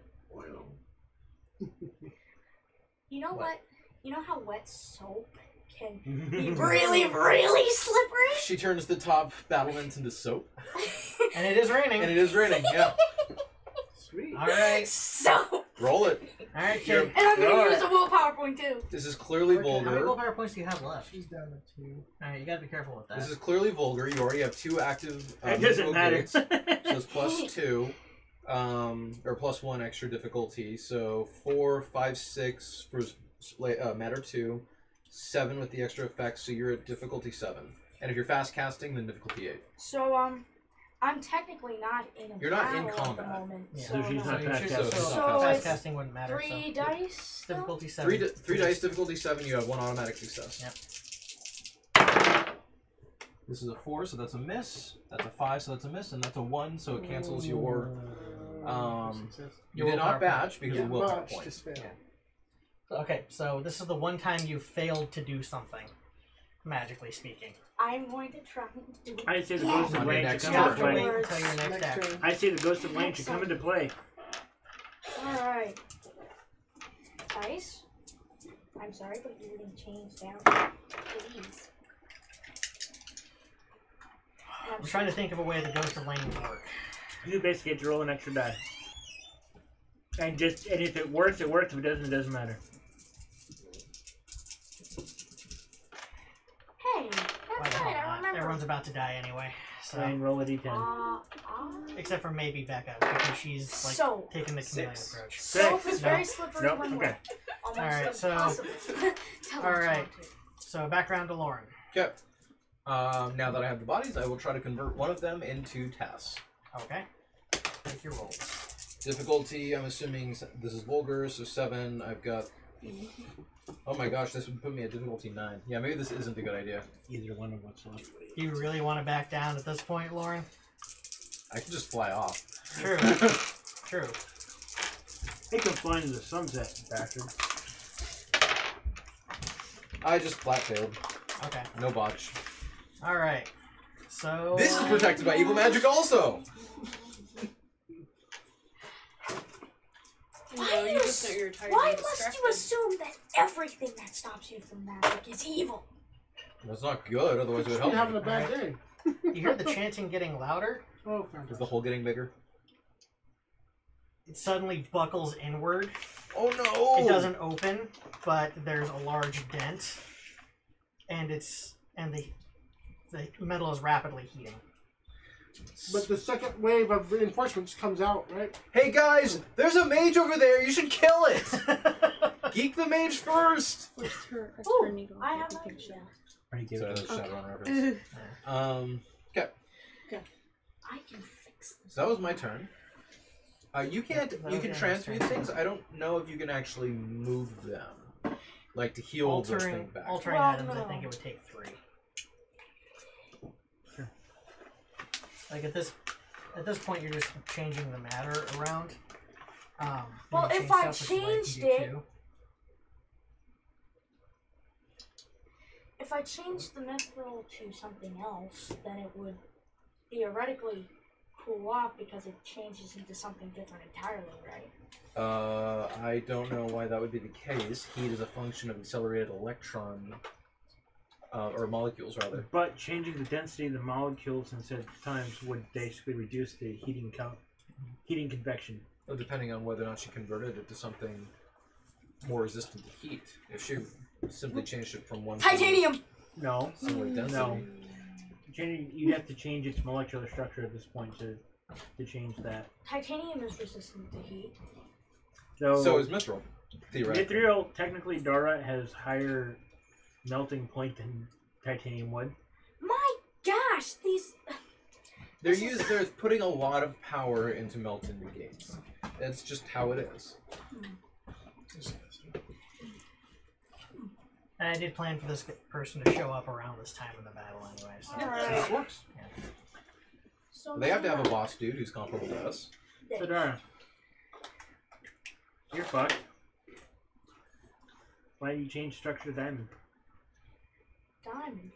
You know what? You know how wet soap can be really, really slippery? She turns the top battlements into soap. And it is raining. And it is raining, yeah. Sweet. All right. So, Roll it. All right, You're- kid. and I'm gonna Alright. use a willpower point too. This is clearly How many vulgar. willpower points do you have left? She's down to 2. All right, you gotta be careful with that. This is clearly vulgar. You already have 2 active It doesn't movable matter. gates. So it's +2. Or +1 extra difficulty. So 4, 5, 6 for matter 2. 7 with the extra effects, so you're at difficulty 7. And if you're fast casting, then difficulty 8. So, I'm technically not in a You're not in battle at combat. the moment. Yeah. So she's So not you fast should- casting. so So fast it's casting wouldn't matter. 3 so dice. still? difficulty 7. 3 dice, difficulty 7, you have 1 automatic success. Yep. This is a 4, so that's a miss. That's a 5, so that's a miss. And that's a 1, so it cancels your... Success. You did not badge because Yeah, of willpower much, point. just fail. Yeah. Okay, so this is the one time you failed to do something, magically speaking. I'm going to try and do it. I say the ghost of On your Lane should next come You into have to play. wait until your next Next action. turn. I say the ghost of Lane should come into play. Alright. Dice. I'm sorry, but you didn't change down to these. I'm trying to think of a way the Ghost of Lane would work. You basically get to roll an extra die. And if it works, it works. If it doesn't, it doesn't matter. Hey, that's Well, right, I remember. everyone's about to die anyway, so And roll a d10. except for maybe Becca because she's like So- taking the chameleon 6. approach. Soap is No. very slippery No, when okay. wet. Almost Alright, so- impossible. Tell All us right. not to. So background to Lauren. Okay. Now that I have the bodies, I will try to convert one of them into Tess. Okay. Take your rolls. Difficulty, I'm assuming this is vulgar, so 7. I've got... Oh my gosh, this would put me at difficulty 9. Yeah, maybe this isn't a good idea. Either one of what's left. Do you really want to back down at this point, Lauren? I can just fly off. True. True. They can fly into the sunset, bastard. I just flat failed. Okay. No botch. All right. So This is protected by evil magic also! No, you just know you're tired. Why and must distracted. you assume that everything that stops you from magic is evil? That's not good, otherwise it would You're help. having a me. bad day. You hear the chanting getting louder? Oh, Is the fantastic. hole getting bigger? It suddenly buckles inward. Oh no! It doesn't open, but there's a large dent, and the metal is rapidly heating. But the second wave of reinforcements comes out, right? Hey guys, there's a mage over there. You should kill it. Geek the mage first. Where's her Ooh, needle? I have I an think idea. Already gave So it that's to Shadowrun reference. Okay. I can fix this. So that was my turn. You can't. That You was can the transmute turn. things. I don't know if you can actually move them, like to heal the thing back. Altering Well, items, I no. think it would take 3. Like at this point, you're just changing the matter around. Well, when you if change I stuff, which is why you can changed do it- 2. If I change the mithril to something else, then it would theoretically cool off because it changes into something different entirely, right? I don't know why that would be the case. Heat is a function of accelerated electron, or molecules rather. But changing the density of the molecules instead of times would basically reduce the heating convection. Well, depending on whether or not she converted it to something more resistant to heat. If she simply changed it from one to Titanium! No. similar density. No. You'd have to change its molecular structure at this point to change that. Titanium is resistant to heat. So is mithril, theoretically. Mithril, technically, Dara has higher melting point than titanium would. My gosh, these... They're putting a lot of power into melt and negates. That's just how it is. And I did plan for this person to show up around this time in the battle anyway. So. Alright. Works. So They have to have a boss dude who's comparable to us. So Dara, you're fucked. Why do you change structure to diamond? Diamond.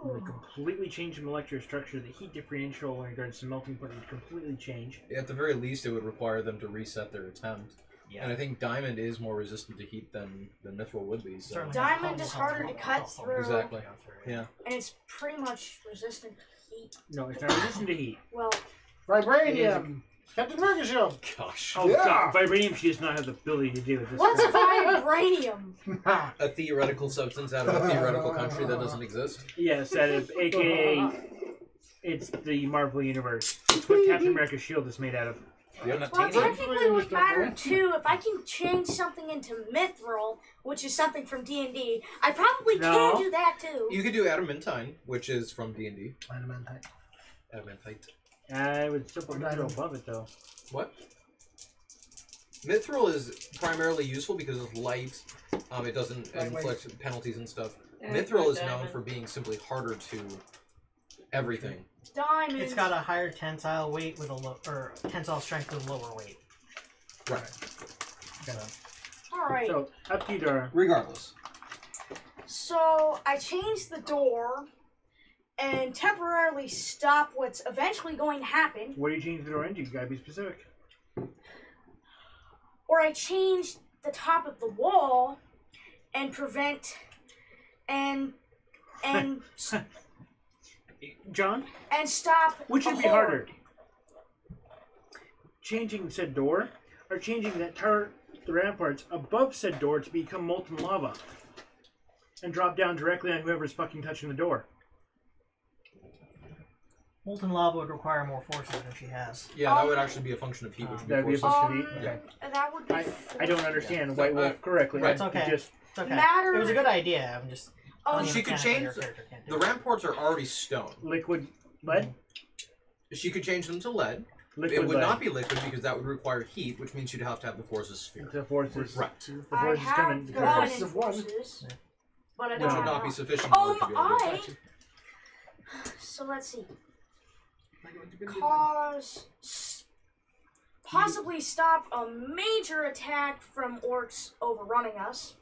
You Oh. would completely change the molecular structure. The heat differential in regards to melting point would completely change. At the very least, it would require them to reset their attempt. Yeah. And I think diamond is more resistant to heat than mithril would be. So. Certainly. Diamond is harder to cut through. Exactly. Yeah. And it's pretty much resistant to heat. No, it's not resistant to heat. Well, Vibranium! Captain America shield! Gosh. Oh, Yeah. God, vibranium she does not have the ability to do at this what's point. vibranium? A theoretical substance out of a theoretical country that doesn't exist. Yes, that is, aka, it's the Marvel Universe. It's what Captain America's shield is made out of. The Well, unobtainium. technically it would matter too. If I can change something into mithril, which is something from D&D, I probably No. can do that too. You could do adamantine, which is from D&D. Adamantite. Adamantite. I would still put mithril above it, though. What? Mithril is primarily useful because it's light. It doesn't inflict penalties and stuff. Mithril is known for being simply harder to everything. Diamond. It's got a higher tensile weight with or tensile strength with lower weight. Right. Alright, So, up to you, Dara. Regardless. so I changed the door and temporarily stop what's eventually going to happen. What do you change the door into? You gotta be specific. Or I changed the top of the wall and prevent and John, and stop which a would be horde. harder? Changing said door, or changing that turret, the ramparts above said door to become molten lava and drop down directly on whoever's fucking touching the door? Molten lava would require more forces than she has. Yeah, that would actually be a function of heat, which would That would be be a forces. function of heat? Okay. That would be I don't understand Yeah. White Wolf correctly. right. It's okay. Just, It's okay. Matter- It was a good idea. I'm just. telling you She could mechanically change your character can't do The it. ramparts are already stone. liquid lead? She could change them to lead. Liquid It would lead. not be liquid because that would require heat, which means you'd have to have the forces sphere. The forces. Right. The I forces have coming. one forces in of one. forces, but I Which don't would have not be enough. sufficient in order to be able to do I. that. So let's see. Possibly stop a major attack from orcs overrunning us,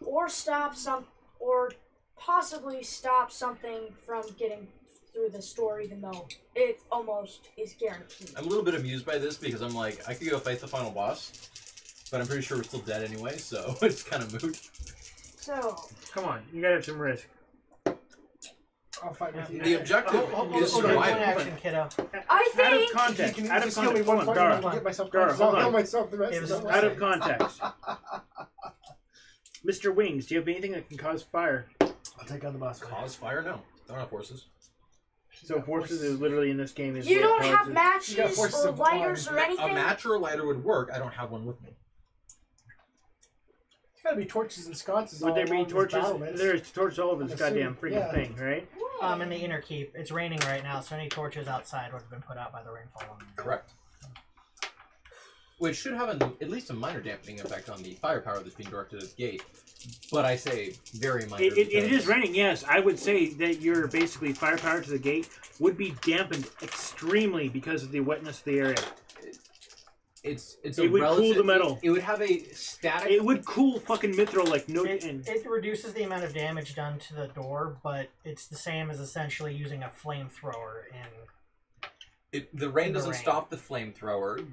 or possibly stop something from getting through the store, even though it almost is guaranteed. I'm a little bit amused by this because I'm like, I could go fight the final boss, But I'm pretty sure we're still dead anyway, so it's kind of moot. So. Come on, you gotta have some risk. I'll fight with you. The objective is One survival. action, kiddo. I Out of think. context. You can Out of just kill me context. one Hold on, point and I Gar. can get myself Gar, conscious. hold I'll heal on. myself the rest It of was the Out of context. Mr. Wings, do you have anything that can cause fire? I'll take out the boss. Cause fire? No. Don't have forces. So forces is literally in this game is You what don't have causes- matches You got forces or of lighters or A anything? match or a lighter would work. I don't have one with me. There's gotta be torches and sconces. Would all there be along this torches? battlement. There's torches all over this I'm goddamn assuming, freaking yeah. thing, right? In the inner keep. It's raining right now, so any torches outside would have been put out by the rainfall. Correct. Which should have at least a minor dampening effect on the firepower that's being directed at the gate. But I say very minor. It because is raining, yes. I would say that your basically firepower to the gate would be dampened extremely because of the wetness of the area. It would cool the metal. It would have a static. It would cool fucking mithril like no end. It reduces the amount of damage done to the door, but it's the same as essentially using a flamethrower in. The rain in the doesn't rain. stop the flamethrower.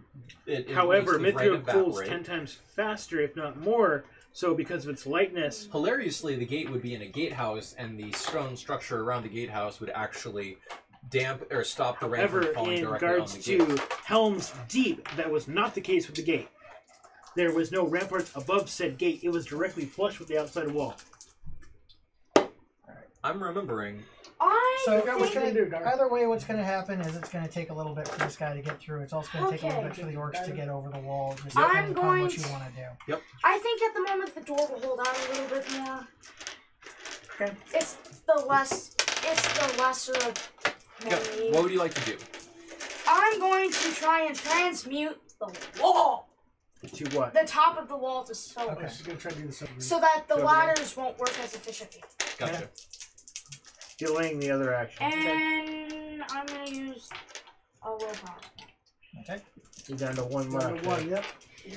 However, makes the rain mithril cools evaporate. 10 times faster, if not more. So because of its lightness, Hilariously, the gate would be in a gatehouse, and the stone structure around the gatehouse would actually stop the rain however, from falling in directly on regards the gate. to Helm's Deep, that was not the case with the gate. There was no ramparts above said gate. It was directly flush with the outside wall. I'm remembering. So Gar, what can I do, Gar? either way, what's going to happen is it's going to take a little bit for this guy to get through. It's also going to take a little Okay. bit for the orcs to get over the wall. Just I'm depending upon going what you to- want to do. I think at the moment the door will hold out a little bit more. Okay. It's the lesser of Yeah, me. what would you like to do? I'm going to try and transmute the wall. To what? The top of the wall to stone. Okay. She's gonna try to do this over. So that the So- ladders won't work as efficiently. Gotcha. Delaying the other action. And I'm gonna use a willpower. Okay. You're down to one Down left. to one, yep.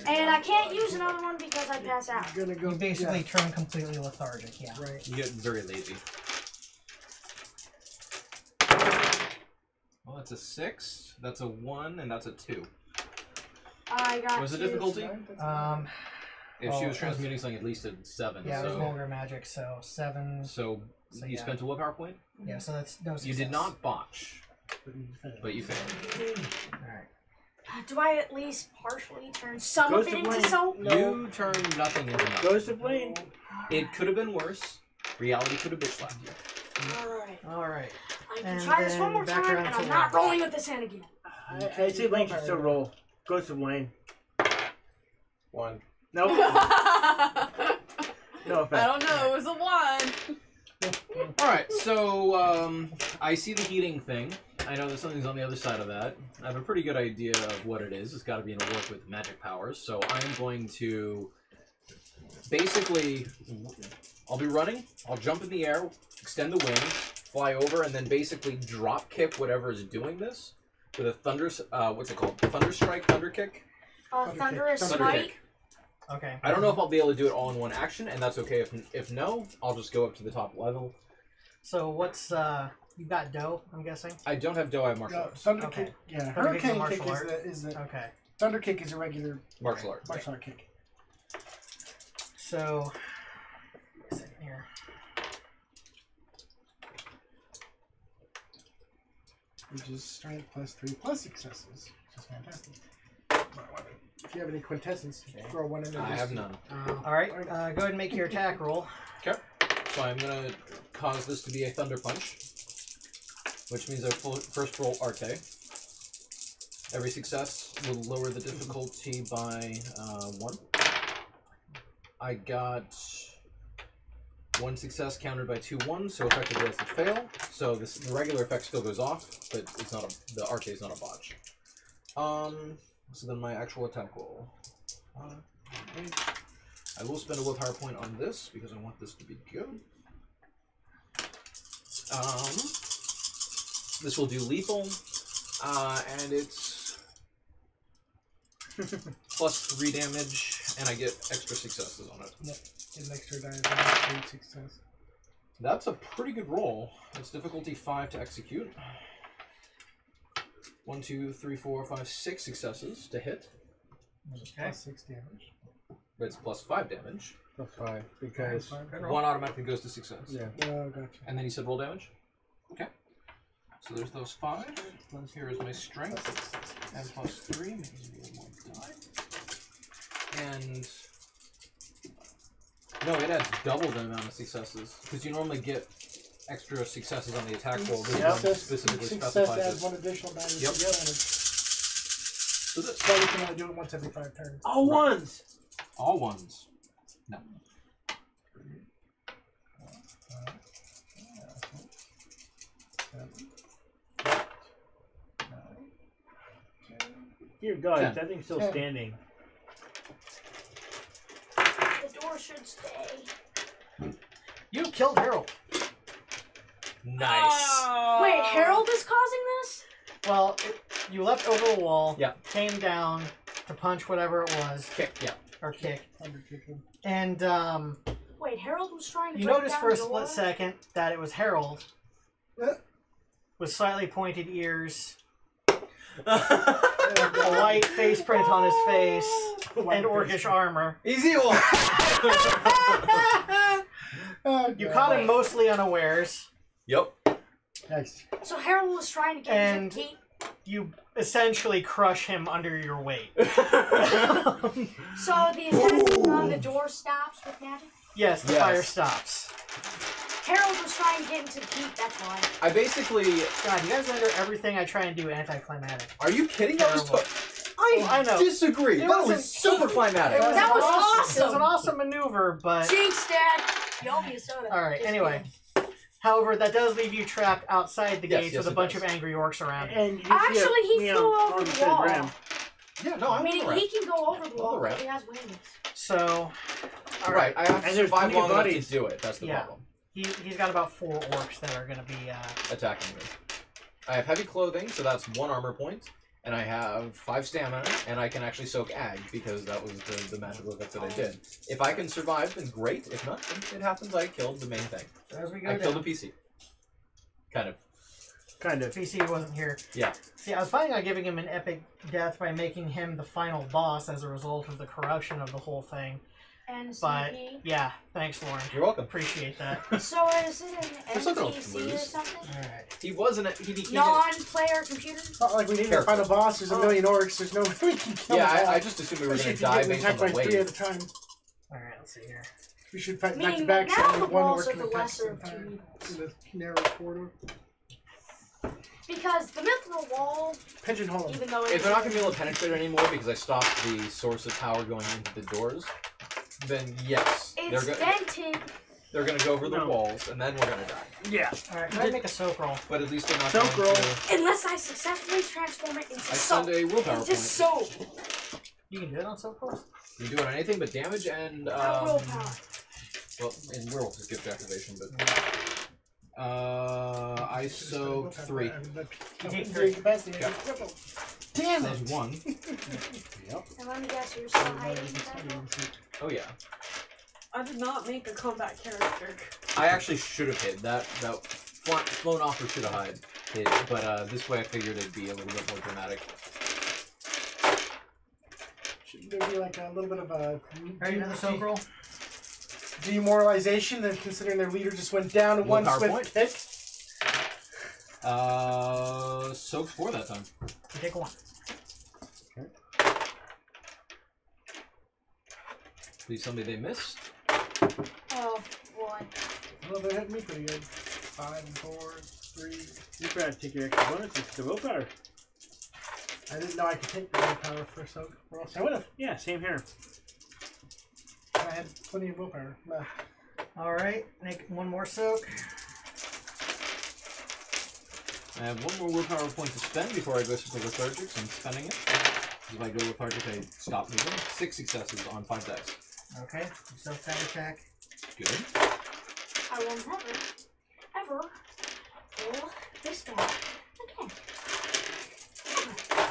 And I can't use another one because I pass out. You're gonna go. You basically yeah, turn completely lethargic, yeah. right. You get very lazy. Well, that's a 6, that's a 1, and that's a 2. I got What's the two. difficulty? If she well, was transmuting something at least at 7, Yeah, it was so vulgar magic, so 7. so So, you yeah. spent a willpower point. Yeah, so that's no success. You did not botch, But you failed. but you failed. Alright. Do I at least partially turn some Ghost of it of into Wayne. soap? You turned nothing into nothing. Goes to Blaine. It could have been worse. Reality could have bitch slapped you. Alright. Alright. I can And try this one then more back time, around and to I'm not Wayne. rolling with this hand again. I'd say Blaine should still roll. Goes to Blaine. 1. Nope. No I offense. don't know. It was a 1. Alright, so I see the heating thing. I know that something's on the other side of that. I have a pretty good idea of what it is. It's got to be in a work with magic powers. So I'm going to basically, I'll be running. I'll jump in the air, extend the wings, fly over, and then basically drop kick whatever is doing this with a what's it called? Thunder strike, thunder kick. Thunderous Thunder Smite. kick. Okay. I don't know if I'll be able to do it all in one action, and that's okay. If no, I'll just go up to the top level. So what's you got dough, I'm guessing? I don't have dough. I have martial Yeah, arts. thunder Okay. kick. Yeah, Thunder kick's a hurricane martial kick art. is the Okay. thunder kick is a regular Martial art. martial art kick. So a second here. Which is strength +3 plus successes, which is fantastic. If you have any quintessence, throw one in there. I just have to- none. Alright, go ahead and make your attack roll. Okay. So I'm gonna cause this to be a thunder punch, which means I first roll Arte. Every success will lower the difficulty by 1. I got 1 success countered by 2 1s, so effectively that's a fail. So the regular effect still goes off, but it's not the Arte is not a botch. So then my actual attack roll. I will spend a willpower point on this because I want this to be good. This will do lethal, and it's +3 damage, and I get extra successes on it. Yep, get an extra die, 3 success. That's a pretty good roll. It's difficulty 5 to execute. 1, 2, 3, 4, 5, 6 successes to hit. Okay. +6 damage. It's plus 5 damage. Plus 5 because 1 automatically goes to success. yeah. Oh, gotcha. And then you said roll damage? Okay. So there's those 5. Then here is my strength. And plus 3 means you roll 1 die. And no, it adds double the amount of successes. Because you normally get extra successes on the attack roll. This one specifically Success specifies adds it. 1 additional damage. Yep. To damage. So this, So you can only do it once every 5 turns. All ones. all 1s. No. Dear God, 10. that thing's still 10. standing. The door should stay. You killed Harold. Nice. Wait, Harold is causing this? Well, you leapt over the wall. Yeah. Came down to punch whatever it was. Kick, yeah. Or kick. Undertaker. And Wait, Harold was trying to you break noticed down for a the door? split second that it was Harold. Yeah. With slightly pointed ears. A white face print on his face. And orcish armor. Easy one. Oh, You God. caught him mostly unawares. Yep. Nice. So Harold was trying to get And- into the keep. You essentially crush him under your weight. So the attack on the door stops with magic? Yes, the Yes. fire stops. Harold was trying to get into the keep, that's why. I basically. God, you guys render everything I try and do anticlimactic. Are you kidding? That was. Terrible. I know. disagree. It That wasn't- was super climatic. That was awesome. It was an awesome maneuver, but... Jinx, Dad! You owe me a soda. Alright, Just anyway. kidding. However, that does leave you trapped outside the Yes, gates yes, with a it bunch does. of angry orcs around you. And you Actually, he see a flew meow over on the side wall. ground. Yeah, no, I'm Meaning he can go over the All wall, around. but he has wings. So, Right, I have to And there's survive plenty long of enough to bodies. do it. That's the Yeah. problem. he's got about 4 orcs that are going to be... Attacking me. I have heavy clothing, so that's 1 armor point. And I have 5 stamina, and I can actually soak ag, because that was the magical effect that I did. If I can survive, then great. If not, then it happens I killed the main thing. So as we go I killed down, the PC. Kind of. Kind of. PC wasn't here. Yeah. See, I was planning on giving him an epic death by making him the final boss as a result of the corruption of the whole thing. And But, CP. yeah, thanks, Lauren. You're welcome. Appreciate that. So is it an There's something else to NPC or lose. something? Alright. He wasn't. He didn't. Non-player computer? It's not like we need a Careful. final boss. There's a million orcs. There's no way we can kill Yeah, them all. I just assumed we were Especially going to if you die get based on attacked the by 3 at wave. a time. Alright, let's see here. We should fight back Meaning to back. now so the only one walls orc are can the attack lesser at of the same two time. evils. In the narrow corridor. Because the mithril wall, Pigeonhole him. even though If they're not going to be able to penetrate anymore because I stopped the source of power going into the doors, then yes, it's dented. they're going to go over the No. walls, and then we're going to die. Yeah. Alright, go ahead and make a soak roll. But at least they're not Soak going roll. to... Unless I successfully transform it into I soap. send a willpower Into point. soap. You can do it on soak rolls? You do it on anything but damage and... Willpower. well, in werewolf is gift activation, but... I soak 3. Okay, Your great. capacity Yeah. is triple. Damn There's it! 1. And let me guess, you're still hiding that door? Oh yeah. I did not make a combat character. I actually should have hid. That flown off or should have hid. But this way I figured it'd be a little bit more dramatic. Should there be like a little bit of a Alright, another soak roll? demoralization, then considering their leader just went down in one Willpower swift point. kick? Soak 4 that time. You take 1. Please tell me they missed. Oh, boy. Well, they hit me pretty good. 5 and 4, 3. You forgot to take your extra bonus. It's the willpower. I didn't know I could take the willpower for soak. Or else I would have. Yeah, same here. I had plenty of willpower left. Alright, make 1 more soak. I have 1 more willpower point to spend before I go super lethargic, so I'm spending it. If I go lethargic, I stop moving. 6 successes on 5 dice. Okay, soak that attack. Good. I will never, ever roll this bad again.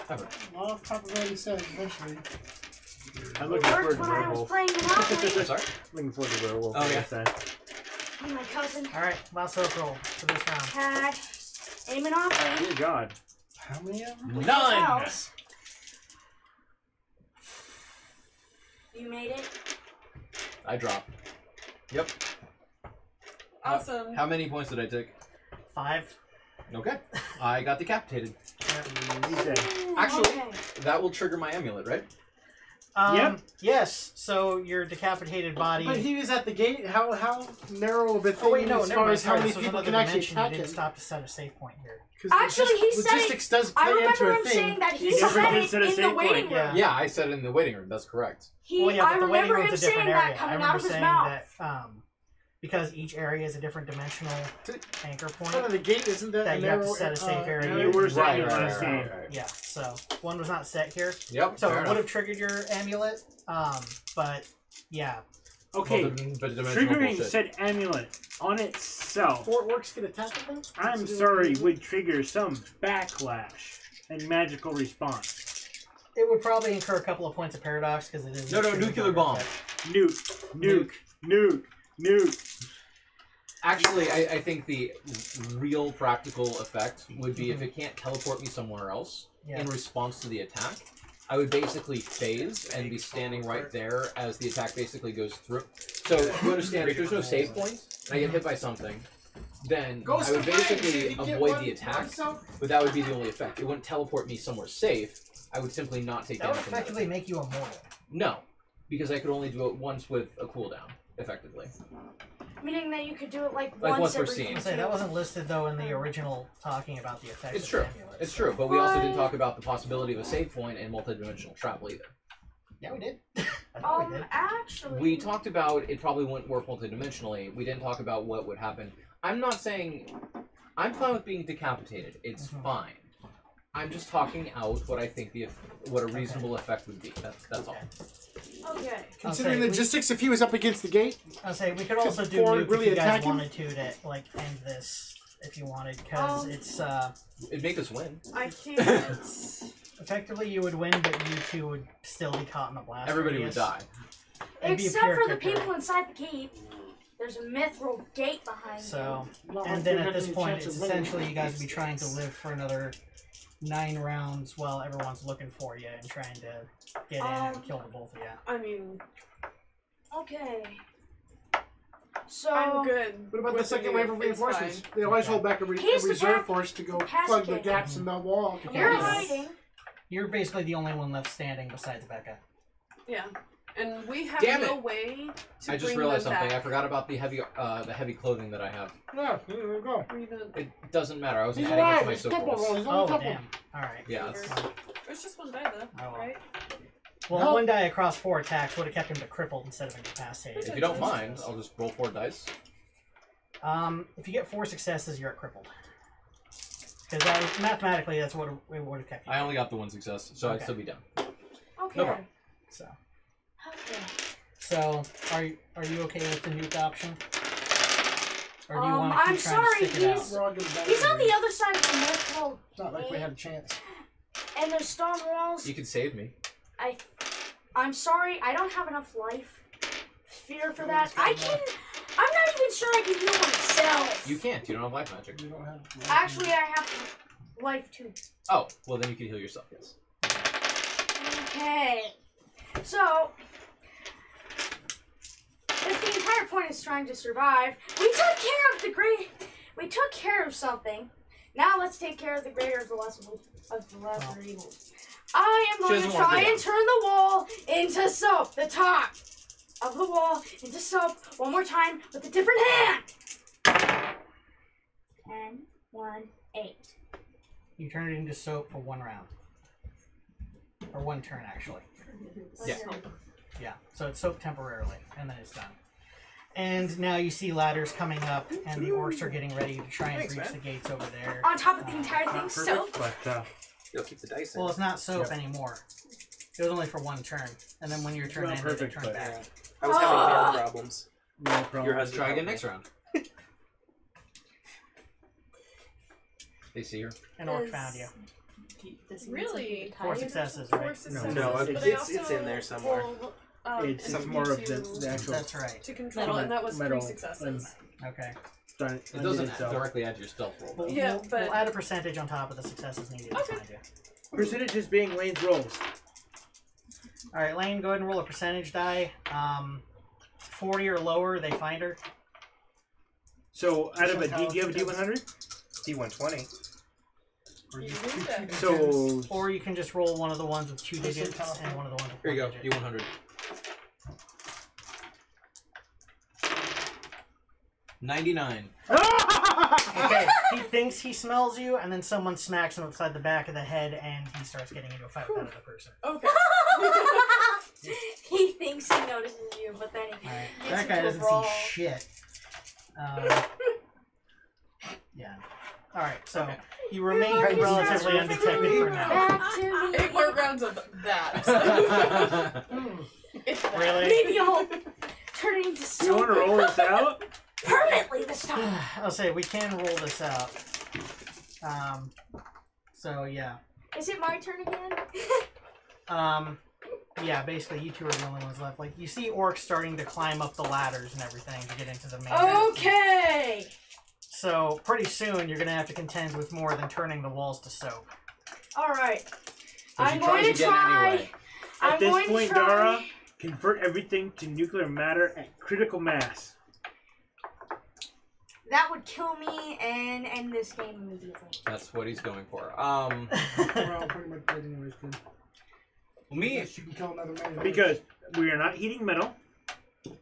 Ever. Law of probability says eventually. I'm looking forward Worked to when I was werewolf. playing Monopoly. Sorry? Looking forward to werewolf. Oh, yeah. next time. And my cousin Alright, last soak roll for this round. had a Monopoly. Dear God. How many of them? with his None! house. You made it. I drop. Yep. Awesome. How many points did I take? 5. Okay. I got decapitated. He's dead. Actually, Okay. that will trigger my amulet, right? Yep. Yes. So your decapitated body. But he was at the gate. How narrow of a thing Oh wait, no, as never far mind. as how Sorry, many this was people another can actually dimension. attack You him? didn't stop to set a save point here. 'Cause Actually, he said logistics does I play into remember a him thing. saying that he Never said been it set a in the save waiting point. room. Yeah, I said it in the waiting room. That's correct. Well, yeah, I but the waiting remember him room's a different saying area. that coming I out remember of his saying mouth. that because each area is a different dimensional anchor In front point. of the gate, isn't that That a you have to narrow set a safe area. You were Right, saying right, this right, game. right. Yeah, so one was not set here. Yep. So fair it would enough. have triggered your amulet. But yeah. Okay, But dimensional triggering bullshit. said amulet on itself, Four orcs get attacked with them? I'm sorry, would trigger some backlash and magical response. It would probably incur a couple of points of paradox because it is. No, nuclear bomb. Nuke. Actually, I think the real practical effect would be if it can't teleport me somewhere else in response to the attack, I would basically phase and be standing right there as the attack basically goes through. So you understand, if there's no save point and I get hit by something, then I would basically avoid the attack, but that would be the only effect. It wouldn't teleport me somewhere safe. I would simply not take That would damage from that. effectively make you immortal. No, because I could only do it once with a cooldown, effectively. Meaning that you could do it like Like once once per every scene. I was gonna say that wasn't listed though in the original talking about the effects. It's of true. the amulet. It's true, but we also didn't talk about the possibility of a save point and multidimensional travel either. Yeah, we did. I thought we did. Actually. We talked about it probably wouldn't work multidimensionally. We didn't talk about what would happen. I'm not saying I'm fine with being decapitated. It's fine. I'm just talking out what I think what a reasonable effect would be. That's all. Okay. Considering logistics, if he was up against the gate, I'll say we could also do Four nuke really if you guys attack him? wanted to like end this if you wanted, because it's It'd make us win. I can't. effectively you would win, but you two would still be caught in the blast. Everybody would radius. die. It'd be a Except for the pure people inside the gate. There's a mithril gate behind So, not like and then they at have this any point, chance it's of winning. essentially you guys would be trying to live for another 9 rounds while everyone's looking for you and trying to get in and kill the both of you. I mean, you. Okay. So I'm good. What about the with second nuke. wave of It's reinforcements? fine. They always hold back a He's the reserve cap- force to go has plug to the get- gaps in the wall. you're Yes. hiding. You're basically the only one left standing besides Becca. Yeah. And we have Damn no it. way to I just bring realized them something. back. I forgot about the heavy clothing that I have. Yeah, here we go. Are you gonna- It doesn't matter. I was He's adding it alive. to my He's soap couple rolls. rolls. He's only Oh, couple. damn. Alright. Yeah, that's There's just one die though, Oh, well. right? Well, No. one die across 4 attacks would have kept him to crippled instead of incapacitated. If you don't mind, I'll just roll 4 dice. If you get 4 successes, you're at crippled. Because mathematically, that's what it would have kept you. I only got the 1 success, so I'd Okay. still be down. Okay. No problem. So, Okay. are you okay with the nuke option? Or do you want to I'm keep trying to sorry, stick it out? We're all getting He's on better. the other side of the mithril, It's not like we had a chance. and there's stone walls. You can save me. I'm sorry, I don't have enough life. Fear for that. I'm not even sure I can heal myself. You can't. You don't have life magic. We don't have. Actually, I have life too. Oh, well then you can heal yourself. Yes. Okay. So, if the entire point is trying to survive, we took care of we took care of something. Now let's take care of the greater of the lesser evils. I am going to doesn't wanna try do and that. turn the wall into soap. The top of the wall into soap one more time with a different hand. 10, 1, 8. You turn it into soap for 1 round. Or 1 turn, actually. Yeah. Yeah, so it's soap temporarily, and then it's done. And now you see ladders coming up, and the orcs are getting ready to try and breach the gates over there. On top of the entire thing, Not soap. perfect, but You'll keep the dice in. Well, it's not soap anymore. It was only for 1 turn, and then when your turn Not ended, perfect, it turned but back. I was having hand problems. no problem. Your husband. Try again next round. They see her. An orc found you. Really? 4 successes, 4 right? successes. No, but it's- I it's also in there somewhere. rolled, It's an more of the into- actual. That's right. to control, and that was 3 Metal successes. Okay. It doesn't directly add to your stealth roll. We'll, Yeah, we'll, but- we'll add a percentage on top of the successes needed to Okay. find you. Percentages being Lane's rolls. Alright, Lane, go ahead and roll a percentage die. 40 or lower, they find her. So out of a D, do you have a D100? D120. So Or you can just roll one of the ones with 2 digits and one of the ones with Here you 1 go, digit. D100. 99. Okay, he thinks he smells you, and then someone smacks him upside the back of the head, and he starts getting into a fight with that other person. Okay. He thinks he notices you, but then he Alright, gets that guy into a doesn't brawl. see shit. Yeah. Alright, so you remain relatively undetected for now. Back to me. 8 more rounds of that. It's that. Really? Maybe I'll turn it into you soap want to roll this out? permanently this time. I'll say we can roll this out. So yeah. Is it my turn again? Yeah, basically you two are the only ones left. Like, you see orcs starting to climb up the ladders and everything to get into the main. Okay. So pretty soon you're gonna have to contend with more than turning the walls to soap. All right. But I'm you going to tried again try. anyway. At I'm this going point, to try. Dara, convert everything to nuclear matter at critical mass. That would kill me and end this game immediately. That's what he's going for. We're all pretty much dead anyways, then. Me, Unless you can kill another man. Because we are not heating metal. you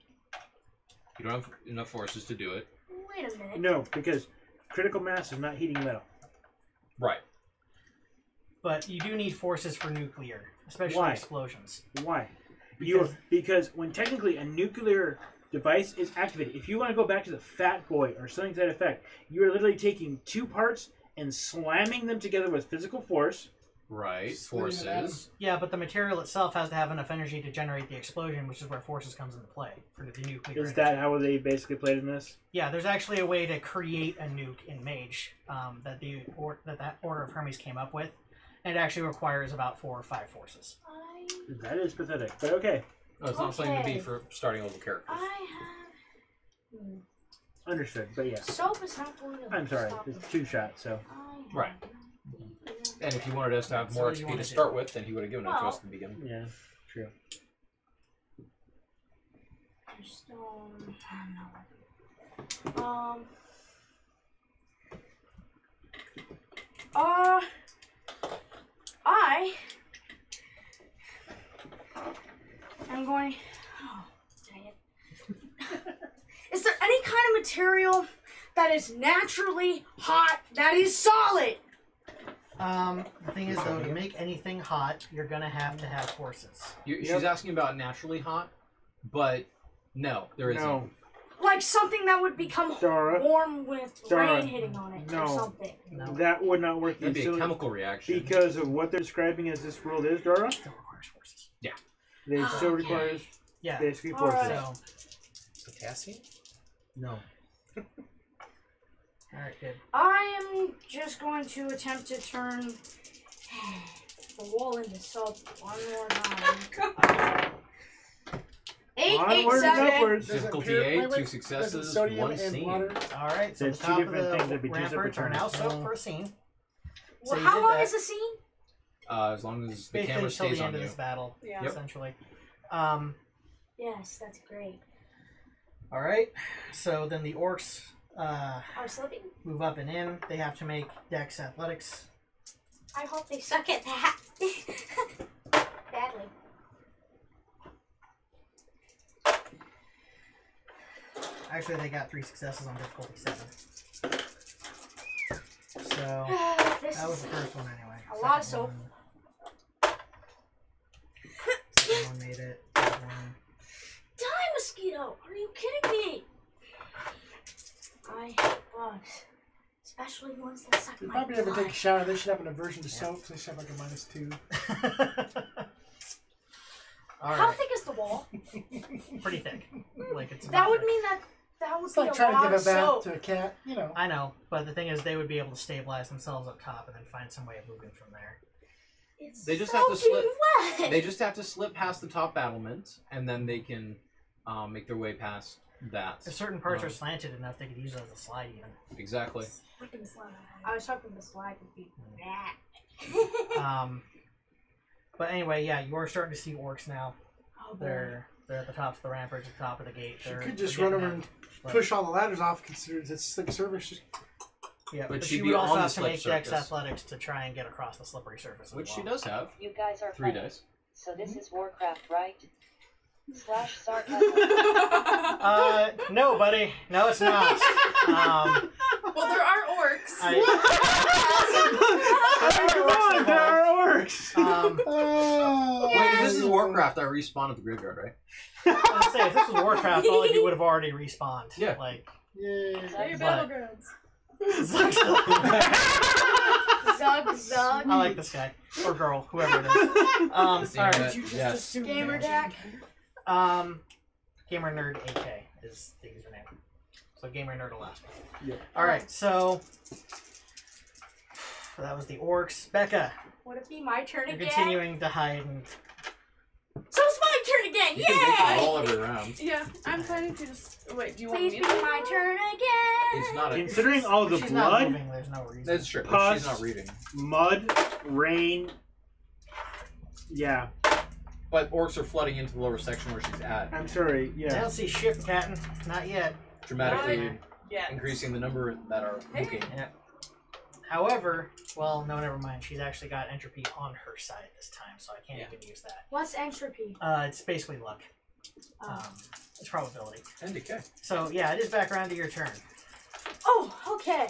don't have enough forces to do it. Wait a minute. No, because critical mass is not heating metal. Right. But you do need forces for nuclear, especially Why? explosions. Why? Because- Because when technically a nuclear device is activated, if you want to go back to the Fat Boy or something to that effect, you are literally taking 2 parts and slamming them together with physical force. Right. Splitting it Forces. Yeah, but the material itself has to have enough energy to generate the explosion, which is where forces comes into play for the nuclear. Is energy. that how they basically played in this? Yeah, there's actually a way to create a nuke in Mage that that Order of Hermes came up with, and it actually requires about 4 or 5 forces. That is pathetic, but okay. No, it's not something to be Okay. for starting over characters. I have. Understood, but yeah. Soap is not going to. I'm sorry, stop it's me. 2 shots, so. I have Right. And if you wanted us to have more So you XP wanna to do- start with, then he would have given it to Well- us at the beginning. Yeah, true. Stone. I'm going. Oh, dang it. Is there any kind of material that is naturally hot that is solid? The thing is, though, to make anything hot, you're gonna have to have forces. She's asking about naturally hot, but no, there isn't. No, Like something that would become Dara, warm with Dara, rain hitting on it no. or something. No, that would not work That'd be a instantly chemical reaction. because of what they're describing as this world is, Dara. still requires forces. They still Okay. requires Yeah. basically All forces. right. So, Potassium? No. all right, good. I am just going to attempt to turn the wall into soap one more time. 8, 8, Onward and 7. upwards. There's a Difficulty pure- 8, wait, 2 wait. There's successes, sodium 1 and scene. water. All right, so There's the two top of different things the that'd be two ramparts separate are now turns. soaked for a scene. So Well, you how did long that is the scene? As long as the basically camera until stays the on end of you. this battle, Yeah. Yep. essentially. Yes, that's great. All right, so then the orcs I was slipping. move up and in. They have to make Dex Athletics. I hope they suck at that. Badly. Actually, they got 3 successes on difficulty 7. So This that was is the first one anyway. a lot of Second soap. Second one made it. Third one. Die, mosquito! Are you kidding me? I hate bugs. Especially ones that suck They my probably never blood. take a shower. They should have an aversion to soap. So they should have like a -2. All How right, thick is the wall? pretty thick. Like it's. That about would there. mean that would It's be like a trying to lot give a of bath soap. to a cat. You know. I know, but the thing is, they would be able to stabilize themselves up top and then find some way of moving from there. It's They just have to soaking wet. They just have to slip past the top battlement, and then they can make their way past that. If certain parts are slanted enough, they could use it as a slide even. Exactly. Freaking slide. I was hoping the slide would be that. But anyway, yeah, you are starting to see orcs now. Oh boy. They're They're at the tops of the rampart, at the top of the gate. She They're, could just they're run getting over in. and But- push all the ladders off, considering it's slick surface. Just Yeah, But but she'd she be would also on the have to slick make Dex surface. athletics to try and get across the slippery surface. Which as she well. does have. You guys are 3 funny. dice. So this is Warcraft, right? / sarcasm. No, buddy. No, it's not. Well, there are orcs. Come on, there are orcs. Wait, if this is Warcraft, I respawn at the graveyard, right? I was gonna say, if this was Warcraft, all of you would have already respawned. Yeah. Like, They're your But- battlegrounds. Zug, zug. I like this guy. Or girl, whoever it is. Alright. Yes. Gamer deck. Gamer Nerd AK is the username. So Gamer Nerd will last. Yeah. Alright, so that was the orcs. Becca, Would it be my turn you're again? continuing to hide and So it's my turn again! You can make it Yay! roll every round. Yeah, I'm planning to just. Wait, do you want Please me be to? my turn again! It's not a. Considering all the she's not blood, moving, there's no reason. That's true. But Pus. she's not reading. mud, rain. Yeah, But orcs are flooding into the lower section where she's at, I'm sorry. I Yeah. don't see ship, Captain. Not yet. dramatically Yeah. increasing the number that are looking. Yeah. However, well, no, never mind. She's actually got entropy on her side this time, so I can't even use that. What's entropy? It's basically luck. It's probability. And decay. So yeah, it is back around to your turn. Oh, okay.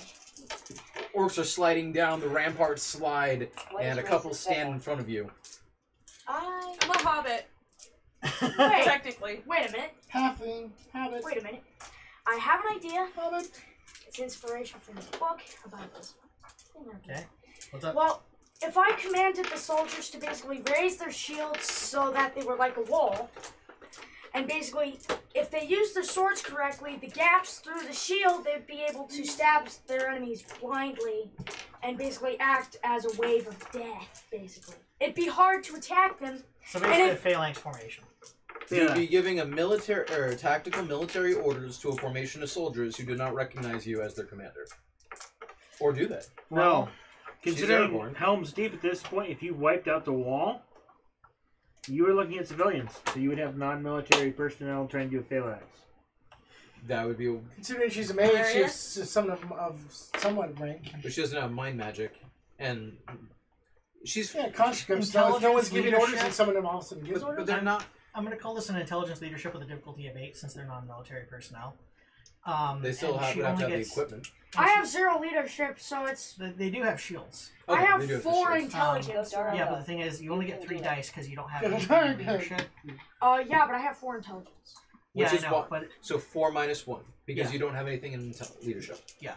Orcs are sliding down the rampart slide, What and a is couple racist stand about? in front of you. I'm a hobbit, Wait, technically. wait a minute. Halfling, habit, Wait a minute. I have an idea. habit. It's inspiration from the book about this. Okay. What's up? Well, if I commanded the soldiers to basically raise their shields so that they were like a wall, and basically, if they used their swords correctly, the gaps through the shield, they'd be able to stab their enemies blindly and basically act as a wave of death, basically. It'd be hard to attack them. So basically, a if- phalanx formation. You'd be giving a military or tactical military orders to a formation of soldiers who do not recognize you as their commander. Or do they? No. She's Considering airborne. Helm's Deep at this point, if you wiped out the wall, you were looking at civilians. So you would have non-military personnel trying to do a phalanx. That would be. Considering she's a mage, she's someone of somewhat rank. But she doesn't have mind magic, and she's. Yeah, conscience. So if no one's giving orders, and someone else gives But orders. they're not. I'm going to call this an intelligence leadership with a difficulty of 8 since they're non-military personnel. They still and have, she would have only to have the gets- equipment. I have 0 leadership, so it's. They do have shields. I Okay, have they do have 4 shields. intelligence. Yeah, but the thing is, you only get 3 dice because you don't have Good any turn, leadership. Yeah, but I have 4 intelligence. Which Yeah, is I know, what. but So 4 minus 1 because Yeah. you don't have anything in leadership. Yeah.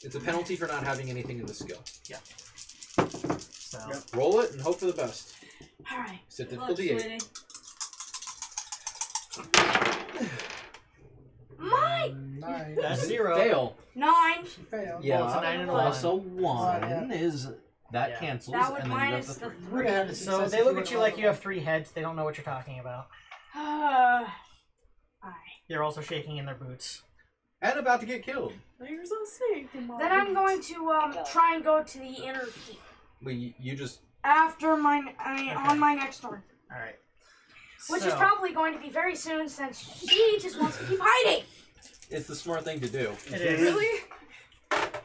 It's a penalty for not having anything in the skill. so Yep. Roll it and hope for the best. Alright. Set Look, difficulty 8. sweetie. My 9. that's 0. Fail. 9. She failed. Yeah. Well, it's a 9 and a Plus 1. a 1 Yeah. is that Yeah. cancels, That would and then you got minus the the 3. Would have had a So success they if look went at you all like the you way. have 3 heads. They don't know what you're talking about. Aye. They're also shaking in their boots. And about to get killed. You're so safe. Then I'm going to try and go to the inner keep Well, you just. after my on my next turn, All right. which So- is probably going to be very soon since she just wants to keep hiding. It's the smart thing to do. It is. Really?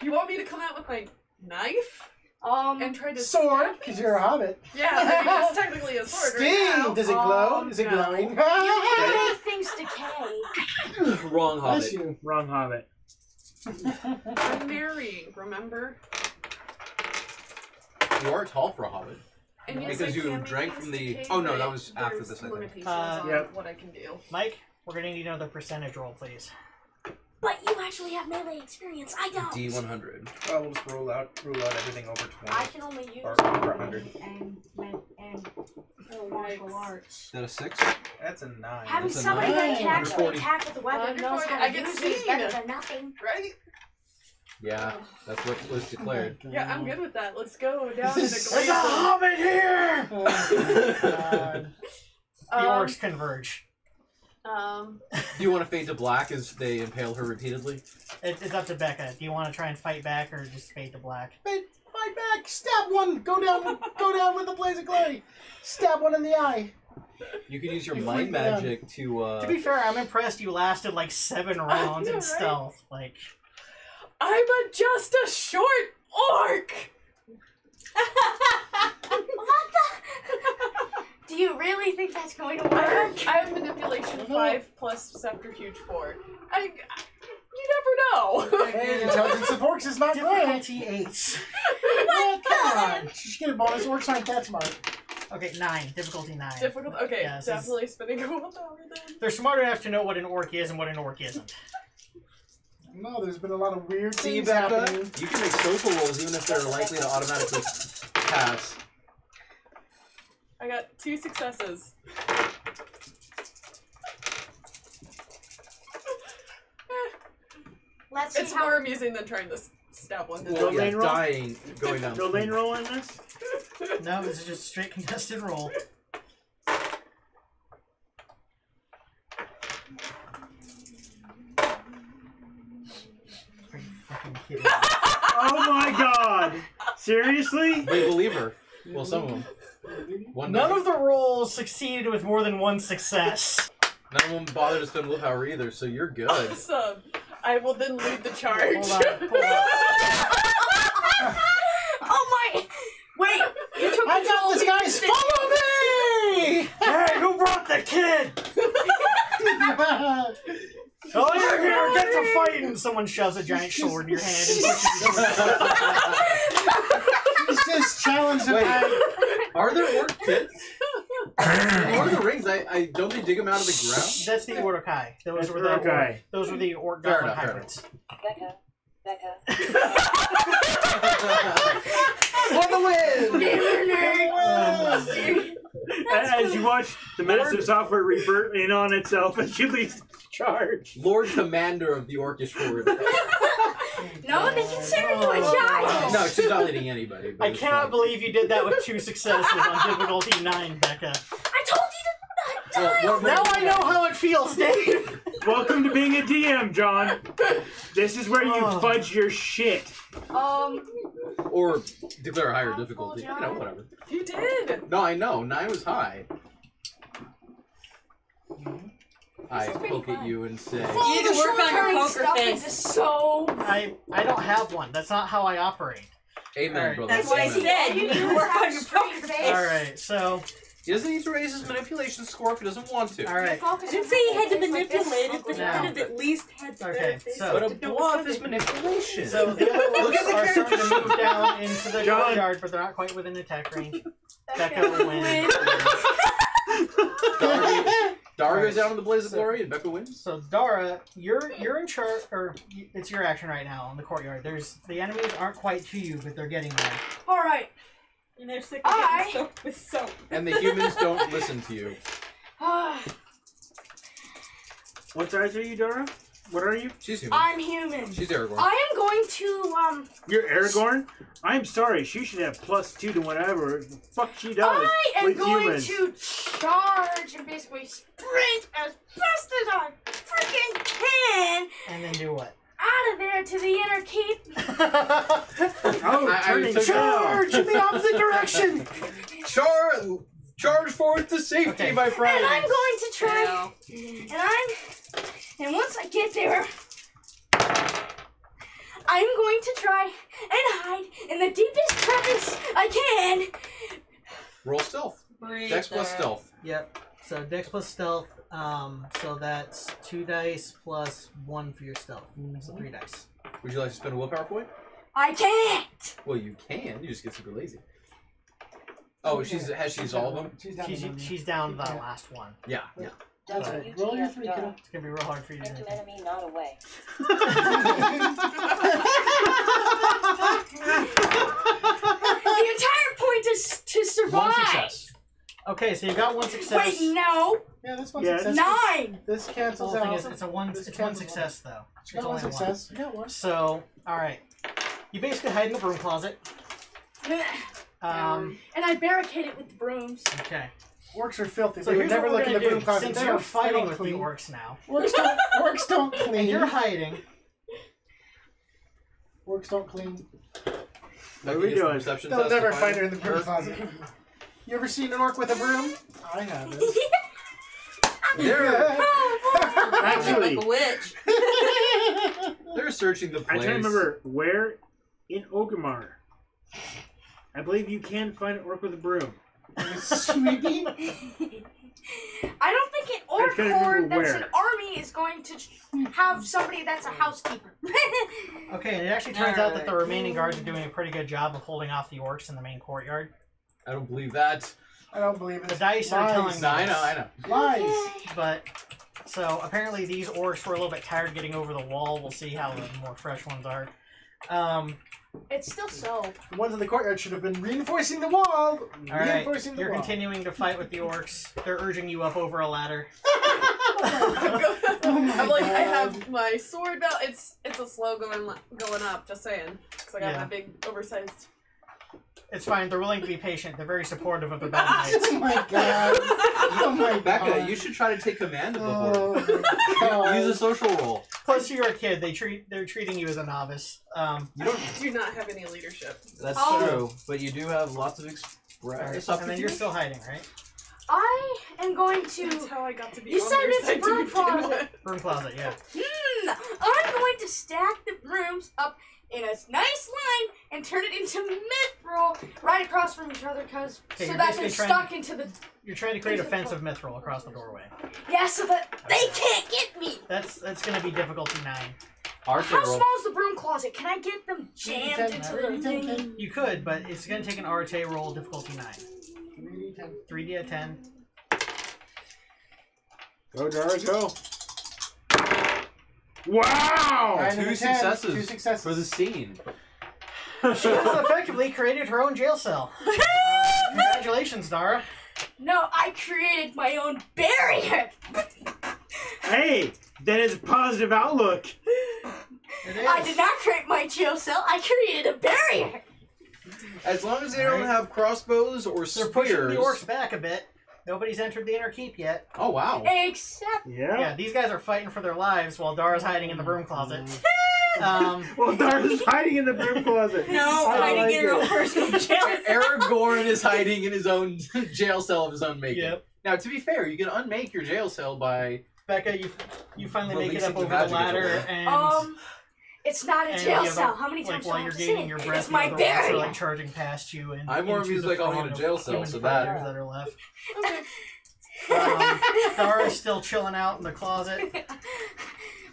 You want me to come out with my knife and try to Sword, stab because things? you're a hobbit. Yeah, I mean, it's technically a sword Sting! right now. Does it glow? Is it no. glowing? You make things decay. Wrong Bless hobbit. you. Wrong hobbit. I'm marrying, remember? You are tall for a hobbit. And yes, Because I you can make drank things from the- decay, oh, no, but that was after there's this, I think. limitations on Yep. what I can do. Mike, we're going to need another percentage roll, please. But you actually have melee experience. I don't. D100. Well, we'll just rule out everything over 20. I can only use Or over 100. and martial arts. Is that a 6? That's a 9. Having That's a somebody that can 9. actually 140. attack with a weapon Under knows 40. how I to get use it is better seen. than nothing. Right? Yeah, that's what was declared. Yeah, I'm good with that. Let's go down to the There's There's a glacier. hobbit here! God. The orcs converge. Do you want to fade to black as they impale her repeatedly? It's up to Becca. Do you want to try and fight back or just fade to black? Fight back! Stab one! Go down with the blaze of glory! Stab one in the eye! You can use your You mind freaked me out. magic to. To be fair, I'm impressed you lasted like 7 rounds know, in right? stealth. Like, I'm just a short orc! What the? Do you really think that's going to work? I have manipulation 5 plus subterfuge 4. You never know. Hey, intelligence of orcs is not great. difficulty 8. Oh, come on. You should get a bonus. Orcs aren't that smart. Okay, 9. Difficulty 9. Difficult. Okay, Yeah, this is- definitely spinning a wheel tower then. They're smart enough to know what an orc is and what an orc isn't. No, there's been a lot of weird See, things Becca, happening. you can make social rolls even if they're likely to automatically pass. I got 2 successes. Let's see It's how. more amusing than trying to stab one to Well, death. yeah, lane roll? dying, going down. No lane roll in this? No, this is just straight contested roll. Are you fucking kidding me? Oh my god! Seriously? They believe her. Well, some of them. One None does. of the rolls succeeded with more than 1 success. None of them bother to spend willpower either, so you're good. Awesome. I will then lead the charge. Hold on, hold on. Oh my! Wait, you took I got control this, of your guys! decision. Follow me! Hey, who brought the kid? Oh, you're here! Get to fighting! Someone shoves a giant sword in your hand and pushes you. He's just challenged him. Wait. Are there orc kids? Lord of the Rings, I don't they dig them out of the ground? That's the Orkai. Those were the Orkai. Those were the orc Fair goblin enough, fair hybrids. Becca. For the win! As you watch the massive software revert in on itself as you lead the charge. Lord Commander of the Orcish Horde. No, they consider you a child. No, she's not leading anybody. But I it's cannot fine. believe you did that with 2 successes on difficulty 9, Becca. I told you to Well, die. what- Now I know how it feels, Dave! Welcome to being a DM, John. This is where you Oh. fudge your shit. Or declare a higher difficulty. You know, whatever. You did! No, I know. 9 was high. I poke at you and say, You need to work on your poker face. So I don't have one. That's not how I operate. Amen, Alright. brother. That's what I Amen. said. You need to work on your poker face. Alright, so... He doesn't need to raise his manipulation score if he doesn't want to. Alright. I didn't say you had to manipulate it, but you Now. could have at least had the Okay, face so- But a to know bluff what's is coming. manipulation. So the other Look at orcs the are starting to character move down into the John. courtyard, but they're not quite within attack range. Becca will win. Dara goes down in the blaze of So- glory and Becca wins. So Dara, you're in charge, or it's your action right now in the courtyard. The enemies aren't quite to you, but they're getting there. all right. And they're sick of getting soaked with soap. And the humans don't listen to you. What size are you, Dora? What are you? She's human. I'm human. She's Aragorn. I am going to You're Aragorn? I'm sorry, she should have +2 to whatever the fuck she does I am with going humans. to charge and basically sprint as fast as I freaking can And then do what? out of there to the inner keep. Oh, I turning took- Charge in the opposite direction! Charge forth to safety, Okay. my friend. And I'm going to try. And once I get there, I'm going to try and hide in the deepest crevice I can. Roll stealth. Breathe Dex plus there. stealth. Yep. So Dex plus stealth. So that's 2 dice plus 1 for your stealth. So 3 dice. Would you like to spend a willpower point? I can't. Well, you can. You just get super lazy. Oh, has she all of them? She's down to that last one. Yeah, yeah. That's right. Roll your 3, kiddo. It's gonna be real hard for you to Phantom make it. enemy not away. The entire point is to survive. 1 success. Okay, so you got 1 success. Wait, no. Yeah, this one Yeah. success. 9. This The cancels whole thing out. is, it's one success though. You got one only success. You got one. So, alright. You basically hide in the broom closet. And I barricade it with the brooms. Okay. Orcs are filthy. So They would here's never what we're look in gonna the broom do. closet. Since They you're don't- they fighting don't with the clean. orcs now, Orcs don't clean. and you're hiding, Orcs don't clean. What are we Gets the doing? perception They'll test to never find find her. her in the broom closet. You ever seen an orc with a broom? I haven't. They're Actually, like a witch. they're searching the I place. can't remember where in Ogamar. I believe you can find an orc with a broom. Sweeping? I don't think an orc couldn't remember horde that's where. an army is going to have somebody that's a housekeeper. Okay, and it actually turns out that the remaining guards are doing a pretty good job of holding off the orcs in the main courtyard. I don't believe that. I don't believe it. The dice are telling me No, I this. know, I know. Lies. But, so apparently these orcs were a little bit tired getting over the wall. We'll see how the more fresh ones are. It's still soap. The ones in the courtyard should have been reinforcing the wall. Alright, Reinforcing the you're wall. continuing to fight with the orcs. They're urging you up over a ladder. I'm like, I have my sword belt. It's a slow going up. Just saying, because I got my big oversized. It's fine, they're willing to be patient. They're very supportive of the battle knights. Oh my god. Oh my Becca, god. you should try to take command of the Oh horde. my god. Use a social role. Plus, you're a kid. They're treating you as a novice. You don't. Do not have any leadership. That's Oh. true, but you do have lots of express. And then you're still hiding, right? I am going to. That's how I got to be. You on said their it's a side to broom begin closet. with. Broom closet, yeah. I'm going to stack the brooms up in a nice line and turn it into mithril right across from each other, cause Okay, so you're that basically they're trying stuck into the You're trying to create a fence of mithril across the doorway. so that they can't get me. That's going to be difficulty 9. Archer How roll. small is the broom closet? Can I get them jammed into the thing? You could, but it's going to take an Arte roll, difficulty 9. 3d10. 3d at 10. Go, Dara, go. Wow! 9 Two and a 10. successes 2 successes. for the scene. She has effectively created her own jail cell. Congratulations, Dara. No, I created my own barrier. Hey, that is a positive outlook. It is. I did not create my jail cell. I created a barrier. As long as they don't have crossbows or They're pushing spears. the orcs back a bit. Nobody's entered the inner keep yet. Oh wow! Except Yeah, these guys are fighting for their lives while Dara's hiding in the broom closet. Well, Dara's hiding in the broom closet. No, I hiding like in her own it. personal jail. Aragorn is hiding in his own jail cell of his own making. Yep. Now, to be fair, you can unmake your jail cell by Becca, you finally make it Releasing up the over the magic ladder, ability. and it's not a and jail the other- cell. How many like times while do I you're have to gaining say your it? breath, It's the my other orcs are barrier. like charging past you, and I'm more into amused the like calling throng it a of jail cell, human so fighters that- that are left. Okay. Dara's still chilling out in the closet.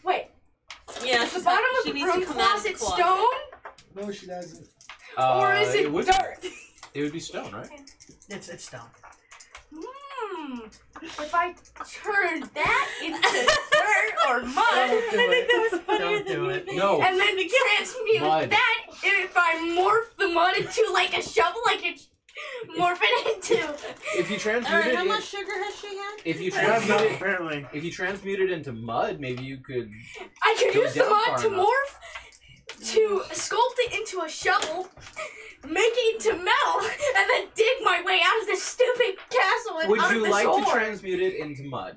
Wait, Yeah, is the bottom of she the needs to broom come out of the closet closet. stone? No, she doesn't. Or is it would dirt? It would be stone, right? It's stone. If I turn that into dirt or mud, Don't do it. That was funnier Don't than do you it. think. No. and then transmute Mud. that, if I morph the mud into like a shovel, I could morph it into. If you transmute Alright, it, how much sugar has she had? if you Well, transmute no, it, apparently. if you transmute it into mud, maybe you could. I could Go use the down mud far to enough. morph, to sculpt it into a shovel, make it into metal, and then dig my way out of this stupid castle and Would out of you this like hole. to transmute it into mud?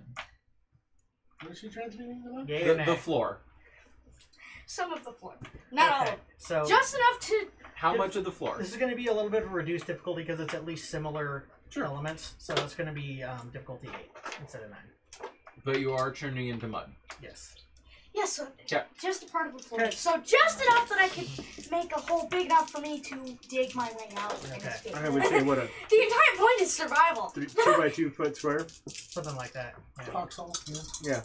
Was she transmitting the mud? Yay or The nay? floor. Some of the floor, not all of Okay, it. so Just enough to. How much of the floor? this is going to be a little bit of a reduced difficulty because it's at least similar elements. So it's going to be difficulty 8 instead of 9. But you are turning into mud. Yes. Yeah, so Yeah. just a part of the floor. Okay. So just enough that I could make a hole big enough for me to dig my way out and Okay. escape. I would say, what, a The entire point is survival. 2 by 2 foot square? Something like that. Yeah. Foxhole. Yeah. Yeah.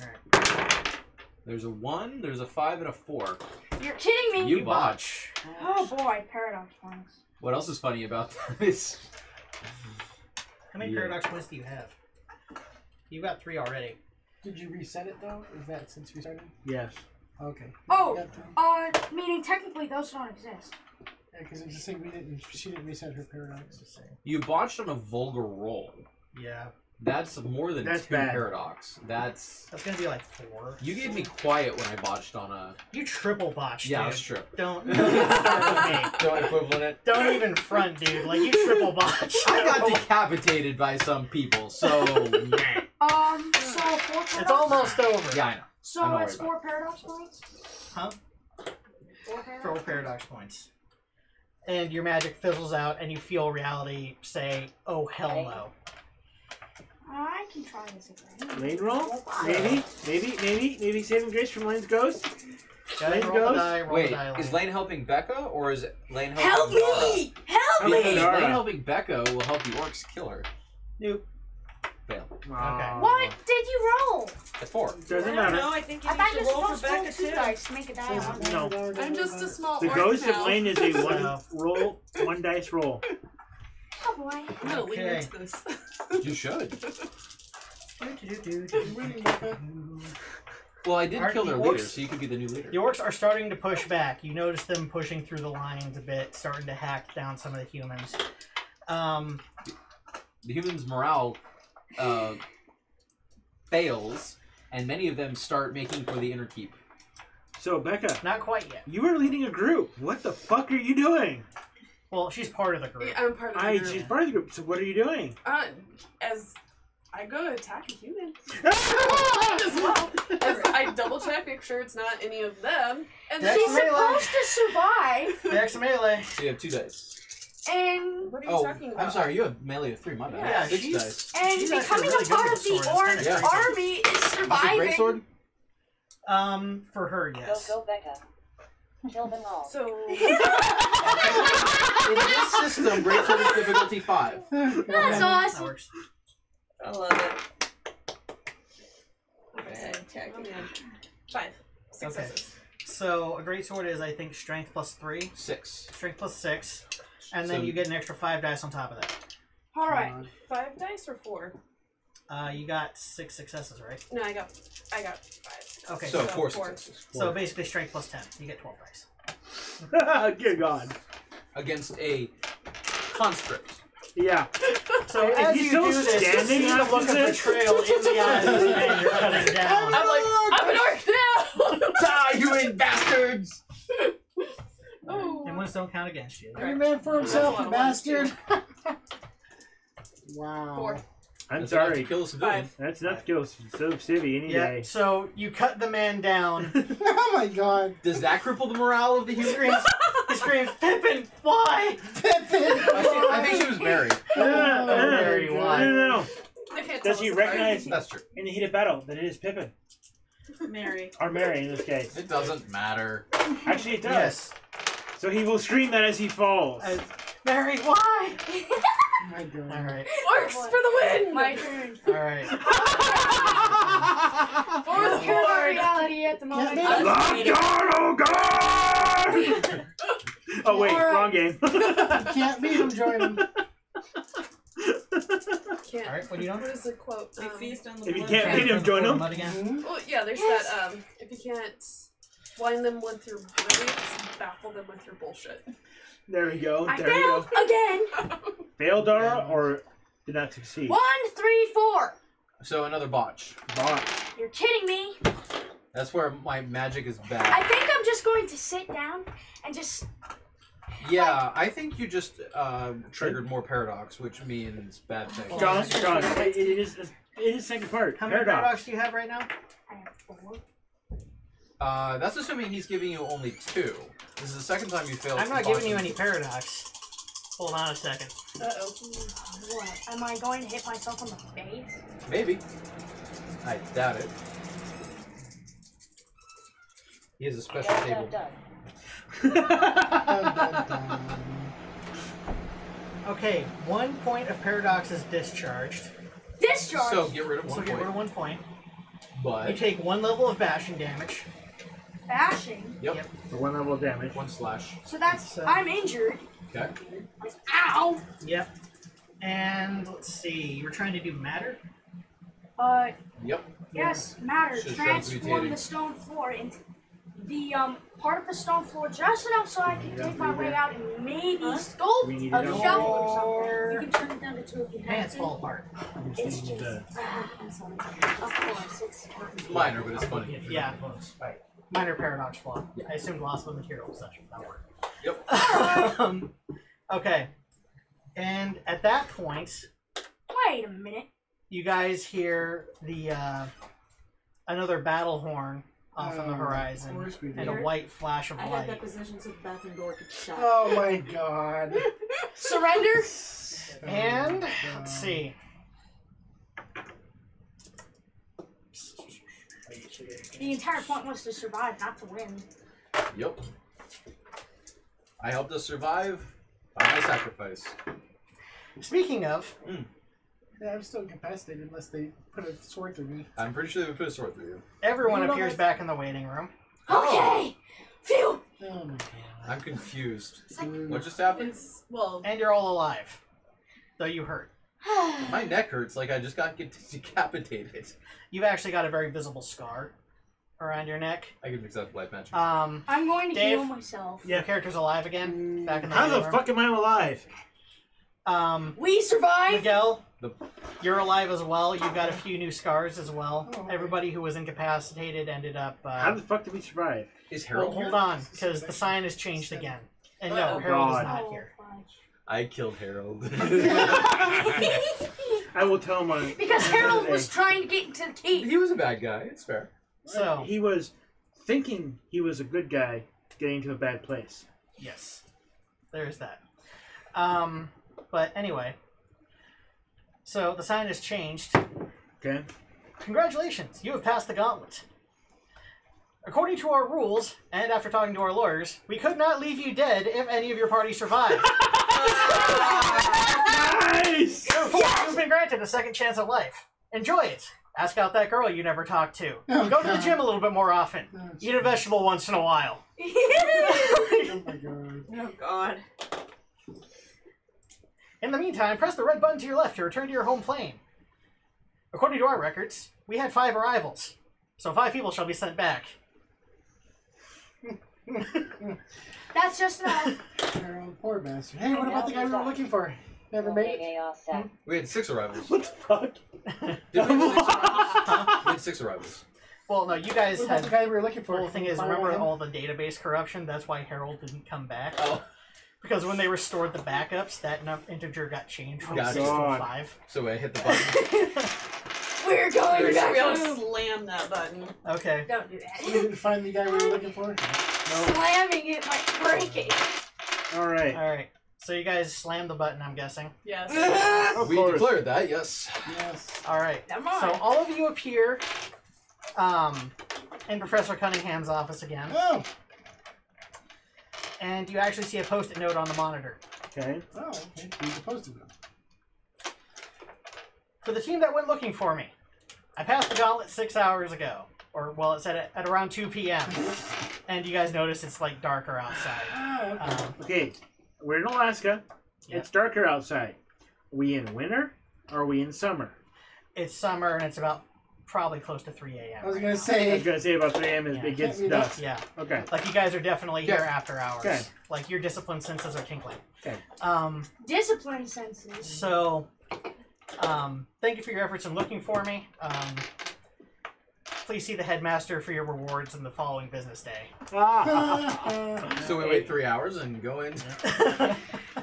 Alright. There's a 1, there's a 5, and a 4. You're kidding me? You botch. Oh boy, paradox points. What else is funny about this? How many Yeah. paradox points do you have? You've got 3 already. Did you reset it though? Is that since we started? Yes. Okay. Oh, You got three? meaning technically those don't exist. Yeah, because it's just saying she didn't reset her paradox. You botched on a vulgar roll. Yeah. That's more than That's 2 bad. paradox. That's. That's going to be like 4. You gave me quiet when I botched on a. You triple botched, Yeah, dude. that's true. Don't even front with me. Don't equivalent it. Don't even front, dude. Like, you triple botched. I got decapitated by some people, so. meh. So 4 paradox. It's almost over. Yeah, I know. So I'm not it's worried 4 paradox points. Huh? 4 paradox. 4 paradox points. and your magic fizzles out, and you feel reality say, "Oh hell Okay. no!" I can try this again. Lane roll? Maybe saving grace from Lane's ghost? Go ahead, Lane roll the goes? die, roll Wait, the die, is Lane. Lane helping Becca or is Lane helping Help Dara? me! Help Help me! me! Lane Dara. helping Becca will help the orcs kill her. Nope. Fail. Aw. What did you roll? At 4. Doesn't I don't matter. know. I think you I thought you need were to roll for supposed to roll Becca 2 too. dice to make a die on it. No. I'm just a small The orc ghost now. of Lane is a So- one dice roll. Oh boy. I'm gonna lean Okay. into this. You should. You're winning, Becca. Well, I did Aren't kill the their leader, orcs- so you could be the new leader. The orcs are starting to push back. You notice them pushing through the lines a bit, starting to hack down some of the humans. The humans' morale fails, and many of them start making for the inner keep. So, Becca, Not quite yet. you are leading a group. What the fuck are you doing? Well, she's part of the group. I'm part of the group. She's part of the group, so what are you doing? As I go to attack a human as well. As I double check, make sure it's not any of them. And Dex She's melee. supposed to survive, Dex melee. So you have 2 dice. and what are you Oh, talking about? I'm sorry, you have melee of 3, my bad. Yeah, 6 she's- dice. and She's actually becoming really a good part with of the the sword. It's orc kinda crazy. army is Is it surviving. greatsword? For her, yes. Go, Becca. Kill them all. So In this system, greatsword is difficulty 5. That's That awesome. works. I love it. okay, attacking him. 5 successes. So a great sword is, I think, strength plus 3, 6. strength plus 6, and then So- you get an extra 5 dice on top of that. All right. 5 dice or 4? You got 6 successes, right? No, I got 5 successes. Okay, So, so 4 successes. So basically, strength plus 10. You get 12 dice. Good God. Against a conscript. Yeah. So Is as he you still do this, you standing see the after look of this? betrayal in the eyes of the man you're cutting down. I'm like, I'm an orc now! Die, you bastards! Oh. And ones don't count against you. Every man for himself, That's a you lot of ones, bastard. Wow. 4. I'm That's enough sorry. to kill a civilian. 5. That's enough to kill Civvy any Yeah. day. So you cut the man down. Oh my God. Does that cripple the morale of the He human? screams. He screams, "Pippin, why?" I think she was married. Very wide. No. I can't Does tell he us recognize That's true. in the heat of battle that it is Pippin? Mary. Or Mary in this case. It doesn't matter. Actually, it does. Yes. So he will scream that as he falls. Mary, why? Oh my God. All right. Orcs for the win! My turn. All right. For the Pure board! reality at the moment. be- Lock God, oh God! Oh wait, wrong game. Can't beat him, join him. Can't. All right. What are you doing? What is the quote? We feast on the If you blood. can't beat him, join him. Mud again. Mhm. Well, yeah, there's that, if you can't blind them with your brilliance, baffle them with your bullshit. There we go. I There you failed go. again. Failed, Dara, or did not succeed? 1, 3, 4. So another botch. Bot. You're kidding me. That's where my magic is I bad. think I'm just going to sit down and just. Yeah, I think you just triggered more paradox, which means bad things. Well, John, it is second part. How many Paradox. paradox do you have right now? I have 4. That's assuming he's giving you only 2. This is the second time you failed. I'm not giving you any paradox. Hold on a second. Uh-oh. What? Am I going to hit myself on the face? Maybe. I doubt it. He has a special Done, table. done, done. Dun, dun, dun. Okay, 1 point of paradox is discharged. Discharge. So get rid of So 1 get rid point. of 1 point. You But take 1 level of bashing damage. Bashing. yep, For 1 level of damage. 1 slash. So that's. So- I'm injured. Okay. Ow. Yep. And let's see, you were trying to do matter? Yep. Yes, matter. Should Transform transmutating. the stone floor into the part of the stone floor just enough so I can take my way out and maybe sculpt We need a it down. shovel or You can turn it down to 2 if you have Pants to. fall apart. It's just, I'm sorry. Of course, it's Minor, but it's funny. Yeah. Minor paradox flaw. I assumed loss of material such that work. Yep. Okay. And at that point, Wait a minute. you guys hear the another battle horn off on the horizon, course we and a did. white flash of I had light. that position so the bathroom door could shut. Oh my god. Surrender. And let's see. The entire point was to survive, not to win. Yep. I helped us survive by my sacrifice. Speaking of, Yeah, I'm still incapacitated unless they put a sword through me. I'm pretty sure they would put a sword through you. everyone You know appears that- back in the waiting room. Okay. Phew. Oh my god. I'm confused. It's like, What just happened? It's, well, And you're all alive. Though you hurt. My neck hurts like I just got decapitated. You've actually got a very visible scar around your neck. I can fix that with life magic. I'm going to Dave? heal myself. Your character's alive again. Back in the How waiting the room. fuck am I alive? We survived. Miguel, The- you're alive as well. You've got a few new scars as well. Oh. Everybody who was incapacitated ended up. How the fuck did we survive? Is Well, Harold hold here? on, because the sign has changed again. And no, Oh, Harold is God. not here. I killed Harold. I will tell him on. Because Harold was trying to get into the key. He was a bad guy. It's fair. So, He was thinking he was a good guy getting to a bad place. yes, there's that. But anyway, so the sign has changed. Okay? Congratulations, you have passed the gauntlet. According to our rules, and after talking to our lawyers, we could not leave you dead if any of your party survived. Nice! Therefore, you've been granted a second chance at life. Enjoy it. Ask out that girl you never talked to. Oh, Go to the God. gym a little bit more often. Oh, Eat a vegetable once in a while. Oh my god. Oh god. In the meantime, press the red button to your left to return to your home plane. According to our records, we had 5 arrivals, so 5 people shall be sent back. That's just enough. Harold, poor bastard. Hey, what about the guy we were looking for? Never made it? AKST. We had 6 arrivals. What the fuck? Did we have 6 arrivals? We had 6 arrivals. Well, no, you guys What about had... the guy we were looking for? Well, the thing is, Fire remember him? all the database corruption? That's why Harold didn't come back. Oh. Because when they restored the backups, that integer got changed from Gotcha. 6 to God. 5. So I hit the button. We're going we back gotta to... slam that button. Okay. Don't do We that. didn't find the guy we were looking for? Slamming it might break it. Alright. Alright. So you guys slammed the button, I'm guessing. Yes. Of We course. declared that, yes. Yes. Alright. Come on. So all of you appear in Professor Cunningham's office again. Oh! And you actually see a post-it note on the monitor. Okay. Oh, okay. He's supposed to go. For the team that went looking for me, I passed the gauntlet 6 hours ago. Or, well, it said at around 2 p.m. And you guys notice it's, like, darker outside. Oh, okay. Okay. We're in Alaska. Yeah. It's darker outside. Are we in winter or are we in summer? It's summer, and it's about probably close to 3 a.m. I was right gonna now. I say. was gonna say about 3 a.m. Yeah. it gets Can't be that- dusk. Yeah. Okay. Like, you guys are definitely here Yeah. after hours. Okay. Like, your discipline senses are tinkling. Okay. Discipline senses. So, thank you for your efforts in looking for me. Please see the headmaster for your rewards in the following business day. So we wait 3 hours and go in.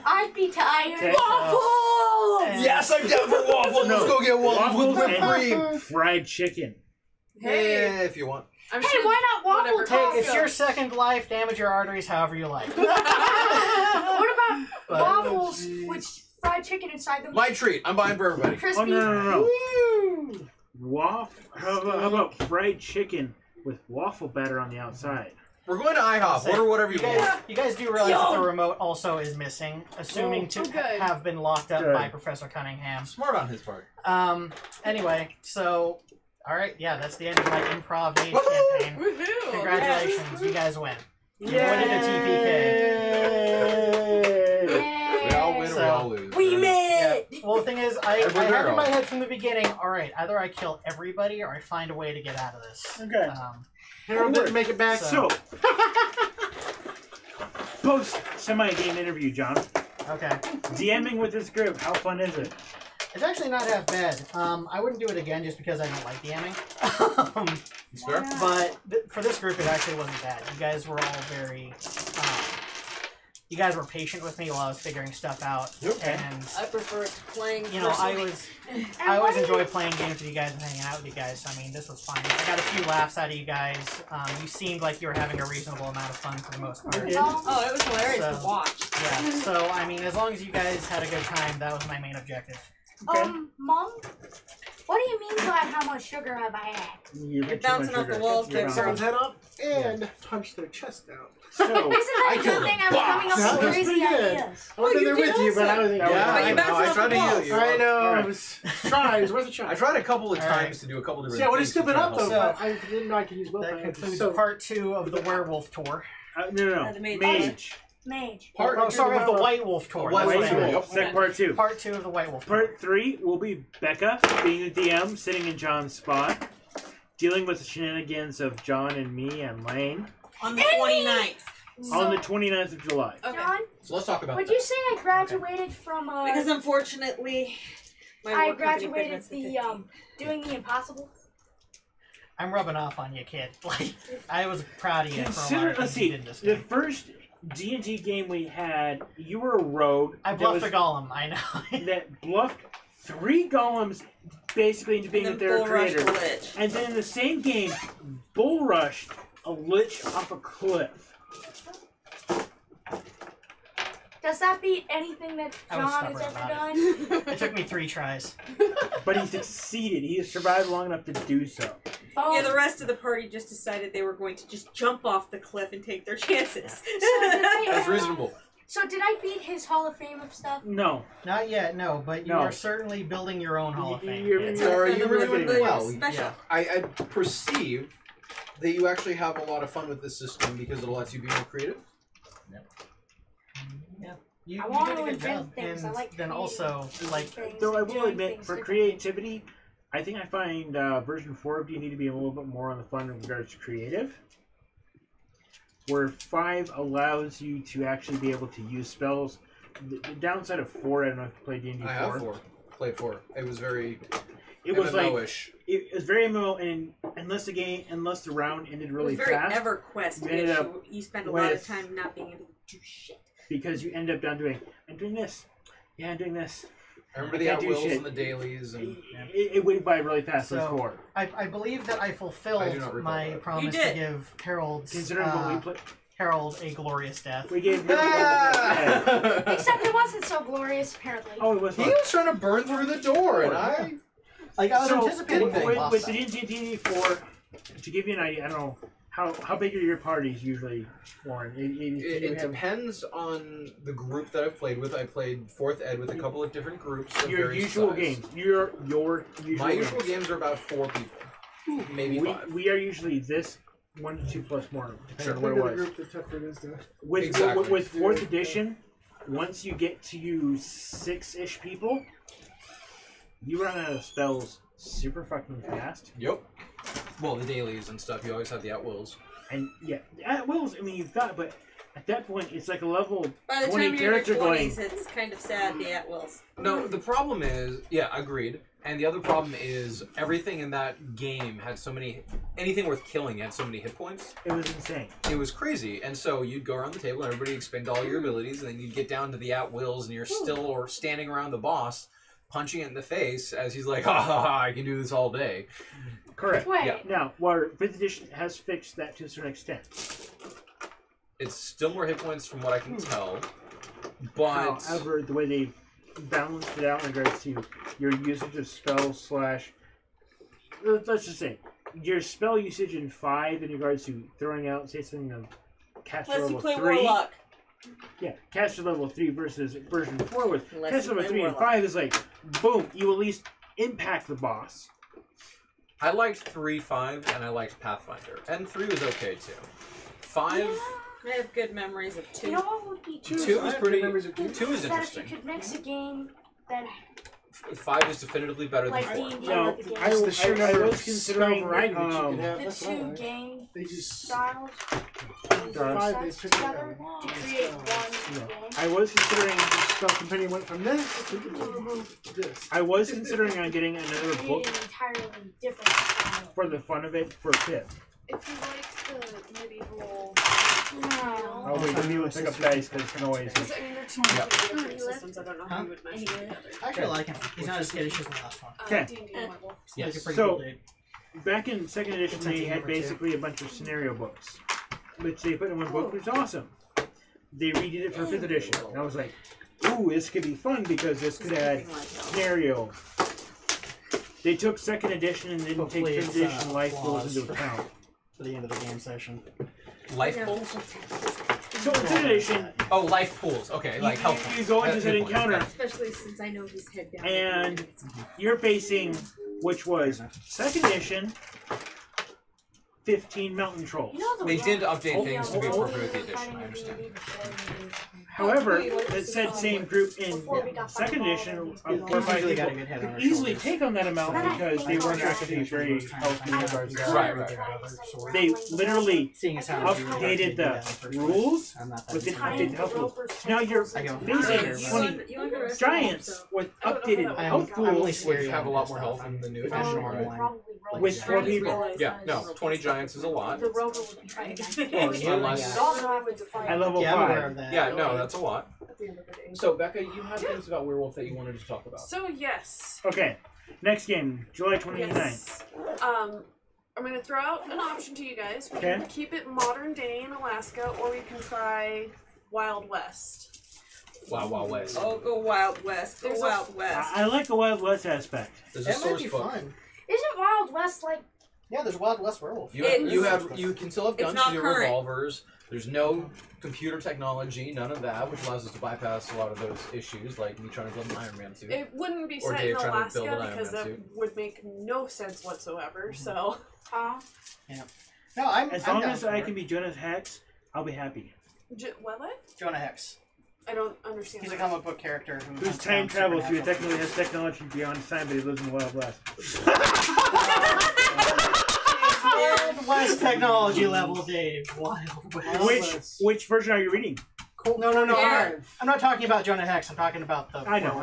I'd be tired. Okay. Waffles! And- Yes, I'm down for waffles. Let's go get waffles with whipped cream. and fried chicken. Hey. Yeah, if you want. I'm Hey, sure why not waffle whatever toast? Hey, it's your second life. Damage your arteries however you like. What about But- waffles with fried chicken inside them? My treat. I'm buying for everybody. Crispy. Oh no. Woo! Waffle. How about fried chicken with waffle batter on the outside? We're going to IHOP. Order whatever you want. You guys do realize that the remote also is missing, assuming Oh, to okay. have been locked up Good. by Professor Cunningham. Smart on his part. Anyway, so, alright, yeah, that's the end of my improv Mage Woohoo! campaign. Woohoo! Congratulations, you guys win. You Yay! avoided a TPK. We all win or we So, all lose. We made Yeah. it! Well, the thing is, I Every had in girl. my head from the beginning, alright, either I kill everybody or I find a way to get out of this. Okay. Harold Onward. didn't make it back. So, post semi-game interview, John. Okay. DMing with this group, how fun is it? It's actually not half bad. I wouldn't do it again just because I don't like DMing. It's fair. But for this group, it actually wasn't bad. You guys were all very you guys were patient with me while I was figuring stuff out. Okay. And I prefer playing. you know, I personally. always enjoy playing games with you guys and hanging out with you guys. So, I mean, this was fine. I got a few laughs out of you guys. You seemed like you were having a reasonable amount of fun for the most part. Oh, it was hilarious So- to watch. Yeah. So, I mean, as long as you guys had a good time, that was my main objective. Mom, what do you mean by how much sugar have I had? You're bouncing off the walls, Rip Kip. someone's head off and punch their chest out. So, Isn't that a good thing? I was coming up with That's crazy pretty good. ideas. I wasn't there with you, but I was. But you bounced I off tried the to heal walls. you. I know. Alright. I was trying. It was worth a try. I tried a couple of Alright. times to do a couple different See, I would have things. to stood try up to though. help. So- I didn't know I could use That willpower. concludes So part 2 of the werewolf tour. No. The mage. Mage. Mage. Oh, sorry, of the white wolf tour. White That's wolf what I meant. tour. Second part 2. Part 2 of the white wolf tour. Part 3 will be Becca being the DM, sitting in John's spot, dealing with the shenanigans of John and me and Lane On the 29th. on the 29th of July. Okay. John, So let's talk about would that. you say I graduated from Because unfortunately, my I work company graduated paid us the doing the impossible? I'm rubbing off on you, kid. Like, I was proud of you for a lot Consider, of let's things you see, did in this the game. first D&D game we had, you were a rogue I that bluffed was- a golem, I know. that bluffed 3 golems basically into being and with then their bull rushed creator. the lich. And then in the same game, bull rushed a lich off a cliff. Does that beat anything that I was John has stubborn ever about done? It took me 3 tries. But he succeeded. He has survived long enough to do so. Yeah, the rest of the party just decided they were going to just jump off the cliff and take their chances. So did I, That's reasonable. So did I beat his Hall of Fame of stuff? No. Not yet, no, but you No. are certainly building your own Hall of Fame. You're- Sorry, you were doing really well. Special. Yeah. I perceive that you actually have a lot of fun with this system because it lets you be more creative. You, I you want did a to good invent job. things. And I like then creating also, like, things Though I and will doing admit, things for differently. creativity, I think I find version 4 of D&D to be a little bit more on the fun in regards to creative. Where 5 allows you to actually be able to use spells. The downside of 4, I don't know if you played D&D 4. I have 4. Played 4. It was very It was like MMO-ish. it was very MMO, and unless the round ended really it was very fast, EverQuest. you ended up You spend a lot of with- time not being able to do shit. because you end up down doing, I'm doing this, yeah, I'm doing this. I remember the can't do at-wills shit. and the dailies and It went by really fast. So- Those 4. I believe that I fulfilled I do not recall my that. promise You to did. give Harold's, Considering what we played, Harold a glorious death. we gave. Yeah. Except it wasn't so glorious, apparently. Oh, it was He fun. was trying to burn through the door, and I. Like, I was anticipating getting getting with lost. the D&D 4, to give you an idea, I don't know how big are your parties usually, Warren? It depends on the group that I've played with. I played 4th Ed with a couple of different groups. Of Your various usual size. games. Your usual My games. usual games are about 4 people, maybe 5. We are usually this 1 to 2 plus more, depending Sure. on The what bigger it the was. group, the tougher it is to. With Exactly. with 4th edition, once you get to 6-ish people, you run out of spells super fucking fast. Yep. Well, the dailies and stuff. You always have the at-wills. And yeah, at wills, I mean, you've got, but at that point, it's like a level By the 20 time you're in your character 20s, going. it's kind of sad, the at-wills. No, the problem is, yeah, agreed. And the other problem is everything in that game had so many, anything worth killing had so many hit points. It was insane. It was crazy. And so you'd go around the table and everybody expend all your abilities, and then you'd get down to the at-wills and you're still or standing around the boss, punching it in the face as he's like, ha ha ha, I can do this all day. Correct. Wait. Yeah. Now, while 5th edition has fixed that to a certain extent. It's still more hit points from what I can tell, but However, the way they've balanced it out in regards to your usage of spells / let's just say, your spell usage in 5 in regards to throwing out, say, something of caster Unless you level play 3. Warlock. Yeah, caster level 3 versus version 4 with Unless caster you level play 3 and Warlock. 5 is like, boom, you at least impact the boss. I liked 3, 5, and I liked Pathfinder. And 3 was okay too. 5, I have good memories of 2. You know what would be 2 I is have pretty. memories of 2 two. is that if interesting. you could mix a game that 5 is definitively better than like 4. D&D No, with the game, I It's the sheer number was of considering, spell variety that you um, can have. the That's what I two like. game They just styles five, they sets took together it to out. create Yeah. one game. I was considering spell companion went from this to this. I was considering on getting another Create book an entirely different style. for the fun of it for 5th. if you like the medieval. No. Oh wait, let me pick up dice because it's noise. Because I mean, they're two different systems. I don't know how you would measure together. I actually like him. He's not as skittish as the last one. Okay. D&D and Marvel. He's like a pretty So- cool dude. Back in second edition, It's they like had number two. basically a bunch of scenario books, which they put in one book, which is awesome. They redid it for fifth edition, and I was like, "Ooh, this could be fun because this could add scenario." They took second edition and didn't Hopefully take it's, fifth edition life clause goals into for- account. For the end of the game session. Life pools? So in fifth edition, Oh, life pools. Okay, like health you pools. go into Hit that points, encounter, got it. Especially since I know he's head down. and you're facing, which was second edition, 15 mountain trolls. You know the They did rock- update things to be Yeah, appropriate with the we're edition, I fighting understand. D&D before However, Wait, what that was said the same group in Before we got second fireball, edition then of we 4 or 5 usually got a people good head on could our easily shoulders. take on that amount because they weren't actually very healthy in regards to that. Right. They literally Seeing as how updated the rules, I'm not that but didn't interested. update the health rules. Now you're I go, facing 20 You underestimate giants yourself. with I don't know updated how that health works. I'm only rules scared Which have a lot more health than the new edition. with 4 people. Yeah, no, 20 giants is a lot. The rover would be fighting against Unless- You also have to fight. At level Yeah, I'm aware 5. of that. Yeah, no, that's a lot. At the end of the day. So, Becca, you had things about werewolf that you wanted to talk about. So yes. Okay, next game, July 29th. Yes. I'm gonna throw out an option to you guys. We can Okay. keep it modern day in Alaska, or we can try Wild West. Wow, Wow West. Oh, go Wild West. Go There's a- Wild West. I like the Wild West aspect. There's a That might source be book. fun. Isn't Wild West like Yeah, there's Wild West Werewolf. You It's- you can still have it's guns, not you do current. revolvers. There's no computer technology, none of that, which allows us to bypass a lot of those issues, like me trying to build an Iron Man suit. It wouldn't be Or set Dave in trying to build Alaska an Iron because Man that suit. would make no sense whatsoever. So No, I'm As I'm long down as for I it. can be Jonas Hex, I'll be happy. what? Jonah Hex. I don't understand. He's a that. comic book character who Who's hunts time down travels, who supernatural technically has technology beyond time, but he lives in the Wild West. Wild West technology level, Dave. Wild West. Which version are you reading? Colt No. 45. I'm not talking about Jonah Hex. I'm talking about the. I know.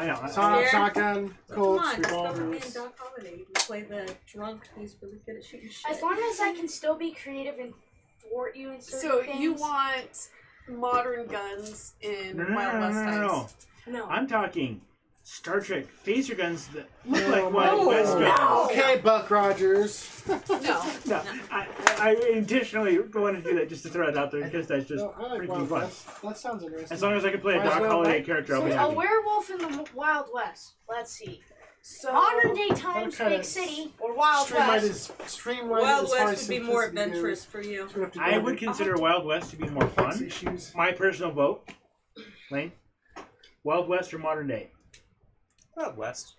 Shotgun, Come Colts, on, discover me and revolvers. Doc Holiday. You play the drunk who's really good at shooting shit. as long as I can still be creative and thwart you in certain So things. you want modern guns in Wild West times? No. I'm talking Star Trek phaser guns that look No, like Wild no. West guns. Okay, Buck Rogers. No. No, I intentionally want to do that just to throw it out there because that's just No, I like freaking Wild fun. West. That sounds interesting. As long as I can play a Might as Doc well, Holiday right? character, I'll So be a happy. werewolf in the Wild West. Let's see. So Modern day times, kinda big city, or Wild West. Streamlined Wild as far West as would be more simplicity adventurous goes. for you. So we have to go I over would consider Wild West to be more complex fun. issues. My personal vote, Lane, Wild West or modern day? Wild West.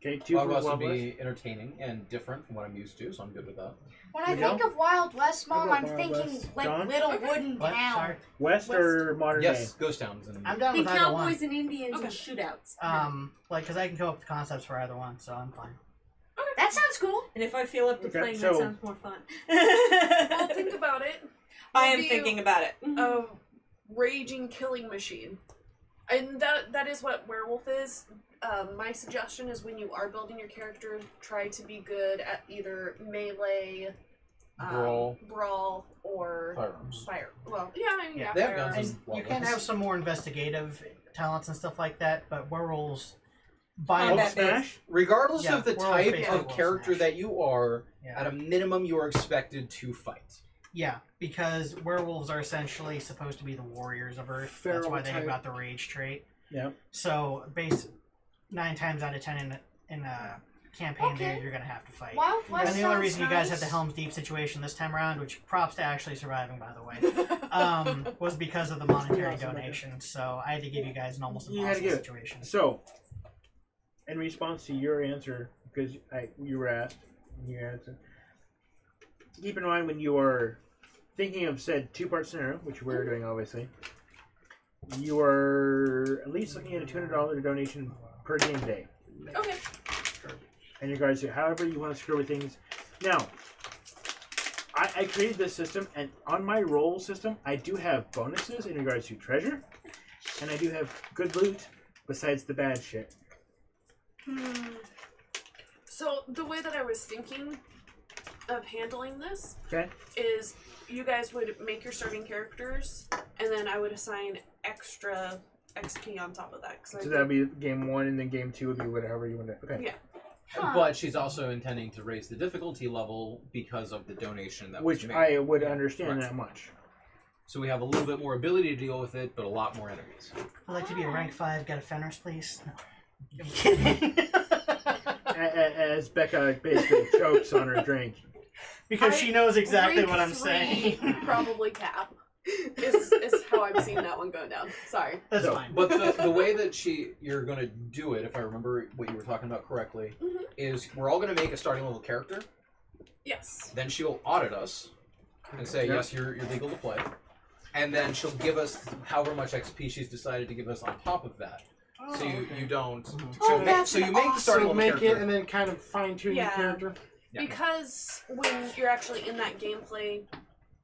Okay, 2 Wild for West Wild would West. be entertaining and different from what I'm used to, so I'm good with that. When I You know? think of Wild West, Mom, I'll I'm go Wild thinking West. like John? little wooden What? town. Sorry. West or modern Yes, day? Ghost Towns. And I'm down The with either one. cowboys and Indians Okay. and shootouts. Because I can come up with concepts for either one, so I'm fine. That sounds cool. And if I feel up to Okay, playing, so- that sounds more fun. well, think about it. I am Maybe thinking about it. A raging killing machine, and that is what werewolf is. My suggestion is when you are building your character, try to be good at either melee, brawl, or firearms. fire. Well, yeah, I mean, Yeah. They have firearms. guns. And Wild you can West. have some more investigative talents and stuff like that, but werewolves, by Hulk Combat Smash? Regardless Yeah, of the we're all type facing of wolves character smash. that you are, yeah, at a minimum, you are expected to fight. yeah, because werewolves are essentially supposed to be the warriors of Earth. That's Feral why they have type. got the rage trait. Yep. So, 9 times out of 10 in a campaign, Okay. there you're gonna have to fight. Wild West And the only sounds reason you guys nice. had the Helm's Deep situation this time around, which props to actually surviving, by the way, was because of the monetary donation. So I had to give you guys an almost You had to impossible give it. situation. So, in response to your answer, because you were asked, and you answered, keep in mind when you are thinking of said 2-part scenario, which we're doing obviously, you are at least looking at a $200 donation per game day. Okay. In regards to however you want to screw with things. Now, I created this system, and on my roll system, I do have bonuses in regards to treasure, and I do have good loot besides the bad shit. So the way that I was thinking of handling this Okay. is you guys would make your starting characters, and then I would assign extra XP on top of that. So that'd be game 1, and then game 2 would be whatever you want to. Okay. Yeah. But she's also intending to raise the difficulty level because of the donation that was Which made. I would understand Right. that much. So we have a little bit more ability to deal with it, but a lot more enemies. I'd like to be a rank 5, get a Fenris, please. No. I'm kidding. As Becca basically chokes on her drink. Because she knows exactly Rank what I'm 3, saying. Probably cap. Is how I'm seeing that one going down. Sorry. That's fine. But the way that you're going to do it, if I remember what you were talking about correctly, is we're all going to make a starting level character. Yes. Then she'll audit us and say, yes, you're legal to play. And then she'll give us however much XP she's decided to give us on top of that. So you don't. Oh, that's so you make the starting So level make character. it and then kind of fine tune your character. Yeah. Because when you're actually in that gameplay,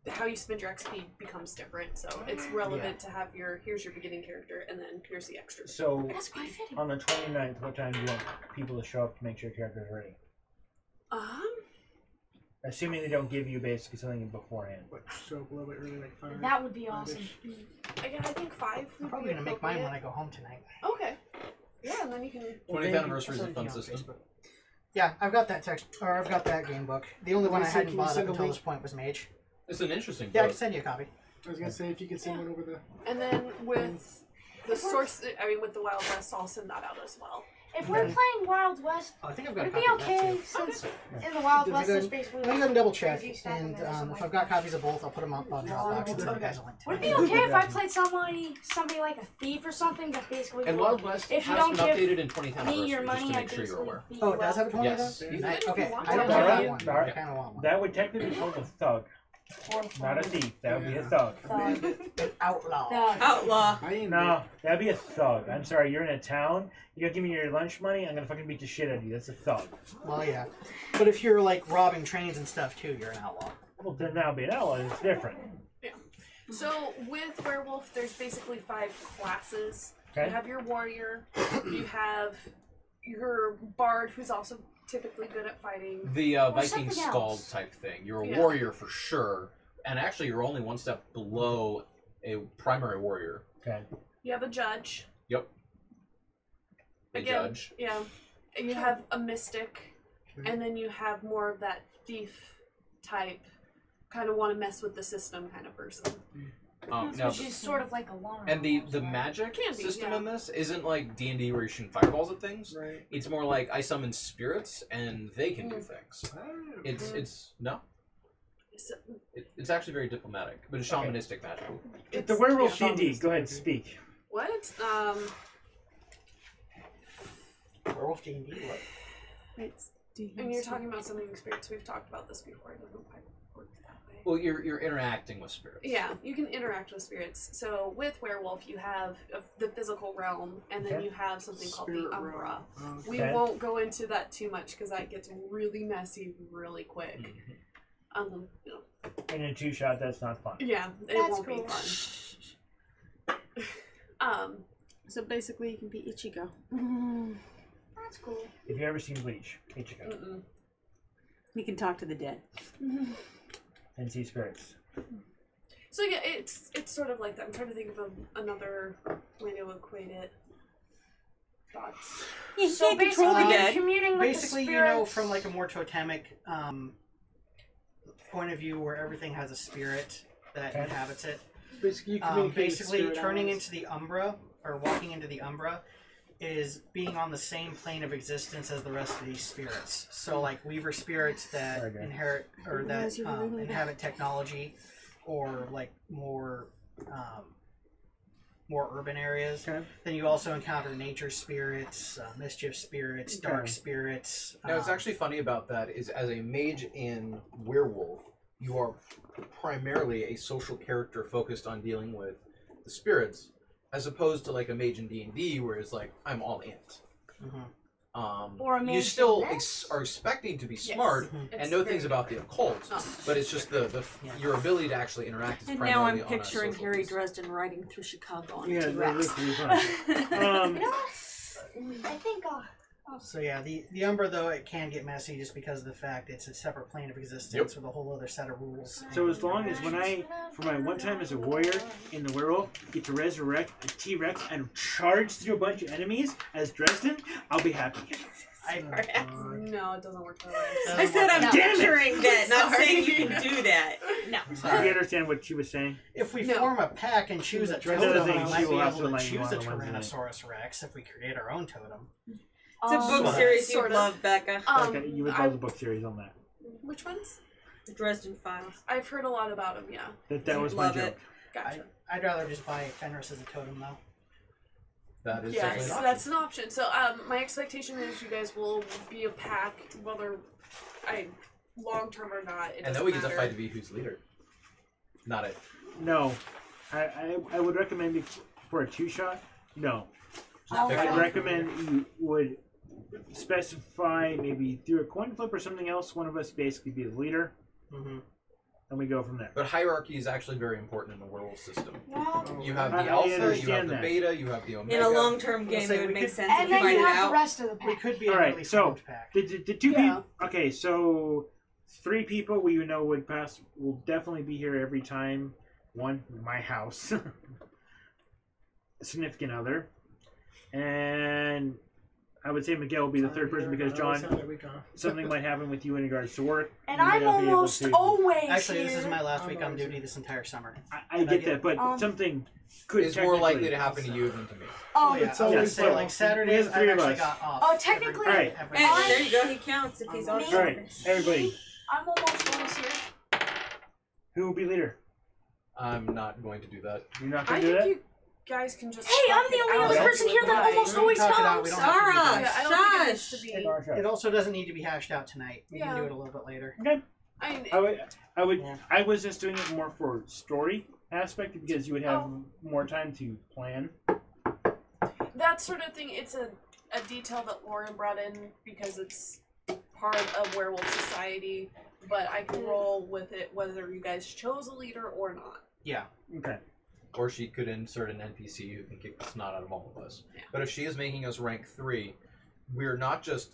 how you spend your XP becomes different. So it's relevant to have here's your beginning character, and then here's the extra. So That's quite fitting. on the 29th, what time do you want people to show up to make sure your character's ready? Assuming they don't give you basically something beforehand. But show up a little bit early, like 5. That would be awesome. Again, I think 5 would I'm probably be gonna make mine appropriate. when I go home tonight. Okay. Yeah, and then you can. 20th anniversary is a fun system. Yeah, I've got that I've got that game book. The only one I hadn't bought up until this point was Mage. It's an interesting book. Yeah, I can send you a copy. I was gonna say if you could send one over the. And then with the source, with the Wild West, I'll send that out as well. If we're playing Wild West, I think I've got would a it copy be of that okay too. since in the Wild Let me West go there's and- basically Let me go and double check, crazy stuff and in there, so if I've got copies of both, I'll put them up on Dropbox and send you guys a link to Would it them. be okay if I played somebody like a thief or something that basically And Wild West if you has don't been give updated in 20th me anniversary, your just to money, make I'd sure you're basically aware. beat Oh, you it does up. have a 20 Yes. Nice. Okay, want I don't to. have that one. but I kind of want one. That would technically be called a thug, not a thief. That would be a thug. An outlaw. Outlaw. I ain't No, that'd be a thug. I'm sorry, you're in a town. You don't give me your lunch money, I'm gonna fucking beat the shit out of you. That's a thug. Well, yeah. But if you're like robbing trains and stuff too, you're an outlaw. Well, then that'll be an outlaw. It's different. So with Werewolf, there's basically 5 classes. Okay. You have your warrior, you have your bard, who's also typically good at fighting. The Viking something Skald else. type thing. You're a Yeah. warrior for sure, and actually you're only one step below a primary warrior. Okay. You have a judge. Yep. A Again, judge. Yeah. And you have a mystic, and then you have more of that thief type, kind of want to mess with the system kind of person. Now, Which is sort of like alarm. and the magic Can be, system yeah. in this isn't like D&D where you're shooting fireballs at things. Right. It's more like I summon spirits and they can do things. It's no. So, It's actually very diplomatic, but it's shamanistic magic. The werewolf yeah. D&D. Go ahead, speak. What? Werewolf D&D. What? And you're talking about summoning spirits. We've talked about this before. It doesn't quite work that way. Well, you're interacting with spirits. Yeah, you can interact with spirits. So with werewolf, you have the physical realm, and then Okay. you have something called the Spirit Umbra. realm. Oh, We Okay. won't go into that too much because that gets really messy really quick. You know, In a 2-shot, that's not fun. yeah, it That's won't cool. be fun. So basically, you can be Ichigo. That's cool. If you've ever seen Bleach, Ichigo, Mm-mm. You can talk to the dead. and see spirits. So yeah, it's sort of like that. I'm trying to think of another way to equate it. Thoughts. You So can't control the basically, dead. communing with Basically, the you know, spirits. from like a more totemic point of view where everything has a spirit that Okay. inhabits it. Basically, you communicate with Basically, spirit turning animals. into the Umbra, or walking into the Umbra, is being on the same plane of existence as the rest of these spirits. So, like Weaver spirits that Okay. inherit or Realize that you were really inhabit technology, or like more urban areas. Okay. Then you also encounter nature spirits, mischief spirits, dark spirits. Now, what's actually funny about that is as a mage in Werewolf, you are primarily a social character focused on dealing with the spirits, as opposed to like a mage in D&D where it's like, I'm all int. Or a You mage still in this? are expecting to be Yes. smart It's and know very things about the occult, but it's just your ability to actually interact is And now I'm primarily on a picturing social Harry basis. Dresden riding through Chicago on Yeah, a that T-Rex. looks really fun. You know what? I think So yeah, the Umbra though it can get messy just because of the fact it's a separate plane of existence with a whole other set of rules. So as long as when for my one time as a warrior in the werewolf, get to resurrect a T-Rex and charge through a bunch of enemies as Dresden, I'll be happy. No, it doesn't work that way. I said I'm picturing that, not saying you can do that. No. Do you understand what she was saying? If we form a pack and choose a Another totem, thing, we she might be will have able to to choose a line you on Tyrannosaurus Rex if we create our own totem. It's a book series you Sort of. love, Becca. Okay, you would love the book series on that. Which ones? The Dresden Files. I've heard a lot about them, yeah. That was my Love joke. it. Gotcha. I'd rather just buy Fenris as a totem though. That is Yes, definitely an that's an option. So, my expectation is you guys will be a pack, whether long term or not. It and doesn't then we get to matter. fight to be who's leader. Not it. No, I would recommend it for a 2-shot. No, Just pick I'd one. recommend you would specify maybe through a coin flip or something else. One of us basically be the leader, and we go from there. But hierarchy is actually very important in the werewolf system. Well, You have the I alpha, you have understand the that. beta, you have the omega. In a long-term game, say it would we make could- sense and if then you you fight it have the out. rest of the We pack. could be a All right, really so formed pack. the two people. Okay, so 3 people we know would pass will definitely be here every time. One, my house, a significant other, and I would say Miguel will be the third person because John, something might happen with you in regards to work. And You might I'm not be able almost to- always Actually, here. this is my last week on duty this entire summer. I get that, but something could It's more likely to technically- happen to you than to me. Oh yeah, it's I was gonna always say fun. like We Saturdays have I've 3 of actually us. got off. Oh, technically- Alright. every And day. there you go, he counts if he's on Me? All right, service. everybody, I'm almost always here. who will be leader? I'm not going to do that. You're not I gonna do think that. you guys can just. Hey, I'm the talk it only out. other person here that Right. almost always Talk it out, comes. we don't have to do Sarah, that. Yeah, I don't think it needs to shush. be. It also doesn't need to be hashed out tonight. We Yeah. can do it a little bit later. Okay. I mean, I was just doing it more for story aspect because you would have more time to plan. that sort of thing. It's a detail that Lauren brought in because it's part of Werewolf Society. But I can roll with it whether you guys chose a leader or not. Yeah. Okay. Or she could insert an NPC who can kick the snot out of all of us. Yeah. But if she is making us rank 3, we're not just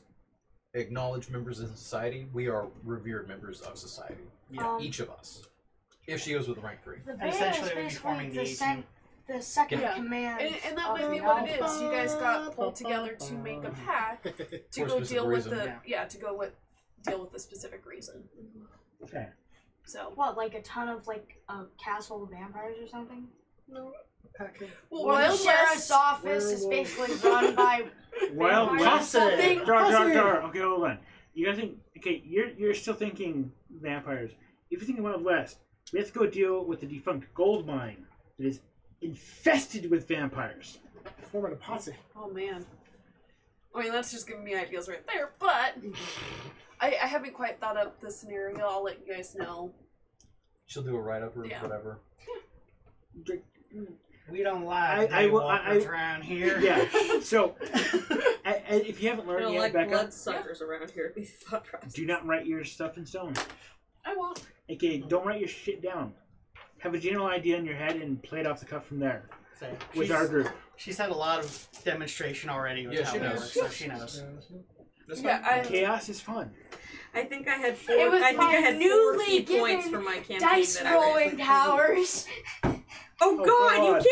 acknowledged members in society, we are revered members of society. Yeah. Each of us. If she goes with rank 3. The And beta essentially is we'd be basically forming the A team. the second Yeah. command. And that of might be the what it alpha. is. You guys got pulled together to make a pack to For a go specific deal with reason. the deal with the specific reason. Okay. So What, like a ton of like a castle of vampires or something? well, Or the Wild sheriff's West. office is basically run by Wild vampires or West. something. Dar. Okay, hold on. You guys think? Okay, you're still thinking vampires. If you think Wild West, we have to go deal with the defunct gold mine that is infested with vampires. Forming a posse. Oh man. I mean, that's just giving me ideas right there, but I haven't quite thought up the scenario. I'll let you guys know. She'll do a write-up or Yeah. whatever. We don't lie. I will- around here. Yeah. So, if you haven't I learned don't yet, like Becca, bloodsuckers around here. Be thought process. do not write your stuff in stone. I won't. Okay, don't write your shit down. Have a general idea in your head and play it off the cuff from there with our group. She's had a lot of demonstration already with Yeah, how she it knows. works, so she knows. This Yeah, one? Chaos is fun. I think I had 4. It was I think my I had 4 newly key points given for my campaign dice that I rolling actually- powers. Oh God, you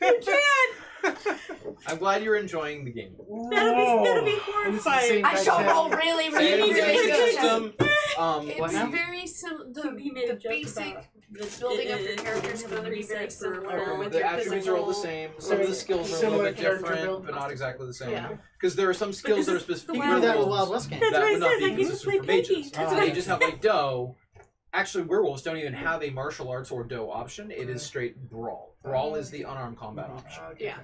can't! You can't! I'm glad you're enjoying the game. That'll be horrifying. I shall roll really, really, Same really good. system. What It's now? very similar. He made a The joke basic about building up your character is going to be very similar with The your attributes are all the physical. same. Some of the skills are a little Similar bit character different, build. but not exactly the same. Yeah. Because there are some skills that are this is the specific You for can do that with werewolves Wild West game. That's that what would I not said, be I can just consistent for play mages. Pinky. That's what They I just have like doe. Actually, werewolves don't even have a martial arts or doe option. It is straight brawl. Brawl is the unarmed combat option. Yeah.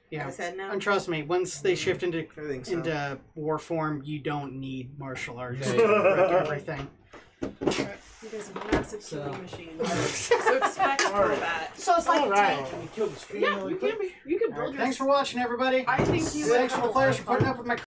Yeah. I said no. And trust me, once they shift into I think so. into war form, you don't need martial arts Yeah, to yeah. wreck everything. You guys have massive So- killing machines. So expect that. So it's like a Alright. tank. Can we kill the stream Yeah, really you quick? can. You can build your. Thanks for watching, everybody. I think you would Thanks have for a the players lot for of putting fun. up with my